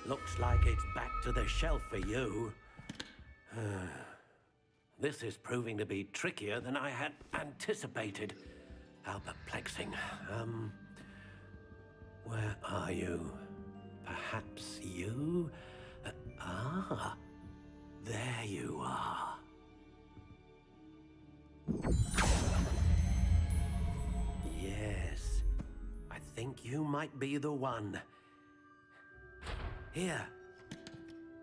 Looks like it's back to the shelf for you. This is proving to be trickier than I had anticipated. How perplexing. Where are you? Perhaps you? There you are. Yes, I think you might be the one. Here,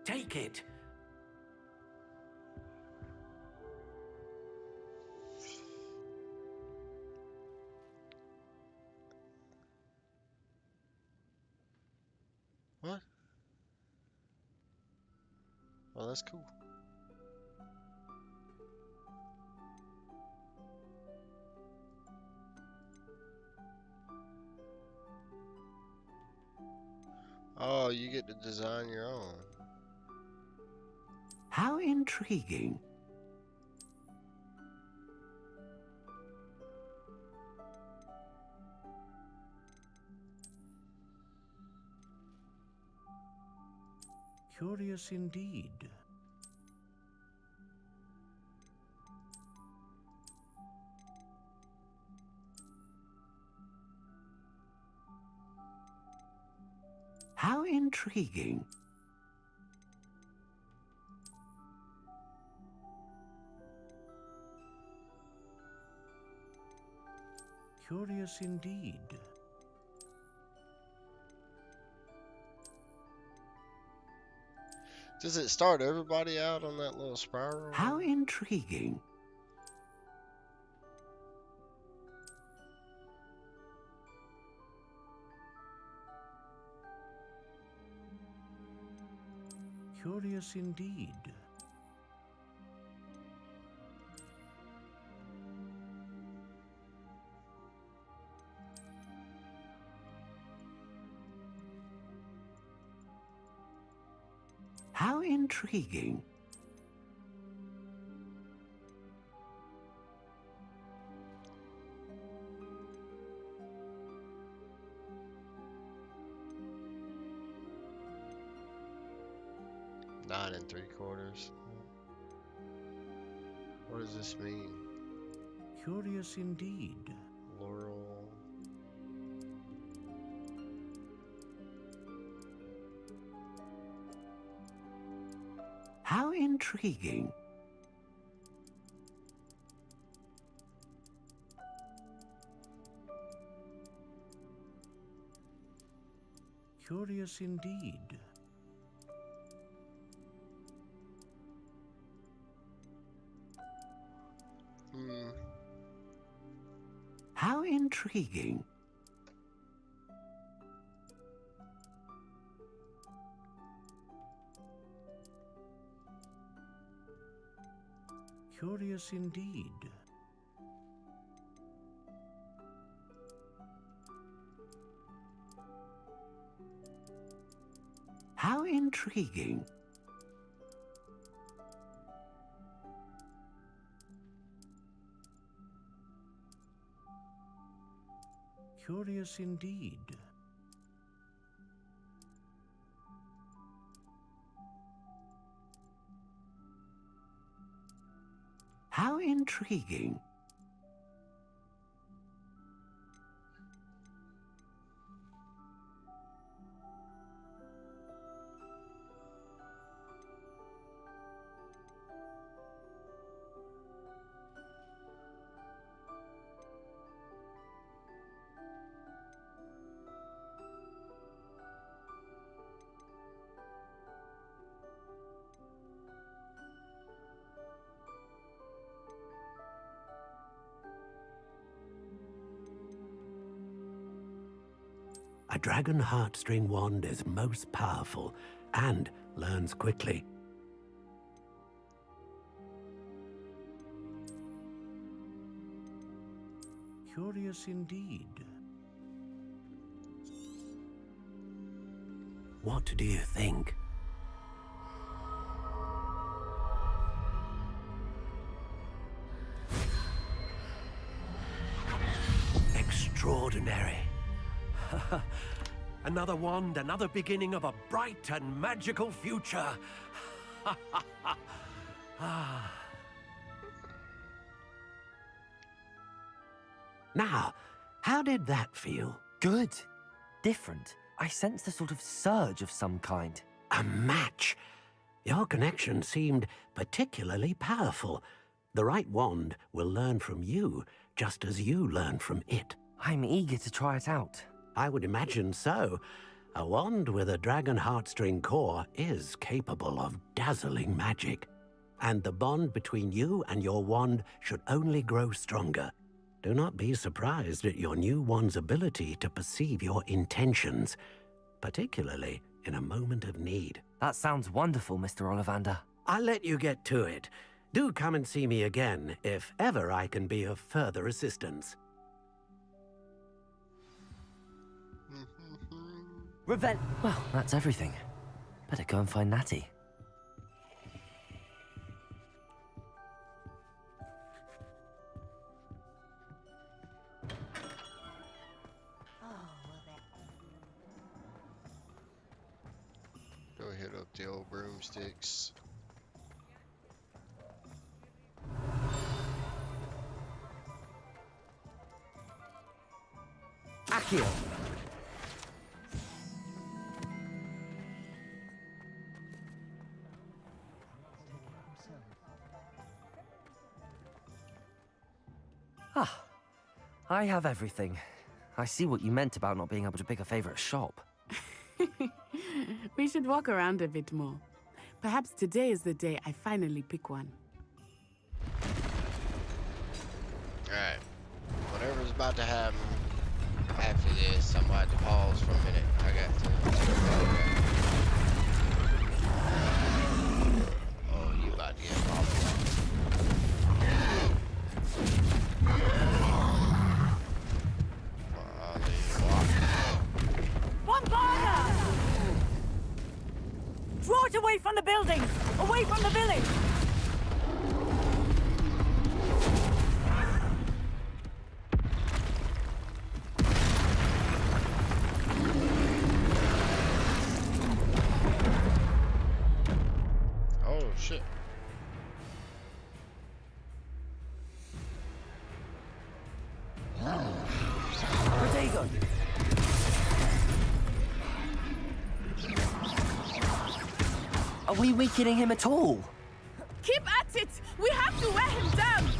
take it. What? Oh, that's cool. Oh, you get to design your own. How intriguing. Curious indeed. How intriguing. Curious indeed. Does it start everybody out on that little spiral? How intriguing. Curious indeed. How intriguing. Nine and 3/4. What does this mean? Curious indeed. Laurel. How intriguing. Curious indeed. How intriguing. Curious indeed. How intriguing. Curious indeed. How intriguing. dragon heartstring wand is most powerful and learns quickly. Curious indeed. What do you think? Extraordinary. Another wand, another beginning of a bright and magical future. Now, how did that feel? Good. Different. I sensed a sort of surge of some kind. A match. Your connection seemed particularly powerful. The right wand will learn from you, just as you learn from it. I'm eager to try it out. I would imagine so. A wand with a dragon heartstring core is capable of dazzling magic. And the bond between you and your wand should only grow stronger. Do not be surprised at your new wand's ability to perceive your intentions, particularly in a moment of need. That sounds wonderful, Mr. Ollivander. I'll let you get to it. Do come and see me again if ever I can be of further assistance. Well, that's everything. Better go and find Natty. Go hit up the old broomsticks. Accio! Ah, I have everything. I see what you meant about not being able to pick a favorite shop. We should walk around a bit more. Perhaps today is the day I finally pick one. Alright. Whatever's about to happen after this, I'm going to have to pause for a minute. I got to. Oh, you about to get popped. Bombarda! Draw it away from the buildings! Away from the village! Oh, shit. Protego! Are we weakening him at all? Keep at it! We have to wear him down!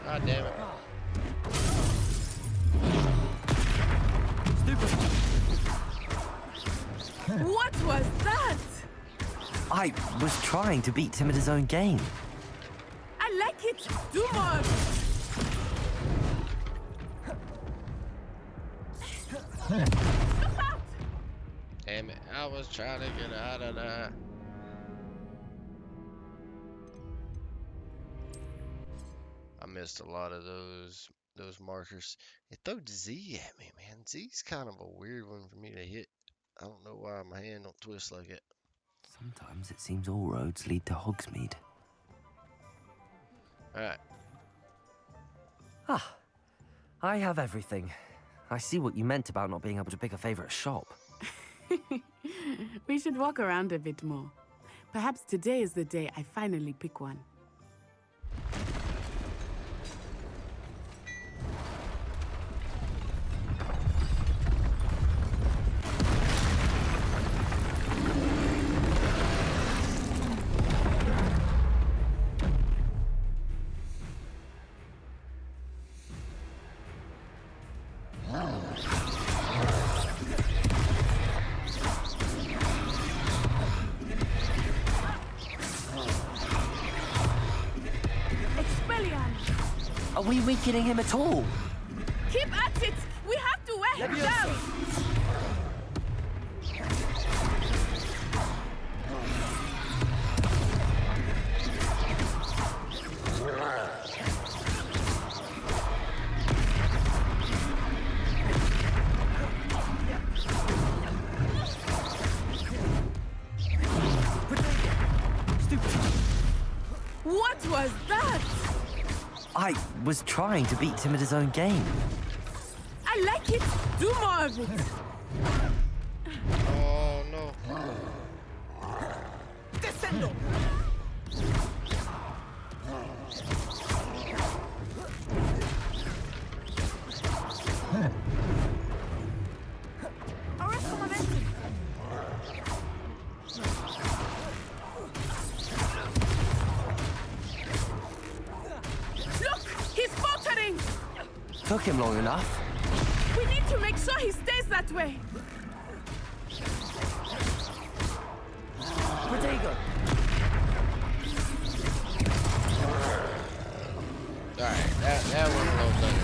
God damn it. What was that? I was trying to beat him at his own game. I like it! Do more! Damn it. I was trying to get out of there. I missed a lot of those markers. It threw Z at me, man. Z's kind of a weird one for me to hit. I don't know why my hand don't twist like it. Sometimes it seems all roads lead to Hogsmeade. Alright. Ah, I have everything. I see what you meant about not being able to pick a favorite shop. We should walk around a bit more. Perhaps today is the day I finally pick one. am. Are we weakening him at all? Keep at it! We have to wear him down! What was that? I was trying to beat him at his own game. I like it. Do more of it. Oh no. Descendo! Arrest the momentum. Look! He's faltering! Took him long enough. We need to make sure he stays that way. Protego! Alright, that went a little better.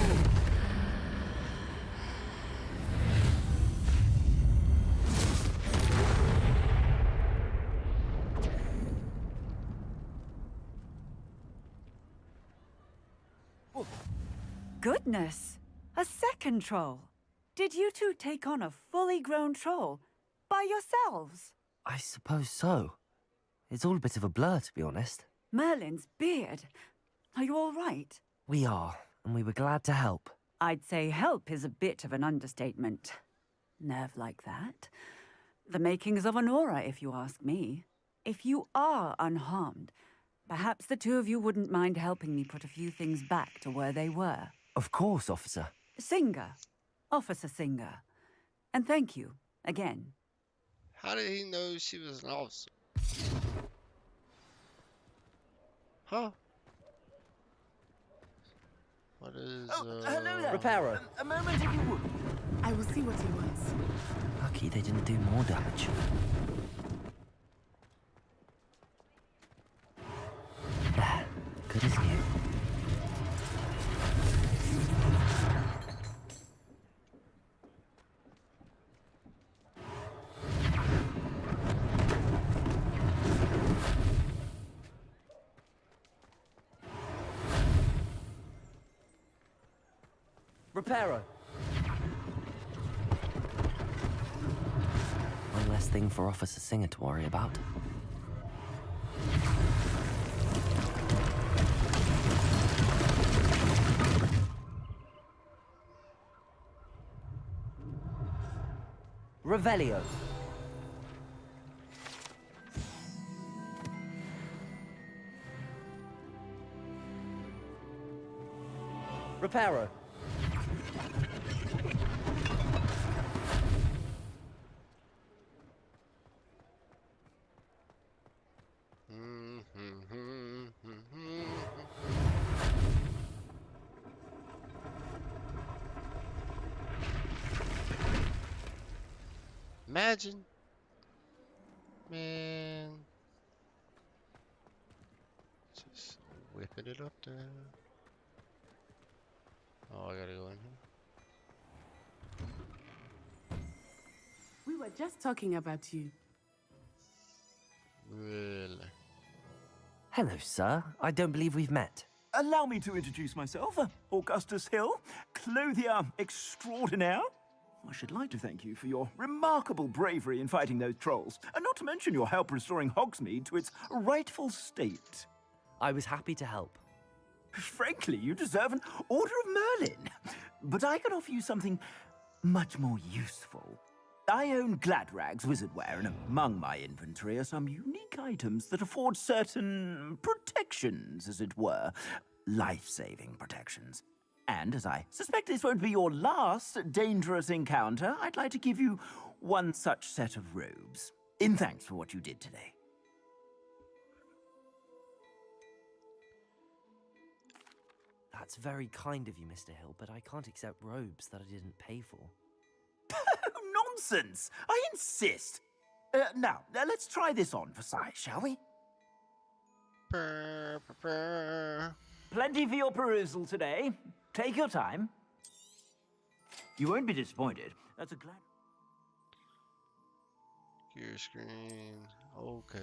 Goodness! A second troll. Did you two take on a fully grown troll by yourselves? I suppose so. It's all a bit of a blur, to be honest. Merlin's beard. Are you all right? We are, and we were glad to help. I'd say help is a bit of an understatement. Nerve like that. The makings of an aura, if you ask me. If you are unharmed, perhaps the two of you wouldn't mind helping me put a few things back to where they were. Of course, officer. Singer. Officer Singer. And thank you, again. How did he know she was an officer? Huh? What is, hello there. Reparo. A moment if you would. I will see what he wants. Lucky they didn't do more damage. There. Good as new. Reparo. One less thing for Officer Singer to worry about. Revelio. Reparo. Imagine. Man. Just whipping it up there. Oh, I gotta go in here. We were just talking about you. Really? Hello, sir. I don't believe we've met. Allow me to introduce myself. Augustus Hill, clothier extraordinaire. I should like to thank you for your remarkable bravery in fighting those trolls, and not to mention your help restoring Hogsmeade to its rightful state. I was happy to help. Frankly, you deserve an Order of Merlin. But I can offer you something much more useful. I own Gladrag's wizardware, and among my inventory are some unique items that afford certain protections, as it were. Life-saving protections. And as I suspect this won't be your last dangerous encounter, I'd like to give you one such set of robes, in thanks for what you did today. That's very kind of you, Mr. Hill, but I can't accept robes that I didn't pay for. Nonsense! I insist! Now, let's try this on for size, shall we? Plenty for your perusal today. Take your time. You won't be disappointed. That's a glad... Gear screen. Okay.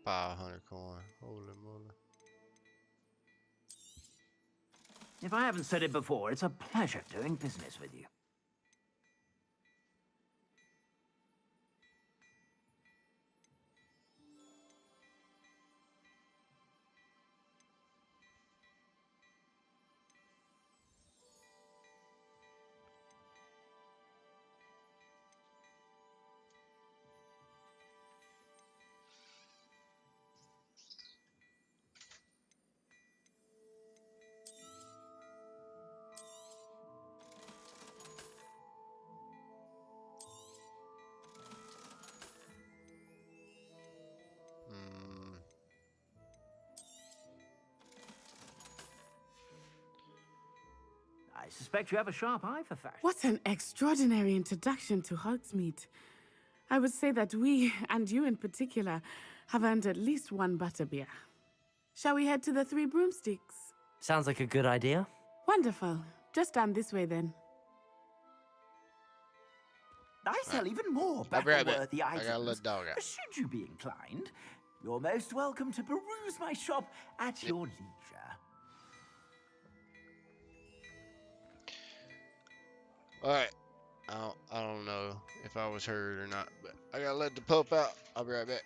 $500 Holy moly. If I haven't said it before, it's a pleasure doing business with you. I suspect you have a sharp eye for fashion. What an extraordinary introduction to Hogsmeade. I would say that we, and you in particular, have earned at least one butterbeer. Shall we head to the Three Broomsticks? Sounds like a good idea. Wonderful. Just down this way then. I sell even more I'll be right back. battle-worthy I items. gotta let the dog out. Should you be inclined, you're most welcome to peruse my shop at your leisure. Alright. I don't know if I was heard or not, but I gotta let the pup out. I'll be right back.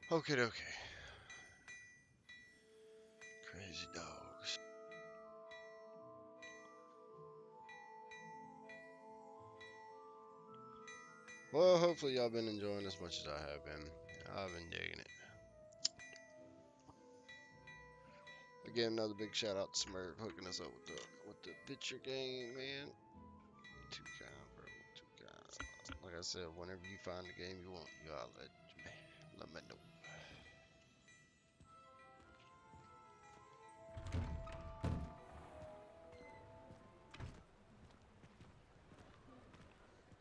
Okay, okay. Crazy dogs. Well, hopefully y'all been enjoying as much as I have been. I've been digging it. Again, another big shout out to Smurf hooking us up with the picture game, man. Too kind, bro. Too kind. Like I said, whenever you find the game you want, you gotta let me know.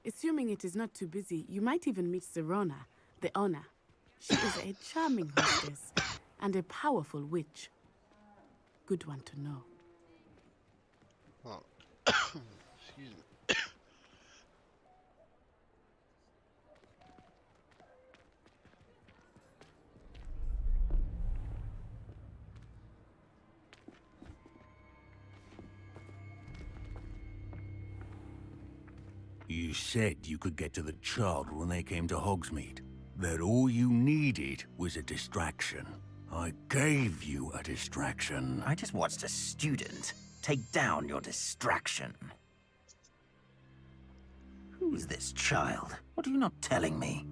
Assuming it is not too busy, you might even meet Serona, the owner. She is a charming hostess and a powerful witch. Good one to know. Oh. Excuse me. You said you could get to the child when they came to Hogsmeade. That all you needed was a distraction. I gave you a distraction. I just watched a student take down your distraction. Who's this child? What are you not telling me?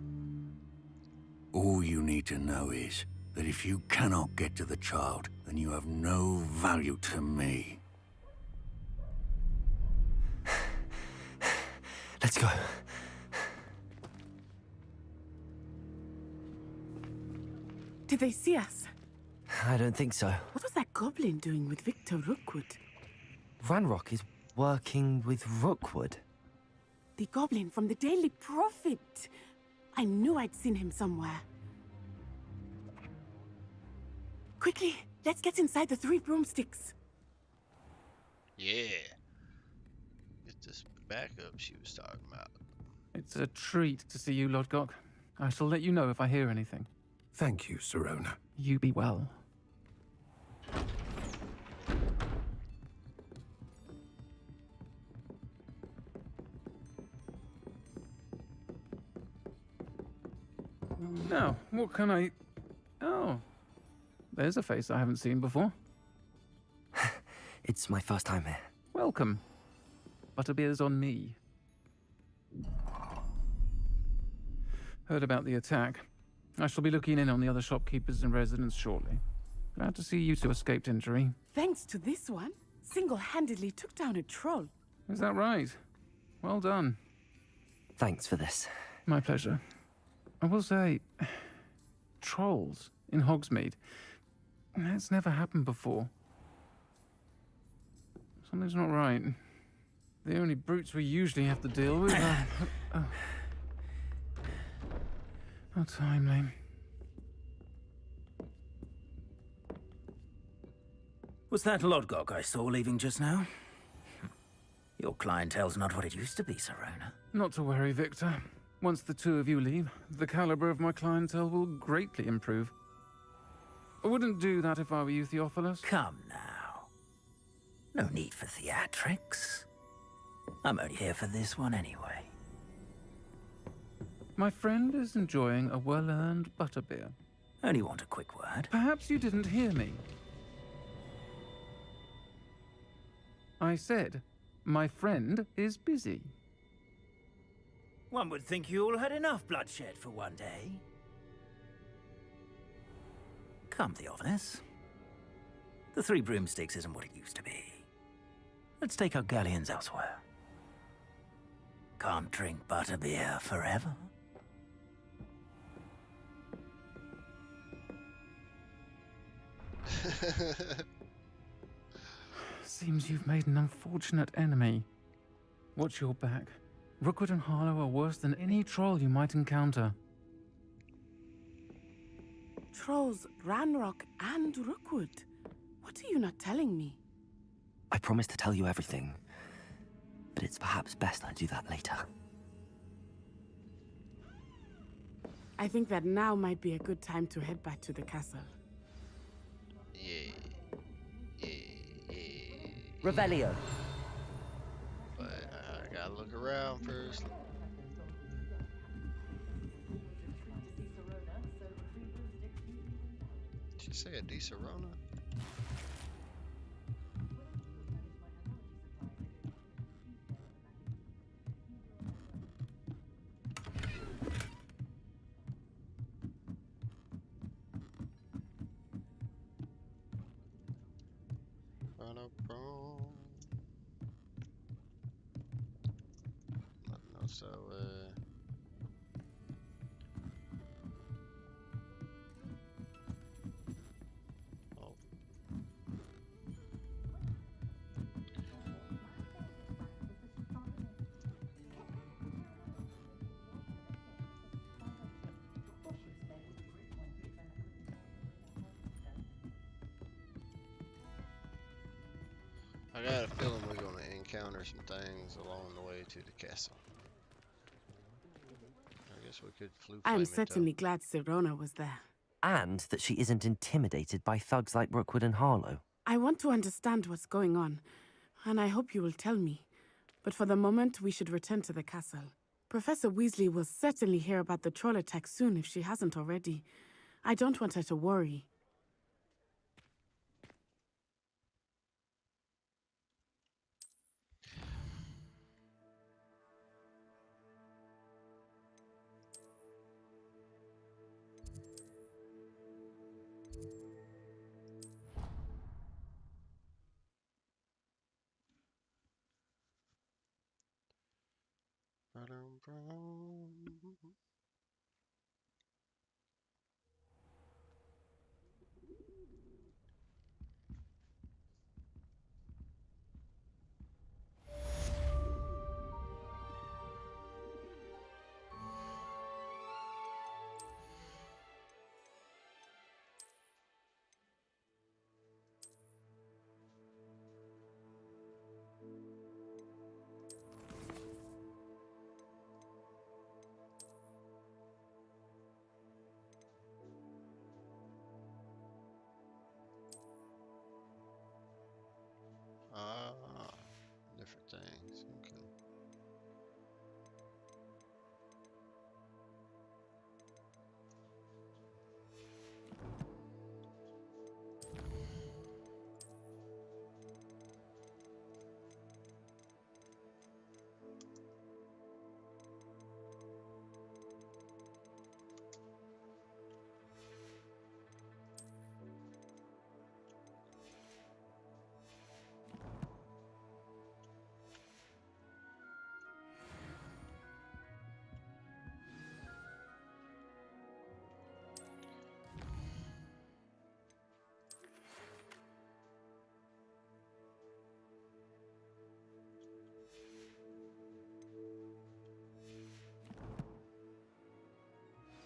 All you need to know is that if you cannot get to the child, then you have no value to me. Let's go. Did they see us? I don't think so. What was that goblin doing with Victor Rookwood? Ranrock is working with Rookwood. The goblin from the Daily Prophet. I knew I'd seen him somewhere. Quickly, let's get inside the 3 broomsticks. Yeah. It's this backup she was talking about. It's a treat to see you, Lodgok. I shall let you know if I hear anything. Thank you, Serona. You be well. Now, what can I... Oh, there's a face I haven't seen before. It's my first time here. Welcome. Butterbeer's on me. Heard about the attack. I shall be looking in on the other shopkeepers and residents shortly. Glad to see you two escaped injury. Thanks to this one, single-handedly took down a troll. Is that right? Well done. Thanks for this. My pleasure. I will say, trolls in Hogsmeade. That's never happened before. Something's not right. The only brutes we usually have to deal with are... Oh. How timely. Was that Lodgok I saw leaving just now? Your clientele's not what it used to be, Serona. Not to worry, Victor. Once the two of you leave, the caliber of my clientele will greatly improve. I wouldn't do that if I were you, Theophilus. Come now. No need for theatrics. I'm only here for this one anyway. My friend is enjoying a well-earned butterbeer. Only want a quick word. Perhaps you didn't hear me. I said, my friend is busy. One would think you all had enough bloodshed for one day. Come, Theophilus. The 3 broomsticks isn't what it used to be. Let's take our galleons elsewhere. Can't drink butterbeer forever. Seems you've made an unfortunate enemy. Watch your back. Rookwood and Harlow are worse than any troll you might encounter. Trolls, Ranrock, and Rookwood. What are you not telling me? I promised to tell you everything, but it's perhaps best I do that later. I think that now might be a good time to head back to the castle. Yeah. Revelio. But I gotta look around first. Did you say a Di-Serona? Nothing else that way. Oh. I got a feeling we're going to encounter some things along the way to the castle. I guess we could flame I'm it certainly up. glad Sirona was there. And that she isn't intimidated by thugs like Rookwood and Harlow. I want to understand what's going on, and I hope you will tell me. But for the moment, we should return to the castle. Professor Weasley will certainly hear about the troll attack soon if she hasn't already. I don't want her to worry. Different things. Okay.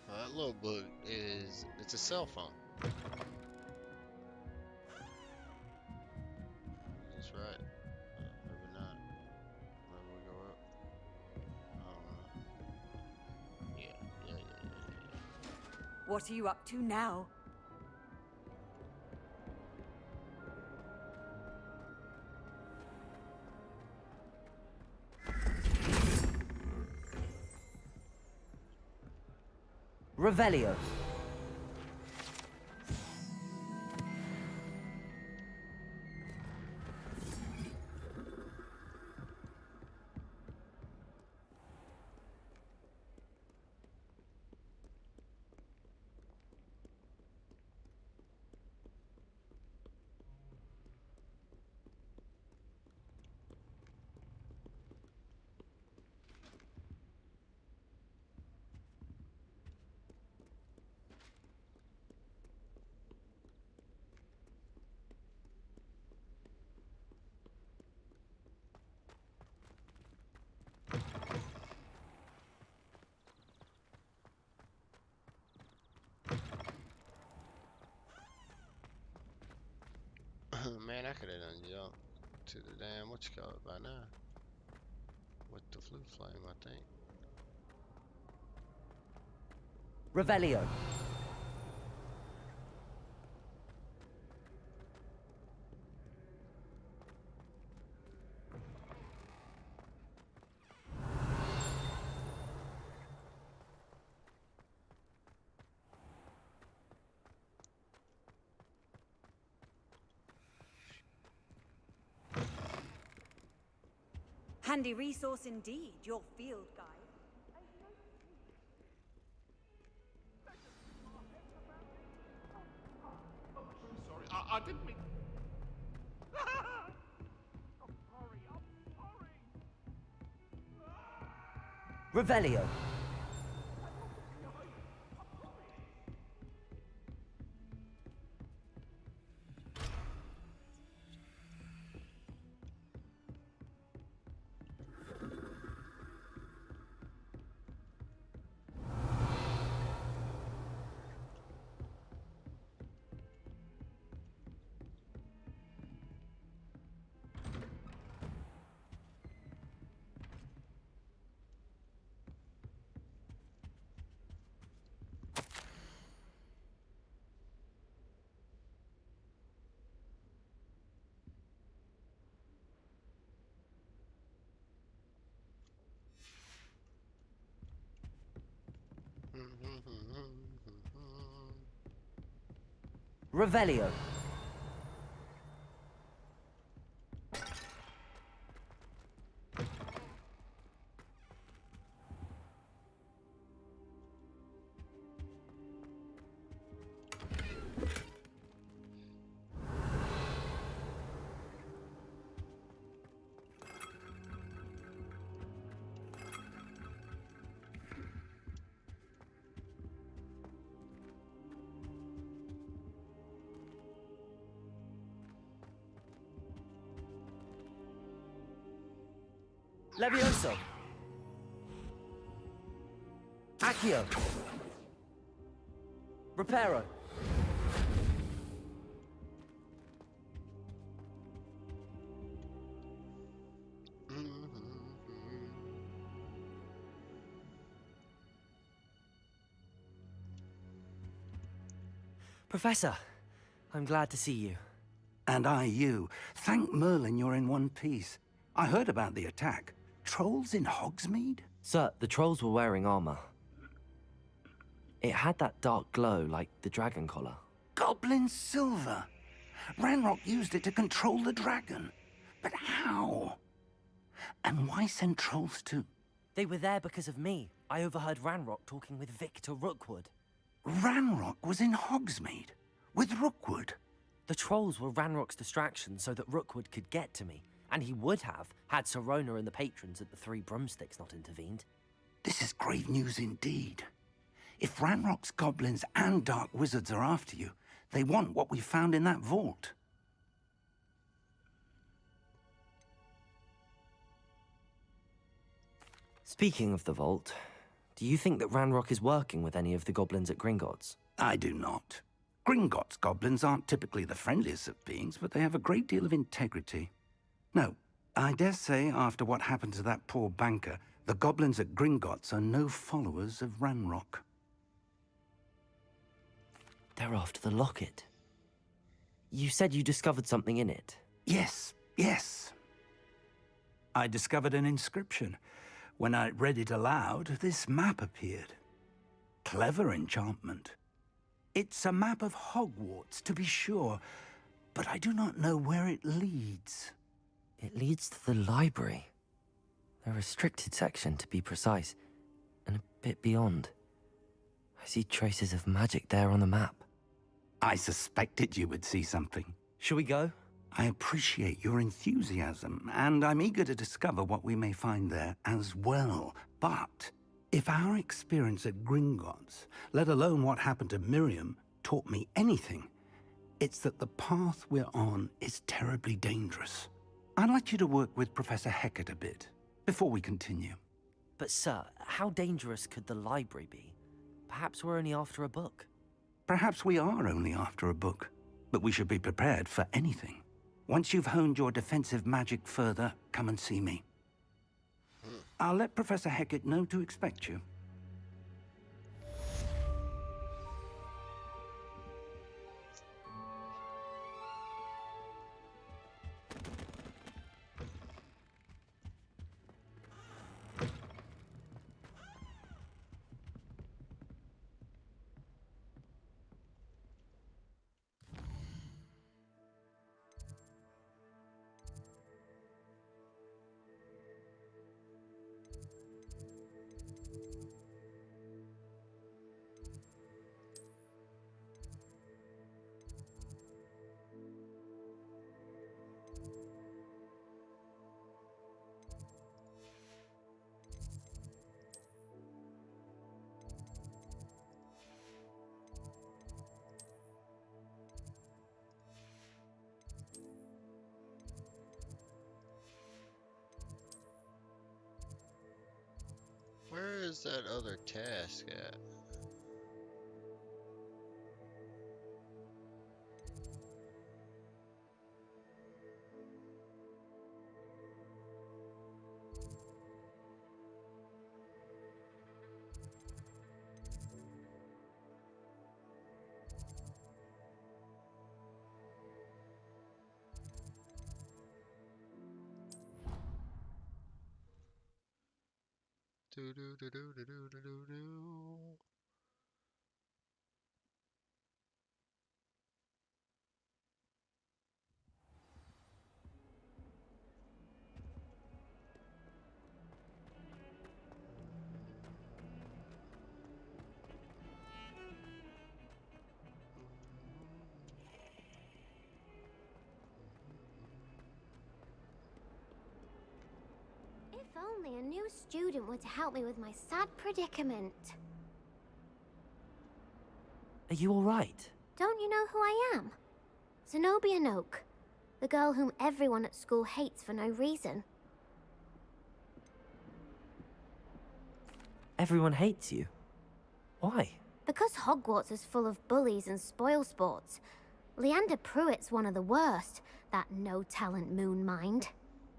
That little book it's a cell phone. That's right. Maybe not. Maybe we go up. I don't know. Yeah. What are you up to now? Revelio. Man, I could have done jumped to the damn what you call it by now. With the flute flame, I think. Revelio. Handy resource indeed, your field guide. Sorry, I didn't mean... Revelio. Revelio. Levioso. Accio. Reparo. Professor, I'm glad to see you. And I you. Thank Merlin you're in one piece. I heard about the attack. Trolls in Hogsmeade? Sir, the trolls were wearing armor. It had that dark glow like the dragon collar. Goblin silver. Ranrock used it to control the dragon. But how? And why send trolls too? They were there because of me. I overheard Ranrock talking with Victor Rookwood. Ranrock was in Hogsmeade? With Rookwood? The trolls were Ranrock's distraction so that Rookwood could get to me. And he would have, had Sirona and the patrons at the Three Broomsticks not intervened. This is grave news indeed. If Ranrock's goblins and dark wizards are after you, they want what we found in that vault. Speaking of the vault, do you think that Ranrock is working with any of the goblins at Gringotts? I do not. Gringotts goblins aren't typically the friendliest of beings, but they have a great deal of integrity. No, I dare say after what happened to that poor banker, the goblins at Gringotts are no followers of Ranrock. They're after the locket. You said you discovered something in it. Yes, yes. I discovered an inscription. When I read it aloud, this map appeared. Clever enchantment. It's a map of Hogwarts, to be sure, but I do not know where it leads. It leads to the library. The restricted section, to be precise, and a bit beyond. I see traces of magic there on the map. I suspected you would see something. Shall we go? I appreciate your enthusiasm, and I'm eager to discover what we may find there as well. But if our experience at Gringotts, let alone what happened to Miriam, taught me anything, it's that the path we're on is terribly dangerous. I'd like you to work with Professor Hecat a bit, before we continue. But sir, how dangerous could the library be? Perhaps we're only after a book. Perhaps we are only after a book, but we should be prepared for anything. Once you've honed your defensive magic further, come and see me. I'll let Professor Hecat know to expect you. is that other task at? Do do do do do do do do do. If only a new student were to help me with my sad predicament. Are you alright? Don't you know who I am? Zenobia Noak, the girl whom everyone at school hates for no reason. Everyone hates you. Why? Because Hogwarts is full of bullies and spoilsports. Leander Pruitt's one of the worst, that no-talent moon mind.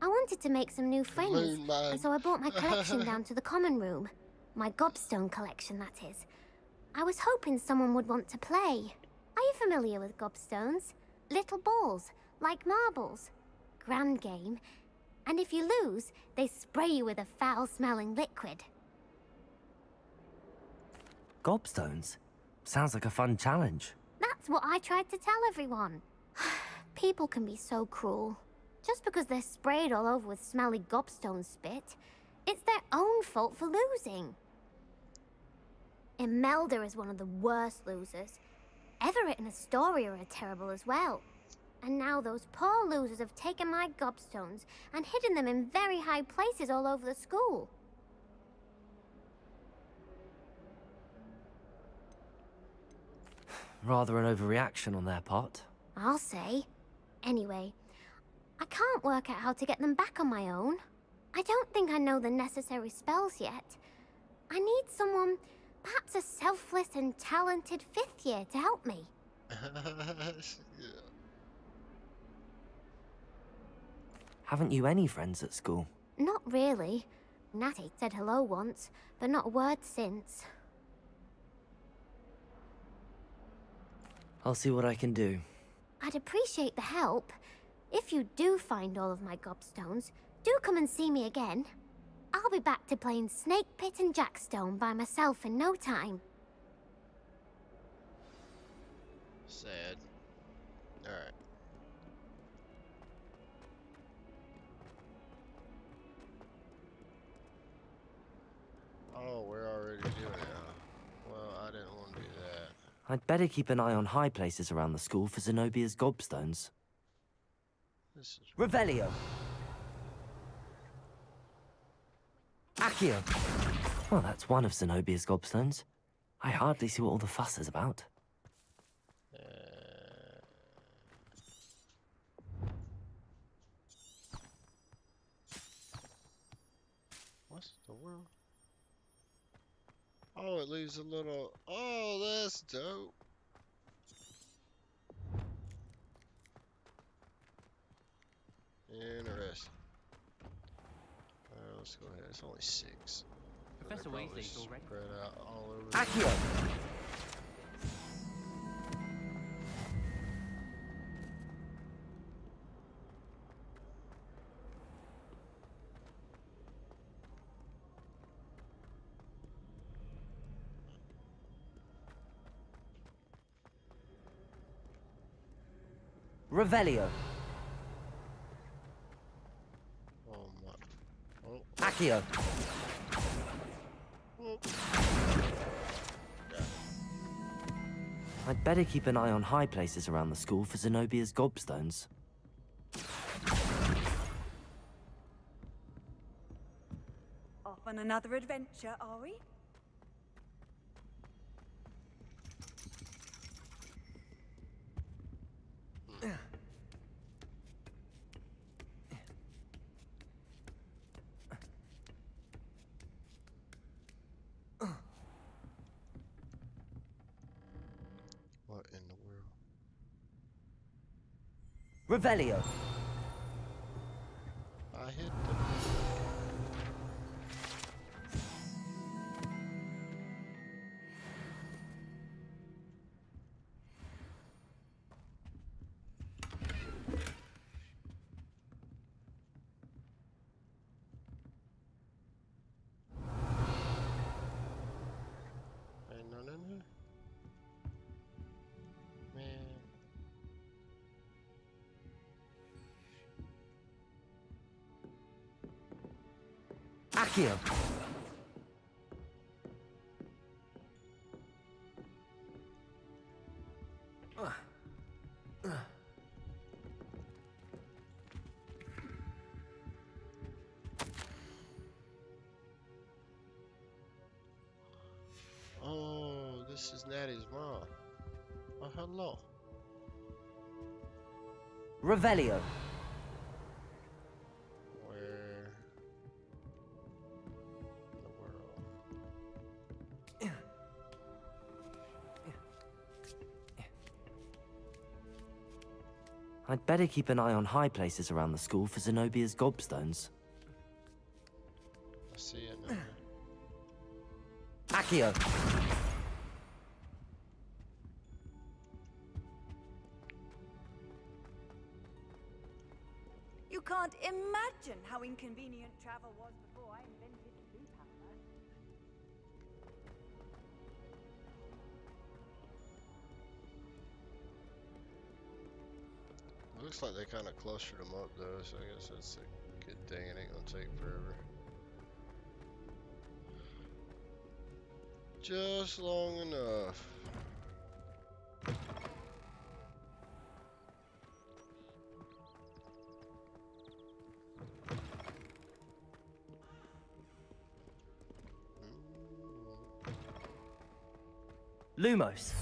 I wanted to make some new friends, and so I brought my collection down to the common room. My gobstone collection, that is. I was hoping someone would want to play. Are you familiar with gobstones? Little balls, like marbles. Grand game. And if you lose, they spray you with a foul-smelling liquid. Gobstones? Sounds like a fun challenge. That's what I tried to tell everyone. People can be so cruel. Just because they're sprayed all over with smelly gobstone spit, it's their own fault for losing. Imelda is one of the worst losers. Everett and Astoria are terrible as well. And now those poor losers have taken my gobstones and hidden them in very high places all over the school. Rather an overreaction on their part. I'll say. Anyway, I can't work out how to get them back on my own. I don't think I know the necessary spells yet. I need someone, perhaps a selfless and talented 5th year to help me. Haven't you any friends at school? Not really. Natty said hello once, but not a word since. I'll see what I can do. I'd appreciate the help. If you do find all of my gobstones, do come and see me again. I'll be back to playing Snake Pit and Jackstone by myself in no time. Sad. Alright. Oh, we're already doing it, huh? Well, I didn't want to do that. I'd better keep an eye on high places around the school for Zenobia's gobstones. Revelio. Accio. Well, that's one of Zenobia's gobstones. I hardly see what all the fuss is about. What the world? Oh, it leaves a little... Oh, that's dope. Interesting. Let's go ahead. It's only 6. Professor Weasley's already spread out all over. Accio. Revelio. Oh my. Oh. Accio. Oh. I'd better keep an eye on high places around the school for Zenobia's gobstones. Off on another adventure, are we? Revelio. I hit them. Ain't none in here? Man. Accio. Oh, this is Natty's mom. Oh, hello. Revelio. Where in the world? I'd better keep an eye on high places around the school for Zenobia's gobstones. I see it now. Accio. You can't imagine how inconvenient travel was before I invented blue power. It looks like they kind of clustered them up though, so I guess that's a good thing. It ain't gonna take forever. Just long enough. Lumos.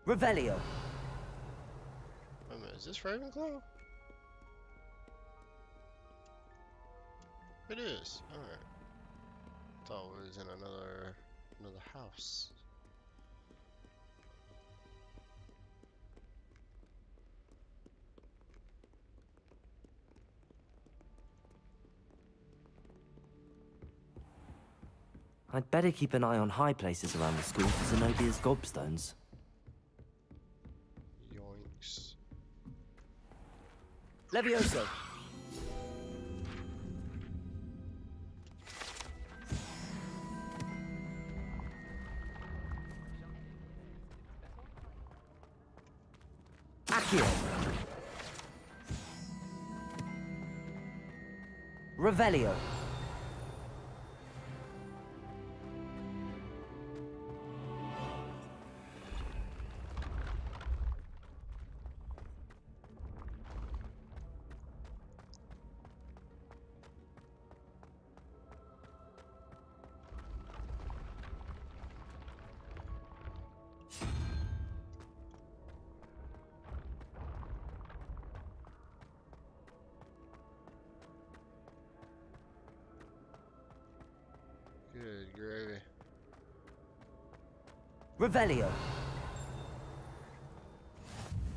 Revelio. Wait a minute, is this Ravenclaw? It is. Alright. Thought it was in another house. I'd better keep an eye on high places around the school for Zenobia's gobstones. Yoinks. Levioso. Accio. Revelio. Good gravy. Revelio.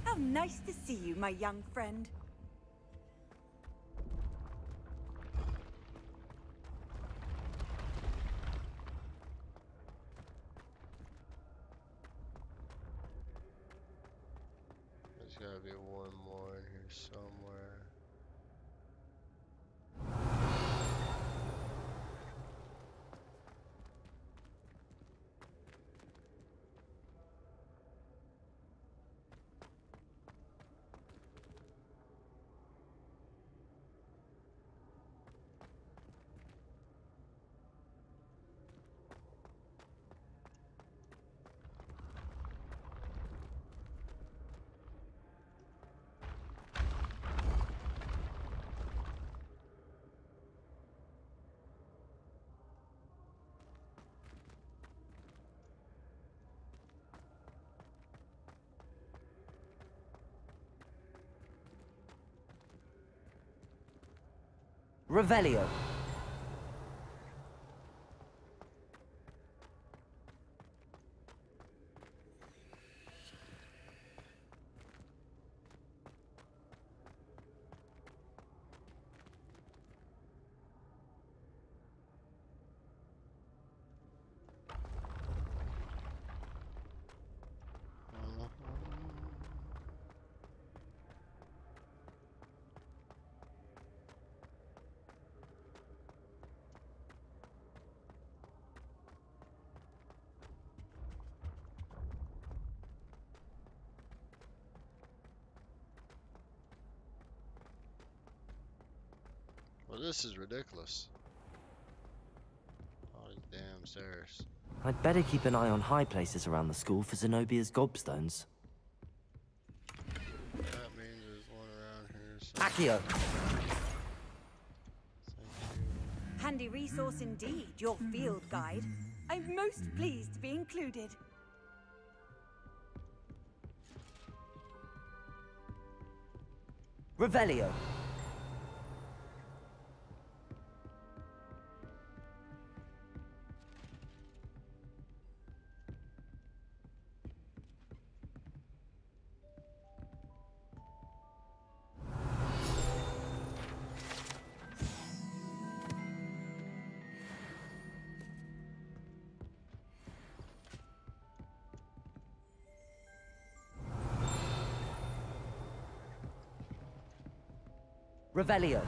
How nice to see you, my young friend. There's gotta be one more in here somewhere. Revelio. Well, this is ridiculous. All these damn stairs. I'd better keep an eye on high places around the school for Zenobia's gobstones. That means there's one around here. Accio! Handy resource indeed, your field guide. I'm most pleased to be included. Revelio. Revelio.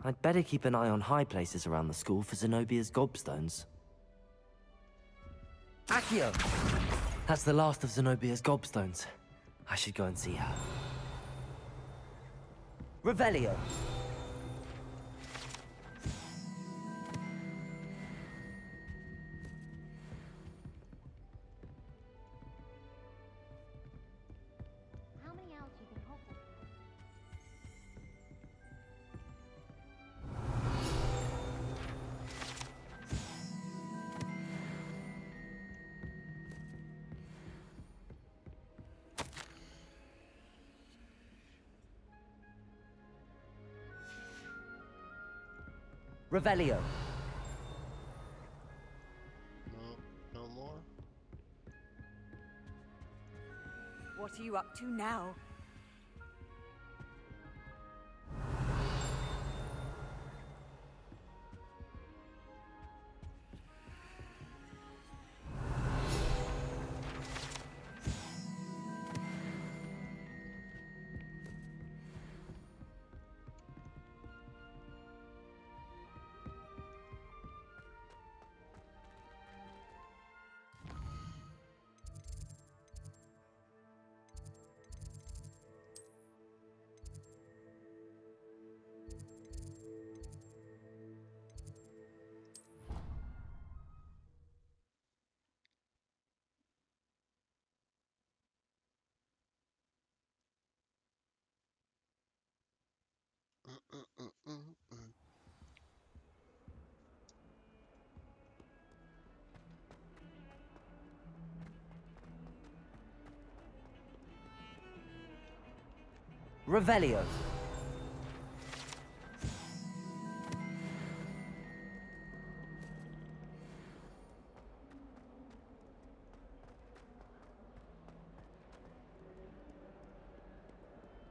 I'd better keep an eye on high places around the school for Zenobia's gobstones. Accio! That's the last of Zenobia's gobstones. I should go and see her. Revelio. How many hours do you think Hogwarts? Revelio. No more? What are you up to now? Revelio.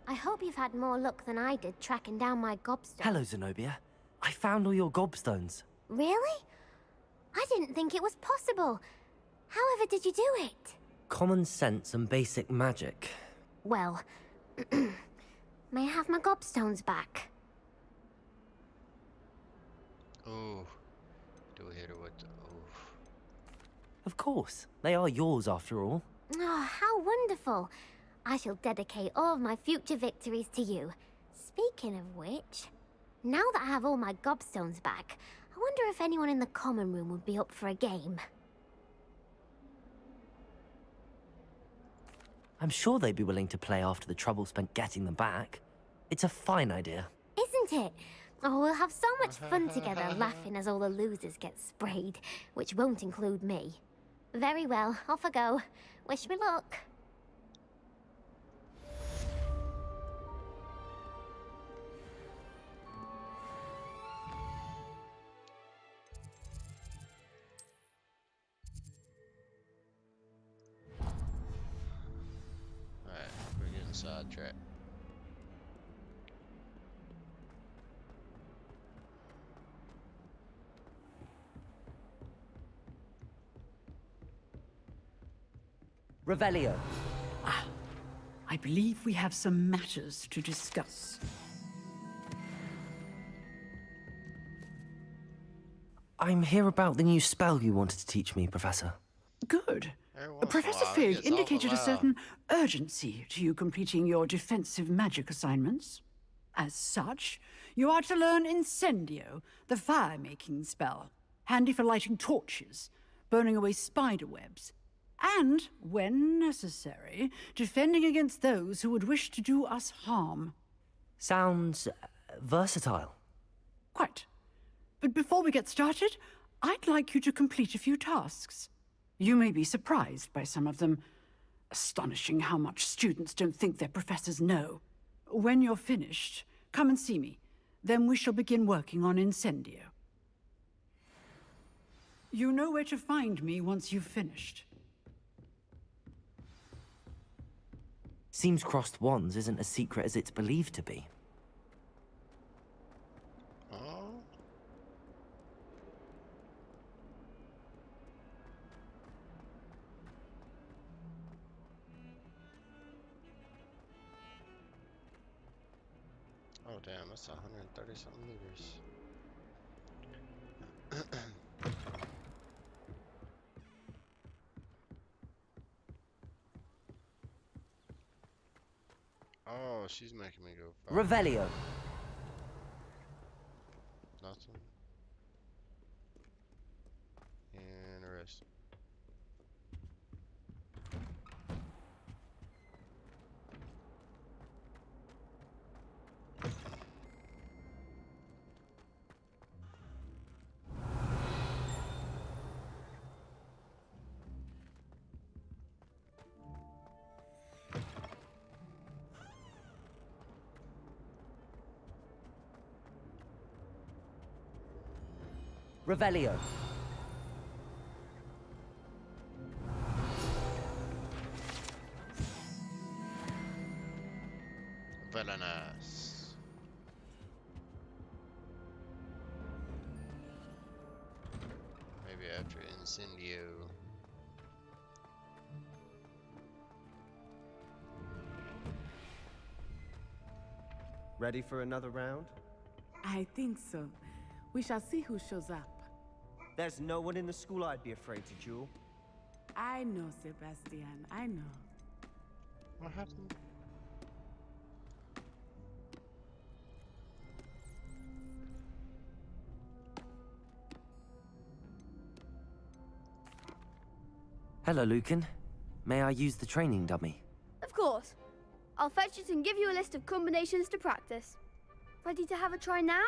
I hope you've had more luck than I did tracking down my gobstone. Hello, Zenobia. I found all your gobstones. Really? I didn't think it was possible. However did you do it? Common sense and basic magic. Well, may I have my gobstones back? Oh, do we hit her with the Of course. They are yours after all. Oh, how wonderful. I shall dedicate all of my future victories to you. Speaking of which, now that I have all my gobstones back, I wonder if anyone in the common room would be up for a game. I'm sure they'd be willing to play after the trouble spent getting them back. It's a fine idea. Isn't it? Oh, we'll have so much fun together laughing as all the losers get sprayed, which won't include me. Very well, off I go. Wish me luck. sidetrack. Revelio. I believe we have some matters to discuss. I'm here about the new spell you wanted to teach me, Professor. Good. Professor Fig indicated a certain urgency to you completing your defensive magic assignments. As such, you are to learn Incendio, the fire-making spell, handy for lighting torches, burning away spider webs, and, when necessary, defending against those who would wish to do us harm. Sounds versatile. Quite. But before we get started, I'd like you to complete a few tasks. You may be surprised by some of them. Astonishing how much students don't think their professors know. When you're finished, come and see me. Then we shall begin working on Incendio. You know where to find me once you've finished. Seems crossed wands isn't as secret as it's believed to be. Oh damn, that's 130 something liters. Oh, she's making me go far. Revelio. Nothing. And a rest. Revelio. Villainous. Maybe after Incendio. Ready for another round? I think so. We shall see who shows up. There's no one in the school I'd be afraid to duel. I know, Sebastian. I know. What happened? Hello, Lucan. May I use the training dummy? Of course. I'll fetch it and give you a list of combinations to practice. Ready to have a try now?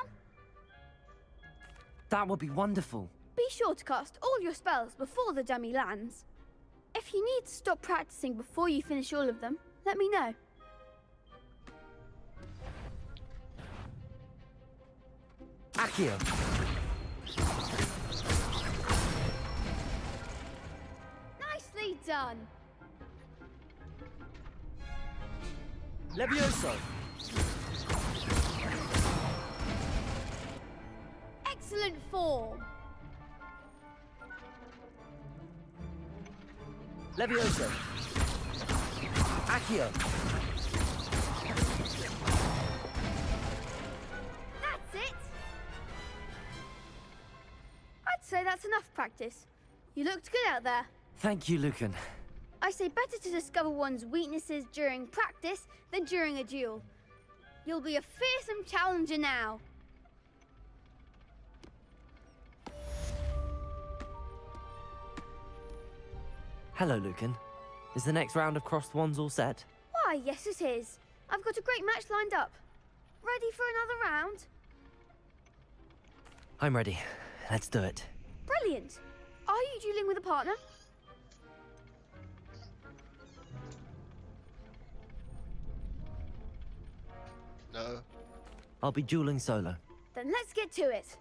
That would be wonderful. Be sure to cast all your spells before the dummy lands. If you need to stop practicing before you finish all of them, let me know. Accio. Nicely done. Levioso. Excellent form. Levioso. Accio. That's it. I'd say that's enough practice. You looked good out there. Thank you, Lucan. I say better to discover one's weaknesses during practice than during a duel. You'll be a fearsome challenger now. Hello, Lucan. Is the next round of crossed wands all set? Why, yes it is. I've got a great match lined up. Ready for another round? I'm ready. Let's do it. Brilliant. Are you dueling with a partner? No. I'll be dueling solo. Then let's get to it.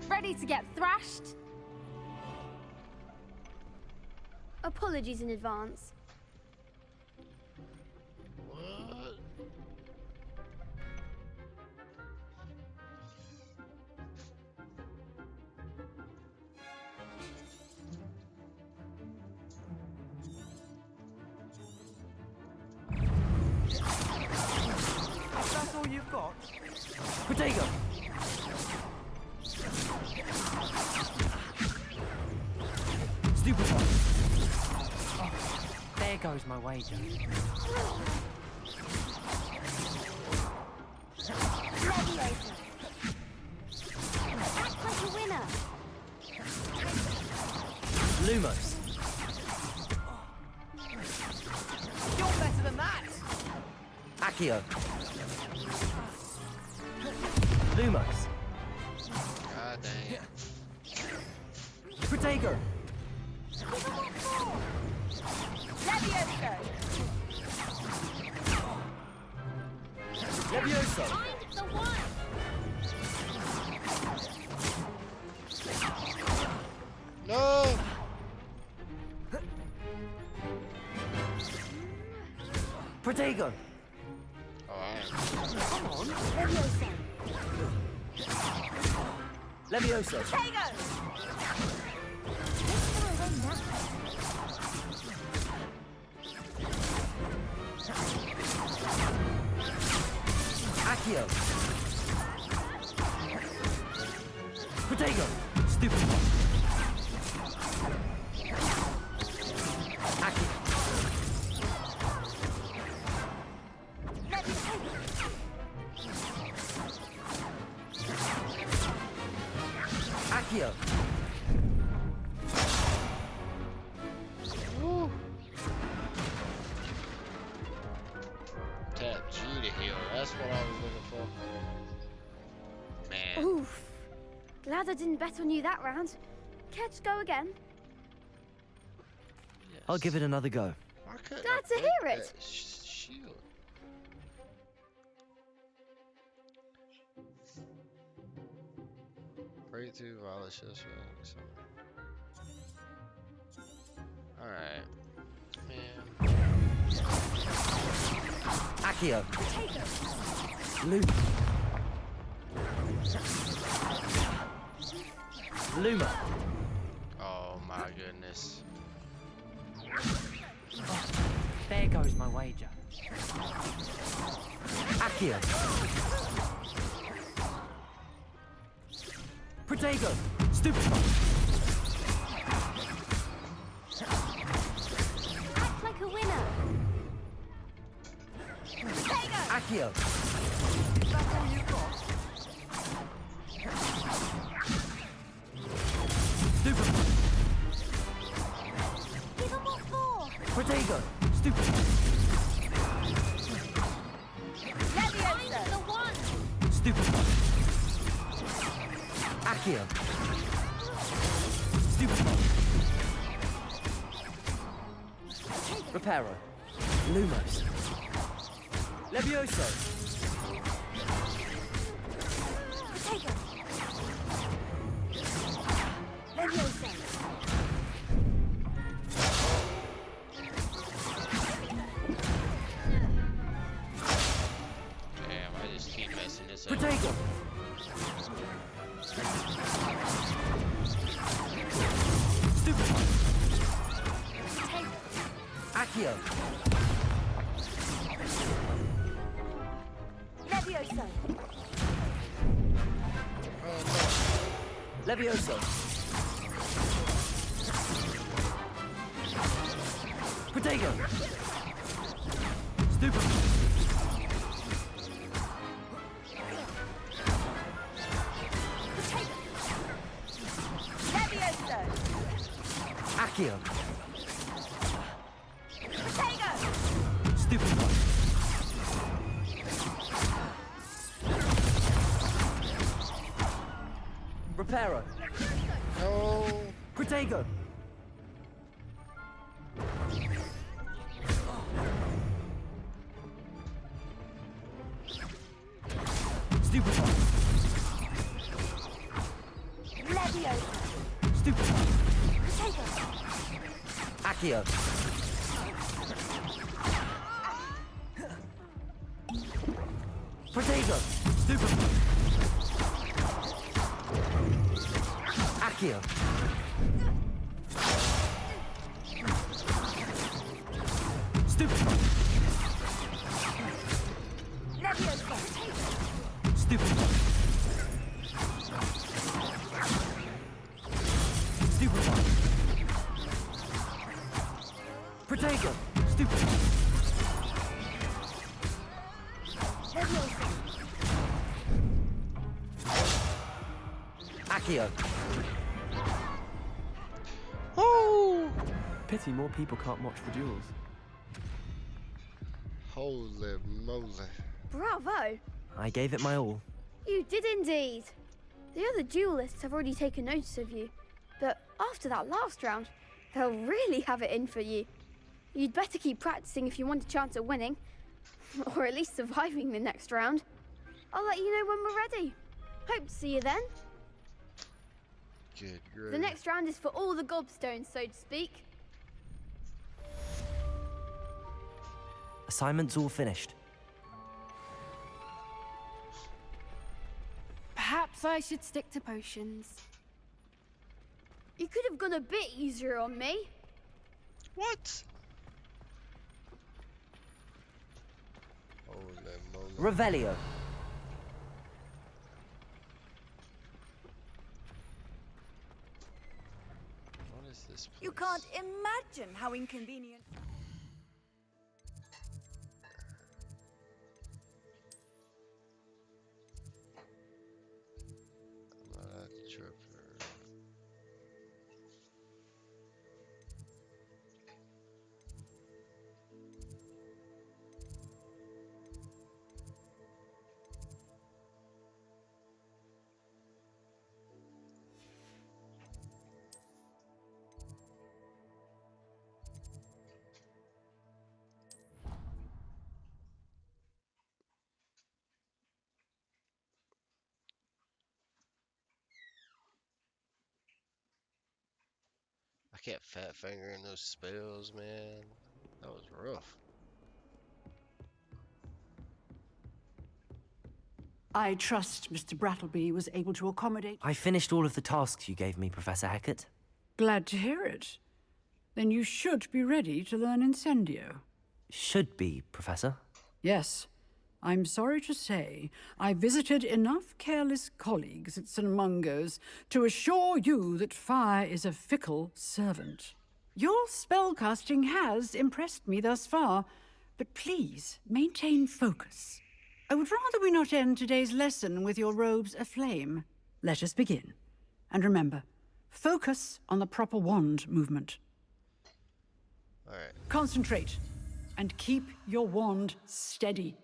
Ready to get thrashed? Apologies in advance. you've got. Protego! Stupid one. Oh, there goes my wager. Gladiator. Act like a winner. Lumos. You're better than that. Accio. Lumos. God dang. Protego. Levioso! Levioso. Find the one. No! Protego. Oh, Come on, Levioso. Levioso. Protego! Accio. Protego. Stupid one. Accio. Accio. Woo. Tap G to heal. That's what I was looking for. Man. Oof. Glad I didn't bet on you that round. Care to go again? Yes. I'll give it another go. Why couldn't Glad I to break hear it. that shield? Breakthrough, violet shield. Alright. Man. Accio. Luma. Oh my goodness. There goes my wager. Accio. Protego. Stupid one. Act like a winner. Accio. That's all you've got. Stupid one. Give him what for. Protego. Stupid one. Find the one. Stupid one. Accio. Stupid one. Reparo. Lumos. Levioso. Protego. Levioso. Damn, I just keep messing this up. Protego. Stupid one. Accio. Levioso. Levioso. Protego. Stupid. Levioso! Accio. Protego! Stupid one. Reparo. No. Protego. Stupid one. Levioso. Stupid one. Protego. Accio. Protego. Stupid one. Accio. Stupid one. Levioso. Protego. Protego! Stupid! Accio! Oh! Pity more people can't watch the duels. Holy moly. Bravo! I gave it my all. You did indeed. The other duelists have already taken notice of you, but after that last round, they'll really have it in for you. You'd better keep practicing if you want a chance at winning, or at least surviving the next round. I'll let you know when we're ready. Hope to see you then. Good grief. The next round is for all the gobstones, so to speak. Assignment's all finished. Perhaps I should stick to potions. You could have gone a bit easier on me. What? Holy moly. Revelio. What is this place? You can't imagine how inconvenient. I kept fat fingering those spells, man. That was rough. I trust Mr. Brattleby was able to accommodate. I finished all of the tasks you gave me, Professor Hackett. Glad to hear it. Then you should be ready to learn Incendio. Should be, Professor. Yes. I'm sorry to say, I visited enough careless colleagues at St. Mungo's to assure you that fire is a fickle servant. Your spellcasting has impressed me thus far, but please maintain focus. I would rather we not end today's lesson with your robes aflame. Let us begin. And remember, focus on the proper wand movement. All right. Concentrate, and keep your wand steady.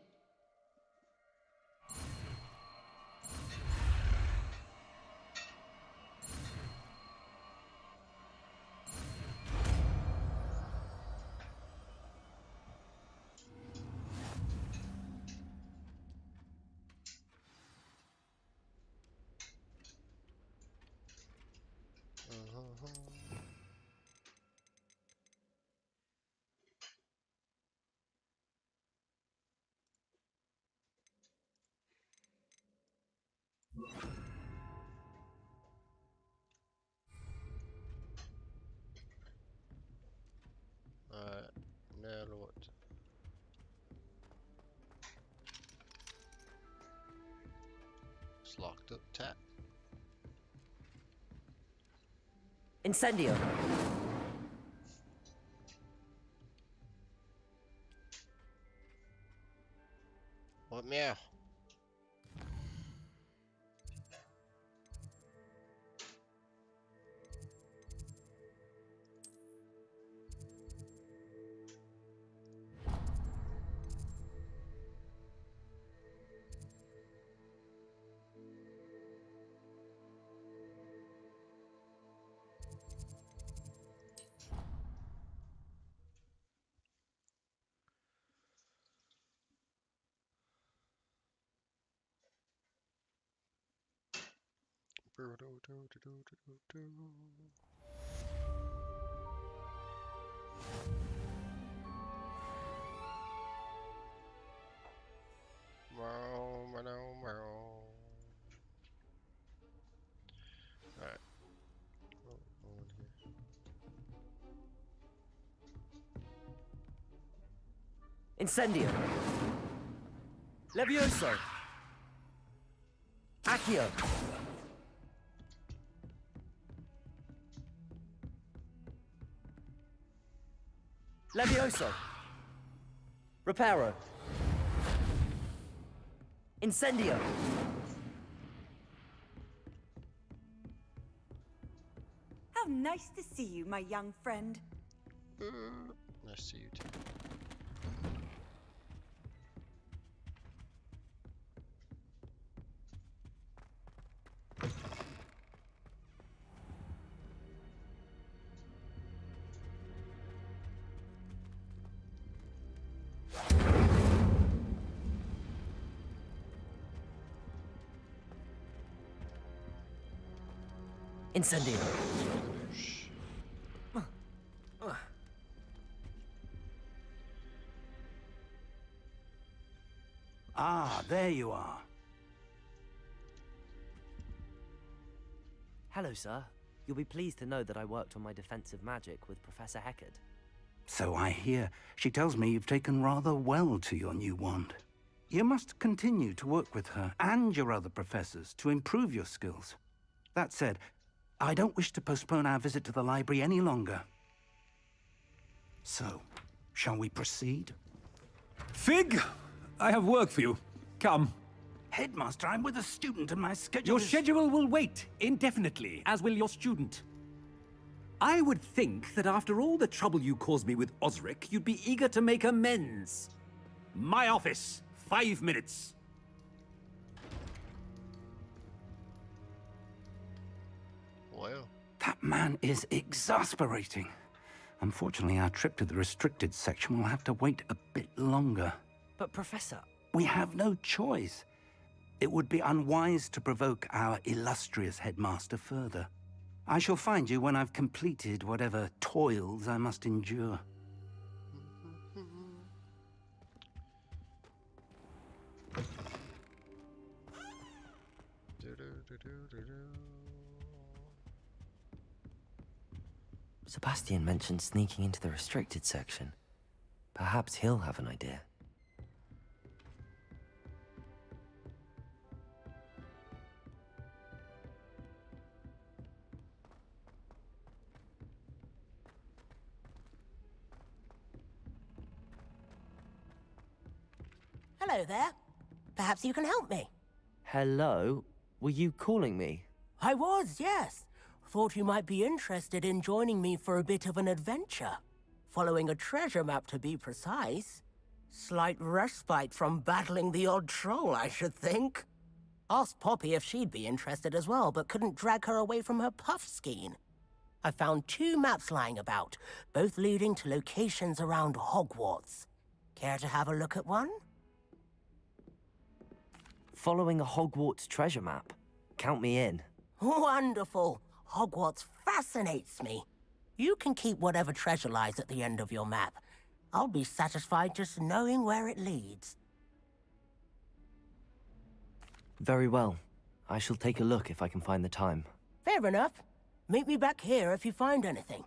Alright, now what? It's locked up, tap. Incendio. What meow? Alright. Incendio. Levioso. Accio. Levioso. Reparo. Incendio. How nice to see you, my young friend. Nice to see you too. Incendio. Ah, there you are. Hello, sir. You'll be pleased to know that I worked on my defensive magic with Professor Heckard. So I hear. She tells me you've taken rather well to your new wand. You must continue to work with her and your other professors to improve your skills. That said, I don't wish to postpone our visit to the library any longer. So, shall we proceed? Fig, I have work for you. Come. Headmaster, I'm with a student and my schedule Your is... schedule will wait indefinitely, as will your student. I would think that after all the trouble you caused me with Osric, you'd be eager to make amends. My office, 5 minutes. Well. That man is exasperating. Unfortunately, our trip to the restricted section will have to wait a bit longer. But, Professor... We have no choice. It would be unwise to provoke our illustrious headmaster further. I shall find you when I've completed whatever toils I must endure. Sebastian mentioned sneaking into the restricted section. Perhaps he'll have an idea. Hello there. Perhaps you can help me. Hello? Were you calling me? I was, yes. Thought you might be interested in joining me for a bit of an adventure. Following a treasure map, to be precise. Slight respite from battling the odd troll, I should think. Asked Poppy if she'd be interested as well, but couldn't drag her away from her puff skein. I found 2 maps lying about, both leading to locations around Hogwarts. Care to have a look at one? Following a Hogwarts treasure map. Count me in. Wonderful. Hogwarts fascinates me. You can keep whatever treasure lies at the end of your map. I'll be satisfied just knowing where it leads. Very well. I shall take a look if I can find the time. Fair enough. Meet me back here if you find anything.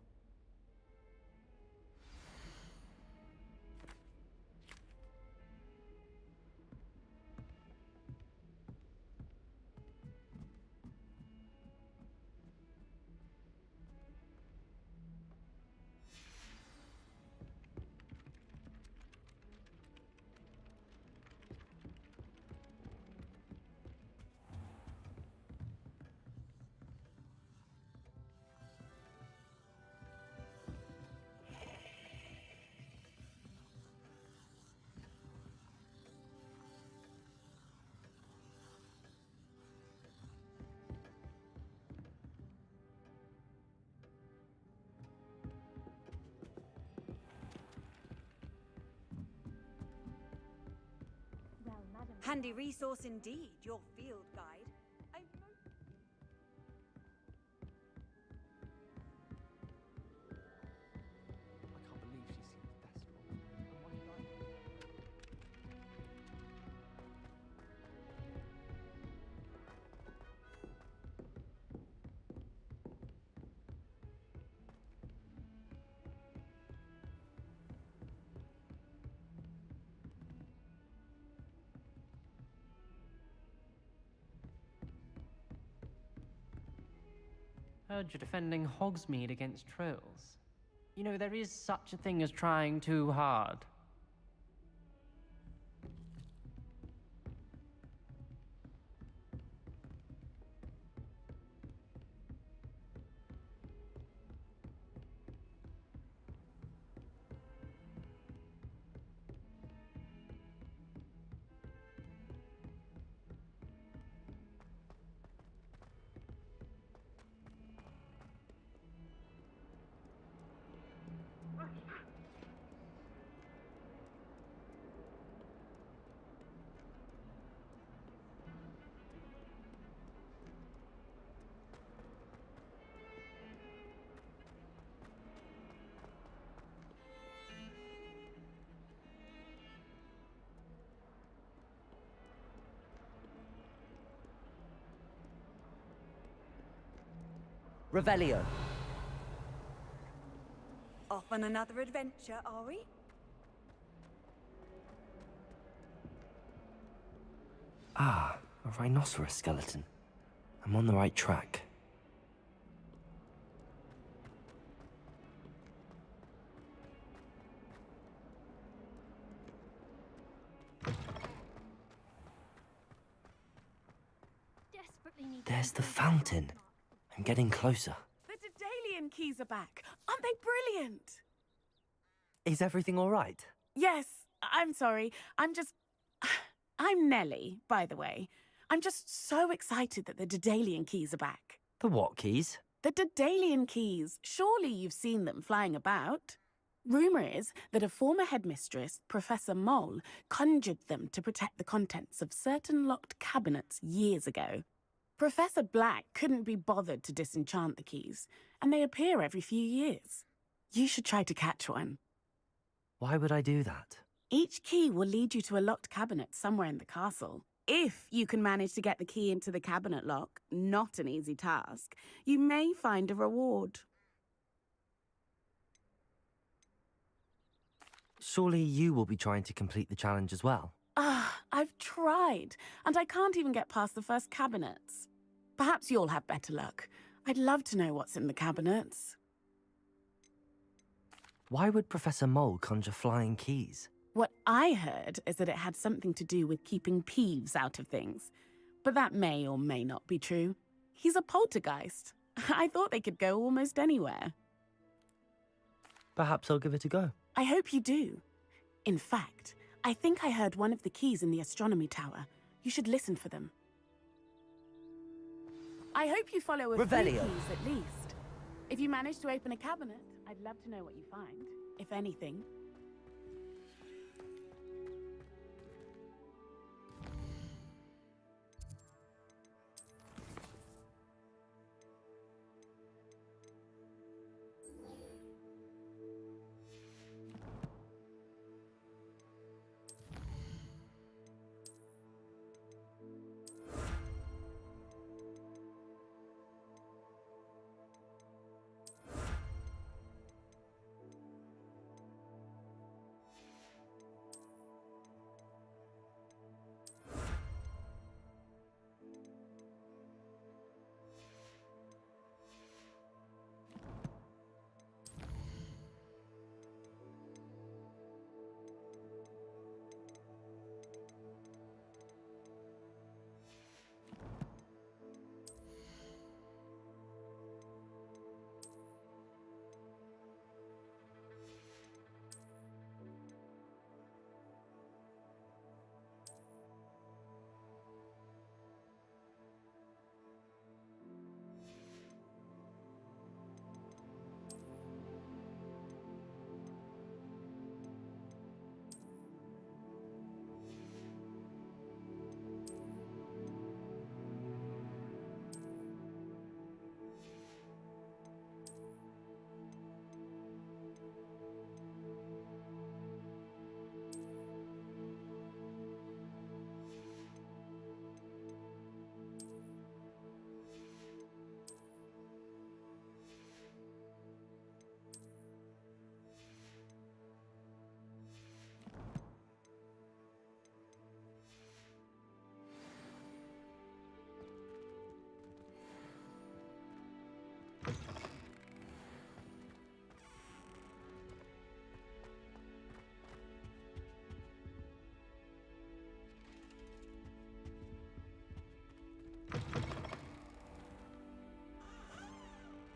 Handy resource indeed, your field guide. I can't believe she seems desperate. And why did I? Heard you're defending Hogsmeade against trolls. You know, there is such a thing as trying too hard. Revelio. Off on another adventure, are we? Ah, a rhinoceros skeleton. I'm on the right track. There's the fountain. I'm getting closer. The Daedalian keys are back. Aren't they brilliant? Is everything all right? Yes, I'm sorry. I'm Nellie, by the way. I'm just so excited that the Daedalian keys are back. The what keys? The Daedalian keys. Surely you've seen them flying about. Rumour is that a former headmistress, Professor Mole, conjured them to protect the contents of certain locked cabinets years ago. Professor Black couldn't be bothered to disenchant the keys, and they appear every few years. You should try to catch one. Why would I do that? Each key will lead you to a locked cabinet somewhere in the castle. If you can manage to get the key into the cabinet lock, not an easy task, you may find a reward. Surely you will be trying to complete the challenge as well. I've tried, and I can't even get past the first cabinets. Perhaps you'll have better luck. I'd love to know what's in the cabinets. Why would Professor Mole conjure flying keys? What I heard is that it had something to do with keeping Peeves out of things. But that may or may not be true. He's a poltergeist. I thought they could go almost anywhere. Perhaps I'll give it a go. I hope you do. In fact, I think I heard one of the keys in the astronomy tower. You should listen for them. I hope you follow a few keys at least. If you manage to open a cabinet, I'd love to know what you find, if anything.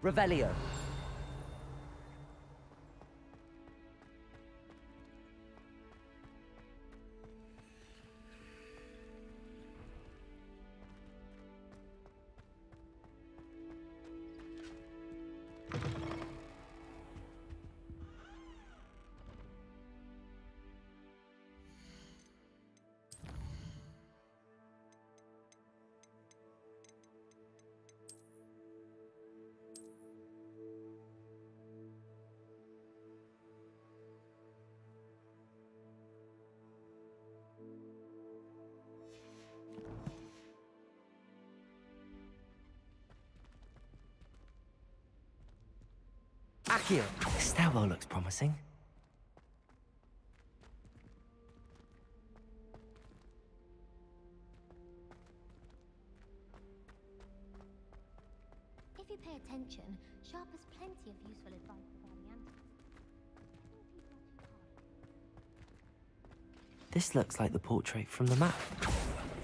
Revelio. Accio, this stairwell looks promising. If you pay attention, Sharp has plenty of useful advice about Leander. This looks like the portrait from the map.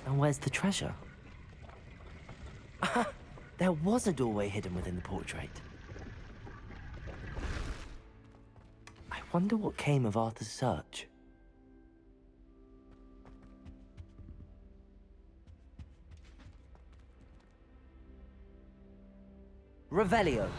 And where's the treasure? There was a doorway hidden within the portrait. I wonder what came of Arthur's search. Revelio.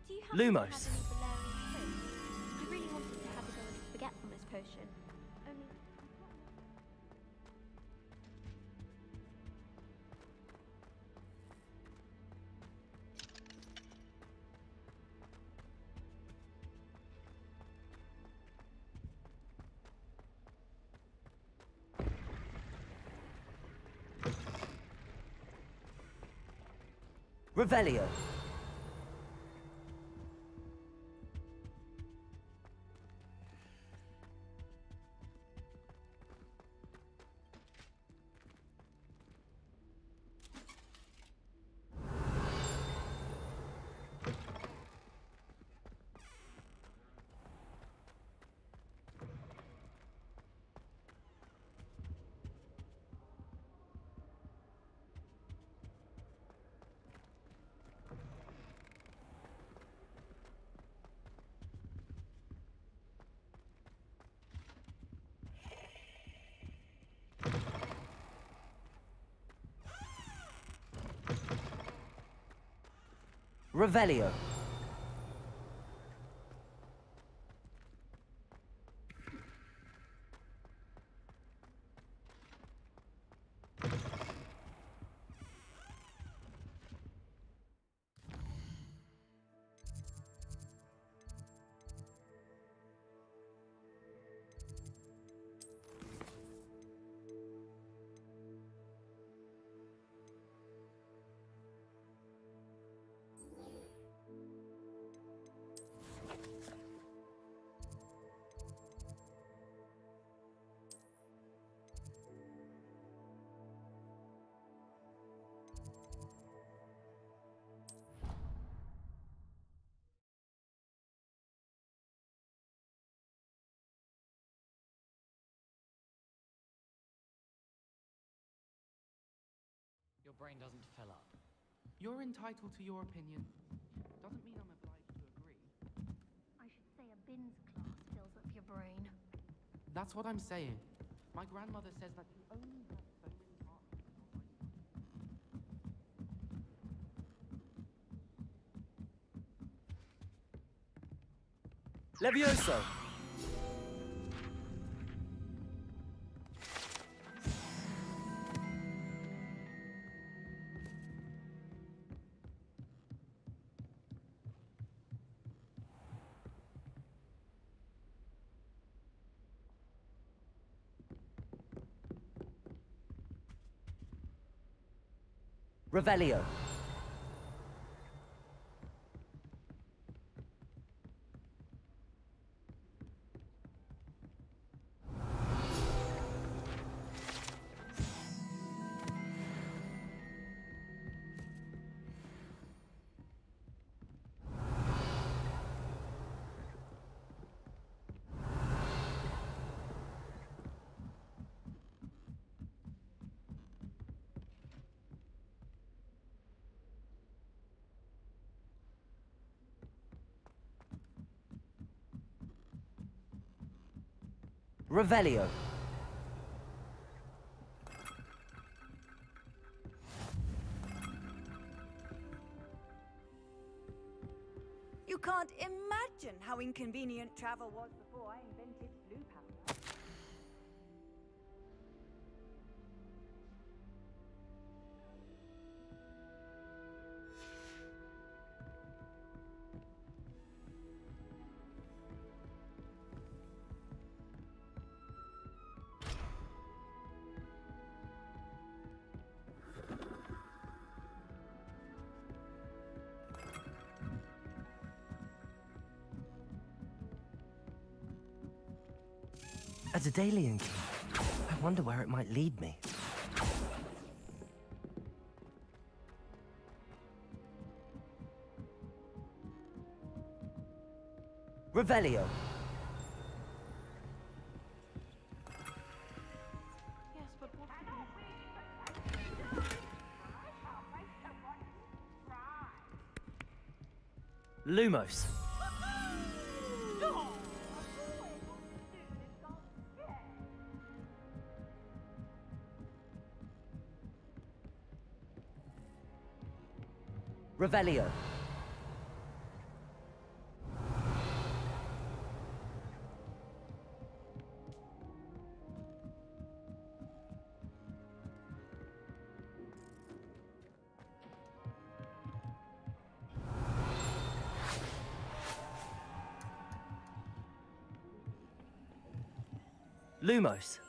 Do you Lumos. have any Valerian fruit? I really wanted to have a go at a forgetfulness potion. Only Revelio. Revelio. Your brain doesn't fill up. You're entitled to your opinion. Doesn't mean I'm obliged to agree. I should say a bins class fills up your brain. That's what I'm saying. My grandmother says that you only have so many parts in your life. Levioso. Revelio. Revelio. You can't imagine how inconvenient travel was before I invented blue powder. A Daedalian key. I wonder where it might lead me. Revelio. Yes, but what? Lumos. Revelio. Lumos.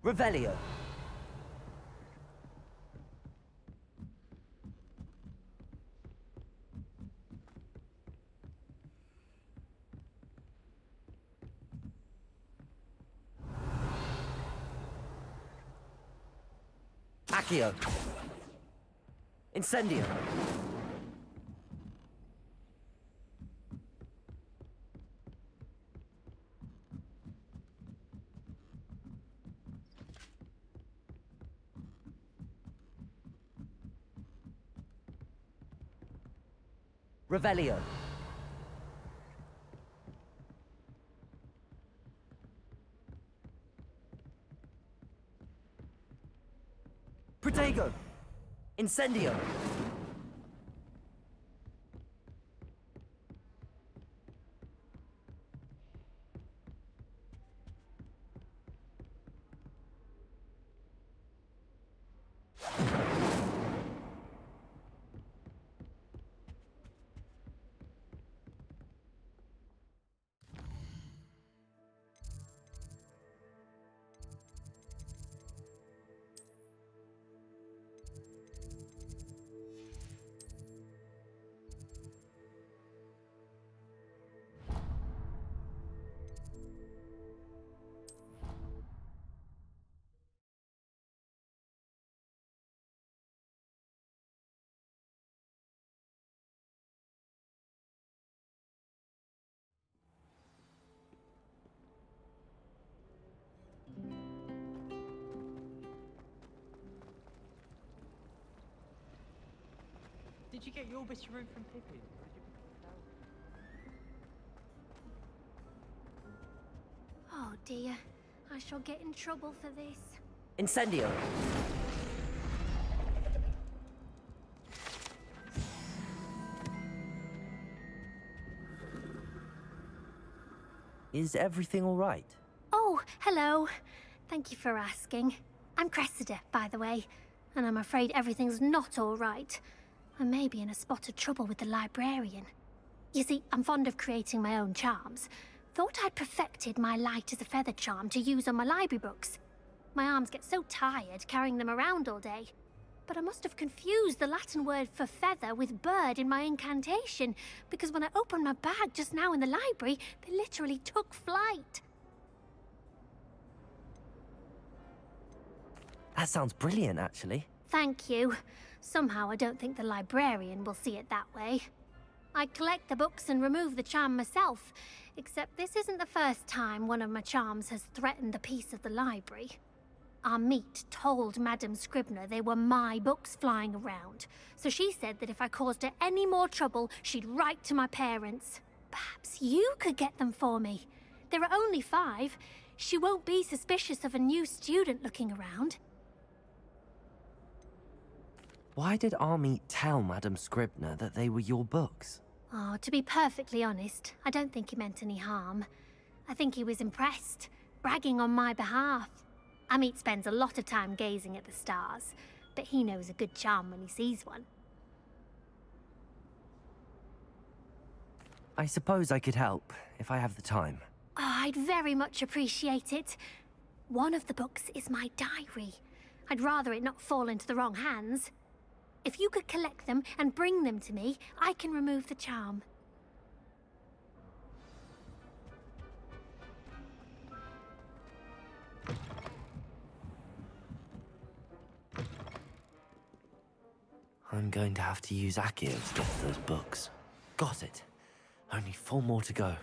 Revelio. Accio. Incendio. Revelio. Protego. Incendio. Did you get your bit room from Pippin? Oh dear, I shall get in trouble for this. Incendio. Is everything all right? Oh, hello. Thank you for asking. I'm Cressida, by the way, and I'm afraid everything's not all right. I may be in a spot of trouble with the librarian. You see, I'm fond of creating my own charms. Thought I'd perfected my light as a feather charm to use on my library books. My arms get so tired carrying them around all day. But I must have confused the Latin word for feather with bird in my incantation, because when I opened my bag just now in the library, they literally took flight. That sounds brilliant, actually. Thank you. Somehow I don't think the librarian will see it that way. I collect the books and remove the charm myself, except this isn't the first time one of my charms has threatened the peace of the library. Our meet told Madame Scribner they were my books flying around, so she said that if I caused her any more trouble, she'd write to my parents. Perhaps you could get them for me. There are only 5. She won't be suspicious of a new student looking around. Why did Army tell Madame Scribner that they were your books? Oh, to be perfectly honest, I don't think he meant any harm. I think he was impressed, bragging on my behalf. Amit spends a lot of time gazing at the stars, but he knows a good charm when he sees one. I suppose I could help, if I have the time. Oh, I'd very much appreciate it. One of the books is my diary. I'd rather it not fall into the wrong hands. If you could collect them and bring them to me, I can remove the charm. I'm going to have to use Akio to get those books. Got it. Only 4 more to go.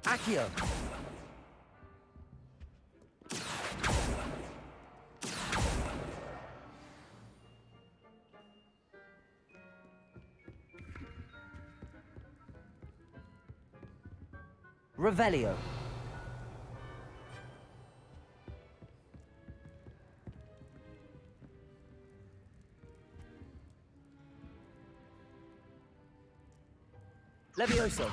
Akio! Revelio. Levioso.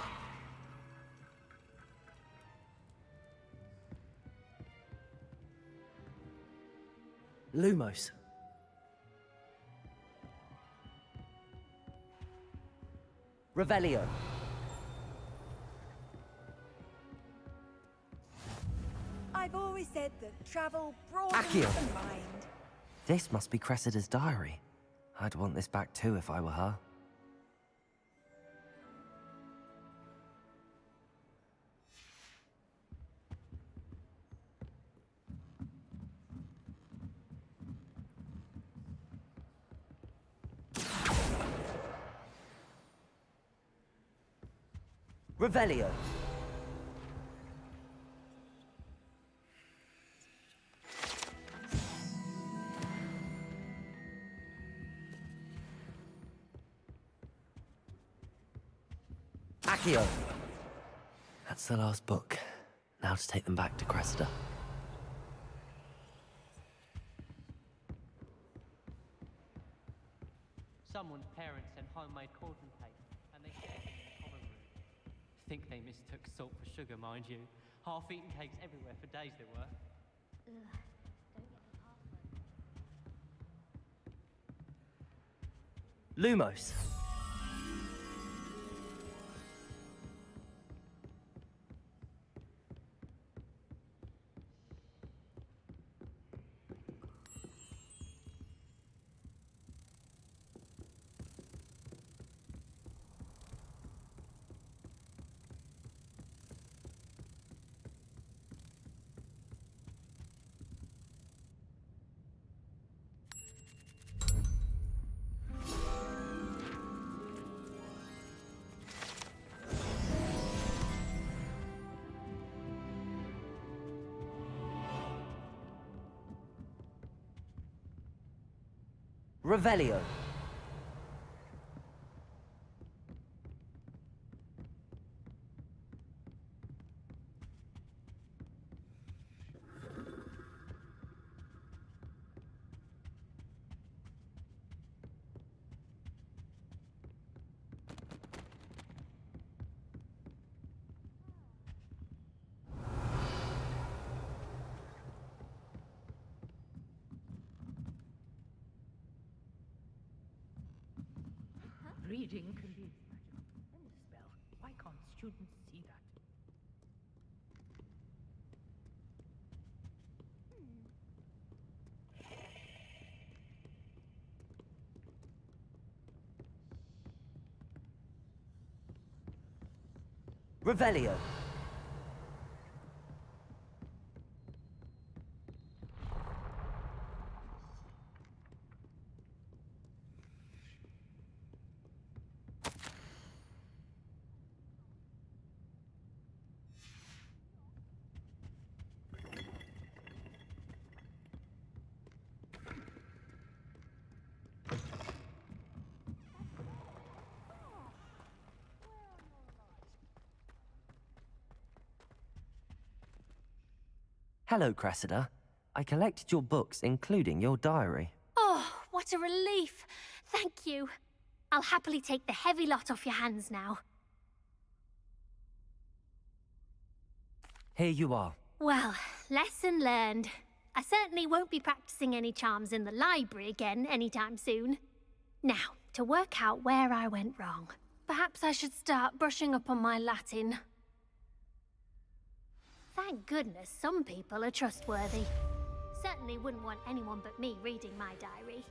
Lumos. Revelio. I've always said that travel broadens Akio. the mind. This must be Cressida's diary. I'd want this back too if I were her. Revelio. Akio. That's the last book. Now to take them back to Cressida. Someone's parents sent homemade cordon cake, and they shared it in the common room. Think they mistook salt for sugar, mind you. Half-eaten cakes everywhere for days there were. Lumos. Revelio. reading can be magical. And the spell. Why can't students see that? Revelio. Hello, Cressida. I collected your books, including your diary. Oh, what a relief. Thank you. I'll happily take the heavy lot off your hands now. Here you are. Well, lesson learned. I certainly won't be practicing any charms in the library again anytime soon. Now, to work out where I went wrong. Perhaps I should start brushing up on my Latin. Thank goodness some people are trustworthy. Certainly wouldn't want anyone but me reading my diary.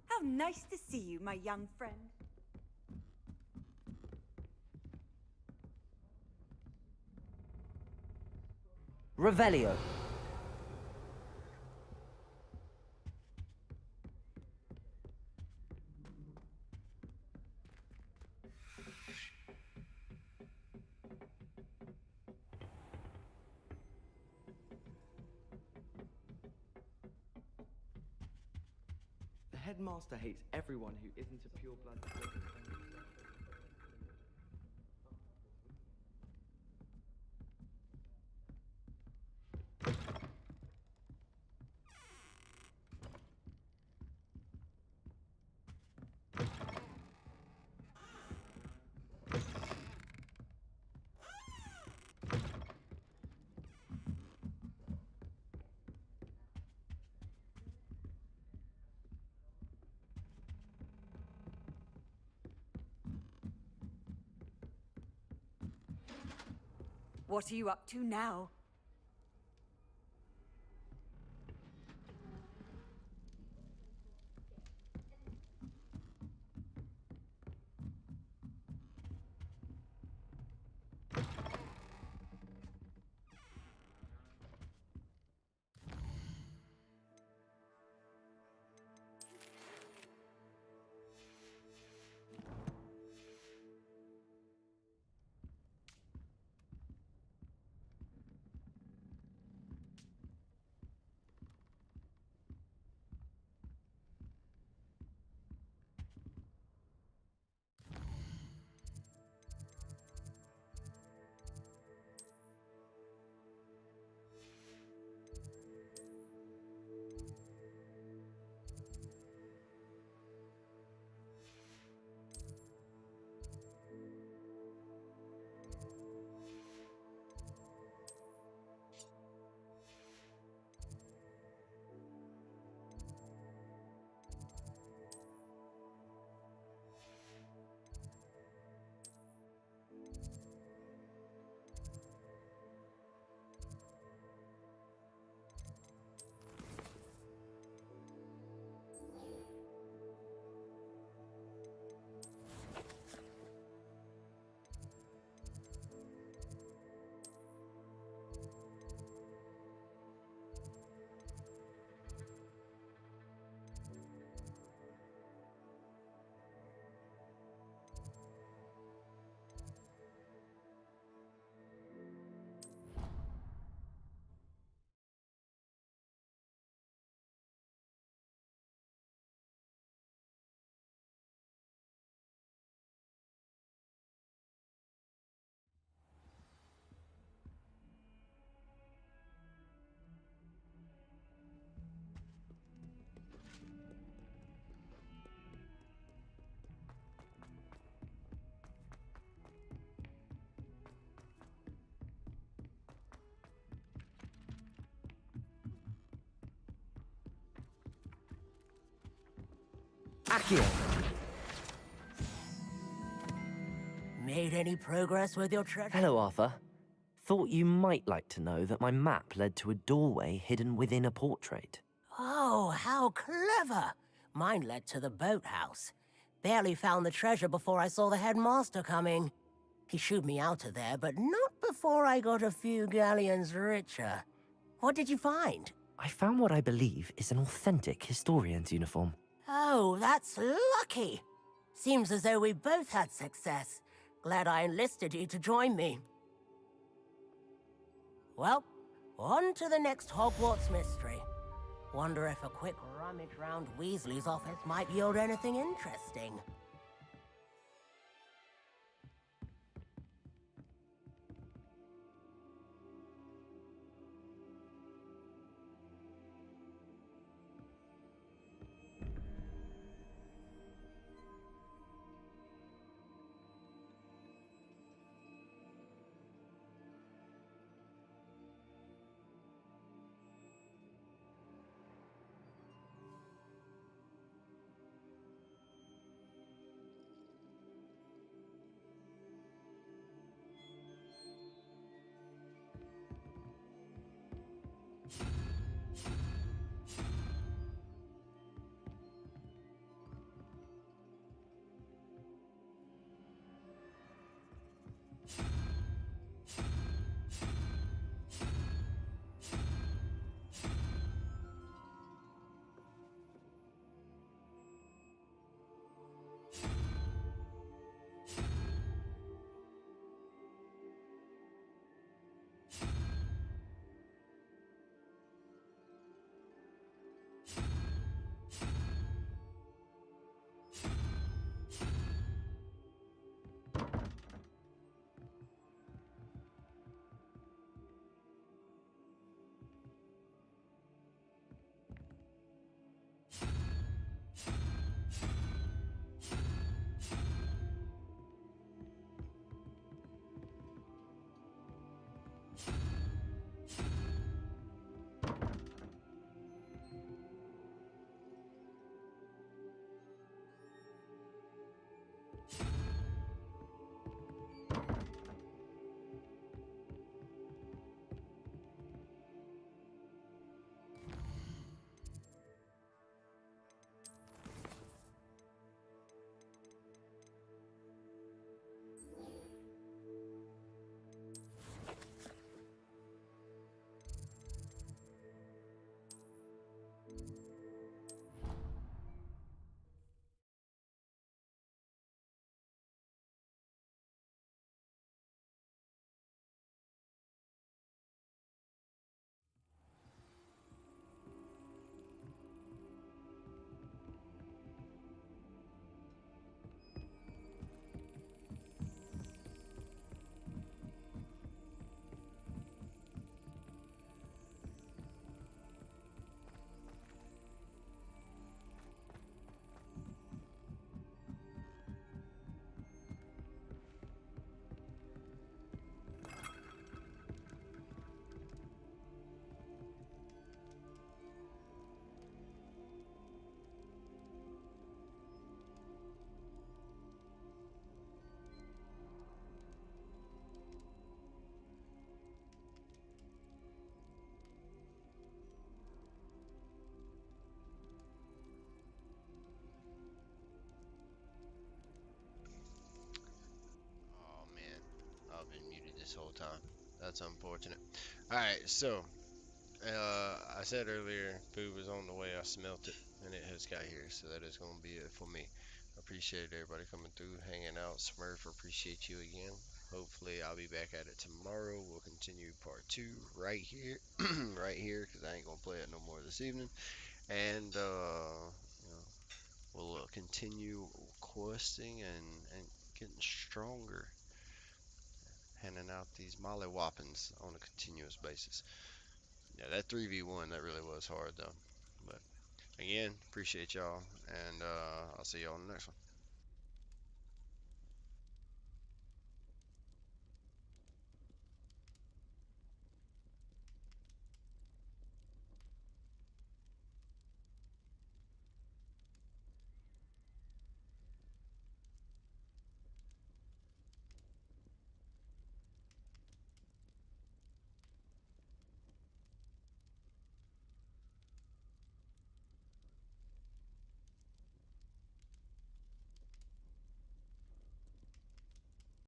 How nice to see you, my young friend. Revelio. The headmaster hates everyone who isn't a pure-blood Slytherin. What are you up to now? Accio! Made any progress with your treasure? Hello, Arthur. Thought you might like to know that my map led to a doorway hidden within a portrait. Oh, how clever! Mine led to the boathouse. Barely found the treasure before I saw the headmaster coming. He shooed me out of there, but not before I got a few galleons richer. What did you find? I found what I believe is an authentic historian's uniform. Oh, that's lucky. Seems as though we both had success. Glad I enlisted you to join me. Well, on to the next Hogwarts mystery. Wonder if a quick rummage round Weasley's office might yield anything interesting. Oh man, I've been muted this whole time. That's unfortunate. Alright, so I said earlier food was on the way. I smelt it and it has got here, so that is gonna be it for me. Appreciate everybody coming through, hanging out. Smurf, appreciate you again. Hopefully I'll be back at it tomorrow. We'll continue part 2 right here, right here, because I ain't gonna play it no more this evening. And you know, we'll continue questing and getting stronger, handing out these mollywoppins on a continuous basis. Yeah, that 3v1, that really was hard though. But again, appreciate y'all, and I'll see y'all in the next one.